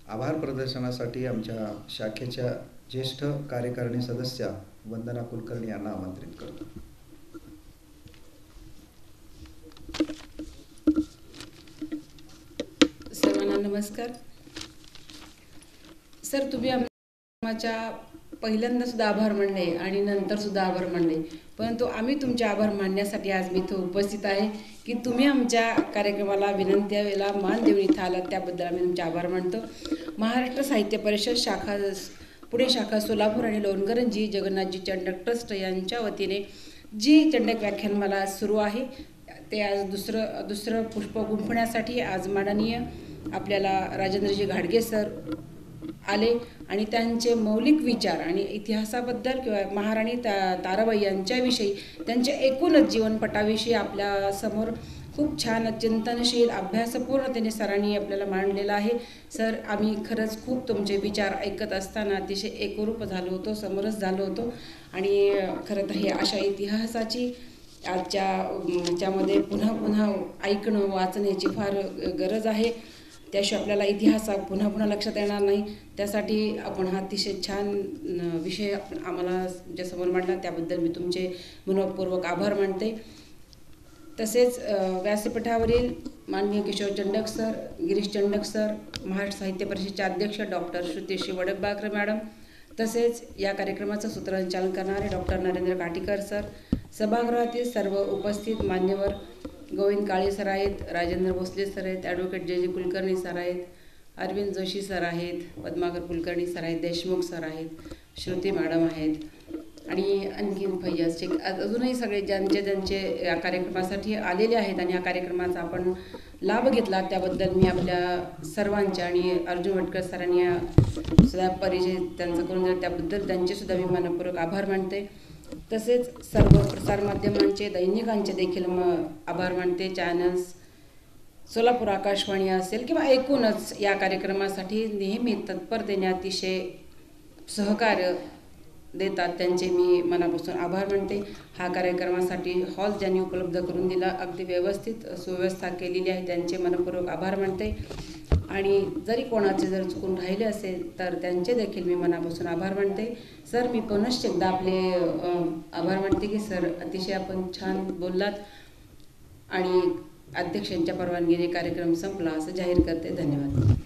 Speaker 1: आभार प्रदर्शनासाठी आमच्या शाखेच्या ज्येष्ठ कार्यकारिणी सदस्या वंदना कुलकर्णी यांना आमंत्रित करतो.
Speaker 5: सर्वांना नमस्कार. सर, तुम्ही आमच्या पहिल्यांदा सुद्धा आभार मानले आणि नंतर सुद्धा आभार मानले, परंतु आम्ही तुमचे आभार मानण्यासाठी आज मी इथं उपस्थित आहे की तुम्ही आमच्या कार्यक्रमाला विनंतीला मान देऊन इथं आलात, त्याबद्दल आम्ही तुमचे आभार मानतो. महाराष्ट्र साहित्य परिषद शाखा पुणे शाखा सोलापूर आणि लोणकरंजी जगन्नाथजी चंडक ट्रस्ट यांच्या वतीने जी चंडक व्याख्यानमाला सुरू आहे ते आज दुसरं पुष्प गुंफण्यासाठी आज माननीय आपल्याला राजेंद्रजी घाडगे सर आले आणि त्यांचे मौलिक विचार आणि इतिहासाबद्दल किंवा महाराणी ताराबाई यांच्याविषयी त्यांच्या एकूणच जीवनपटाविषयी आपल्या समोर खूप छान चिंतनशील अभ्यासपूर्णतेने सरांनी आपल्याला मांडलेला आहे. सर, आम्ही खरंच खूप तुमचे विचार ऐकत असताना अतिशय एकरूप झालो होतो, समरस झालो होतो. आणि खरं तर हे अशा इतिहासाची आजच्यामध्ये पुन्हा पुन्हा ऐकणं वाचण्याची फार गरज आहे. त्याशिवाय आपल्याला इतिहास पुन्हा पुन्हा लक्षात येणार नाही. त्यासाठी आपण हा अतिशय छान विषय आम्हाला ज्यासमोर मांडला त्याबद्दल मी तुमचे मनपूर्वक आभार मानते. तसेच व्यासपीठावरील माननीय किशोर चंडक सर, गिरीश चंडक सर, महाराष्ट्र साहित्य परिषदेचे अध्यक्ष डॉक्टर श्रुतीश्री वडकबाळकर मॅडम, तसेच या कार्यक्रमाचं सूत्रसंचालन करणारे डॉक्टर नरेंद्र काटीकर सर, सभागृहातील सर्व उपस्थित मान्यवर गोविंद काळे सर आहेत, राजेंद्र भोसले सर आहेत, ॲडव्होकेट जे कुलकर्णी सर आहेत, अरविंद जोशी सर आहेत, पद्माकर कुलकर्णी सर आहेत, देशमुख सर आहेत, श्रुती मॅडम आहेत, आणि आणखीन फैयाज शेख अजूनही सगळे ज्यांचे या कार्यक्रमासाठी आलेले आहेत आणि या कार्यक्रमाचा आपण लाभ घेतला त्याबद्दल मी आपल्या सर्वांच्या आणि अर्जुन वटकर सरांनी सुद्धा परिचय त्यांचा करून दिला त्याबद्दल त्यांचेसुद्धा मी मनपूर्वक आभार मानते. तसेच सर्व प्रसारमाध्यमांचे दैनिकांचे देखील आभार मानते. चॅनल्स सोलापूर आकाशवाणी असेल किंवा एकूणच या कार्यक्रमासाठी नेहमी तत्परतेने अतिशय सहकार्य देतात त्यांचे मी मनापासून आभार मानते. हा कार्यक्रमासाठी हॉल ज्यांनी उपलब्ध करून दिला अगदी व्यवस्थित सुव्यवस्था केलेली आहे त्यांचे मनपूर्वक आभार मानते. आणि जरी कोणाचे जर चुकून राहिले असेल तर त्यांचे देखील मी मनापासून आभार मानते. सर मी पुनश्च एकदा आपले आभार मानते की सर अतिशय आपण छान बोललात आणि अध्यक्षांच्या परवानगीने कार्यक्रम संपला असं जाहीर करते. धन्यवाद.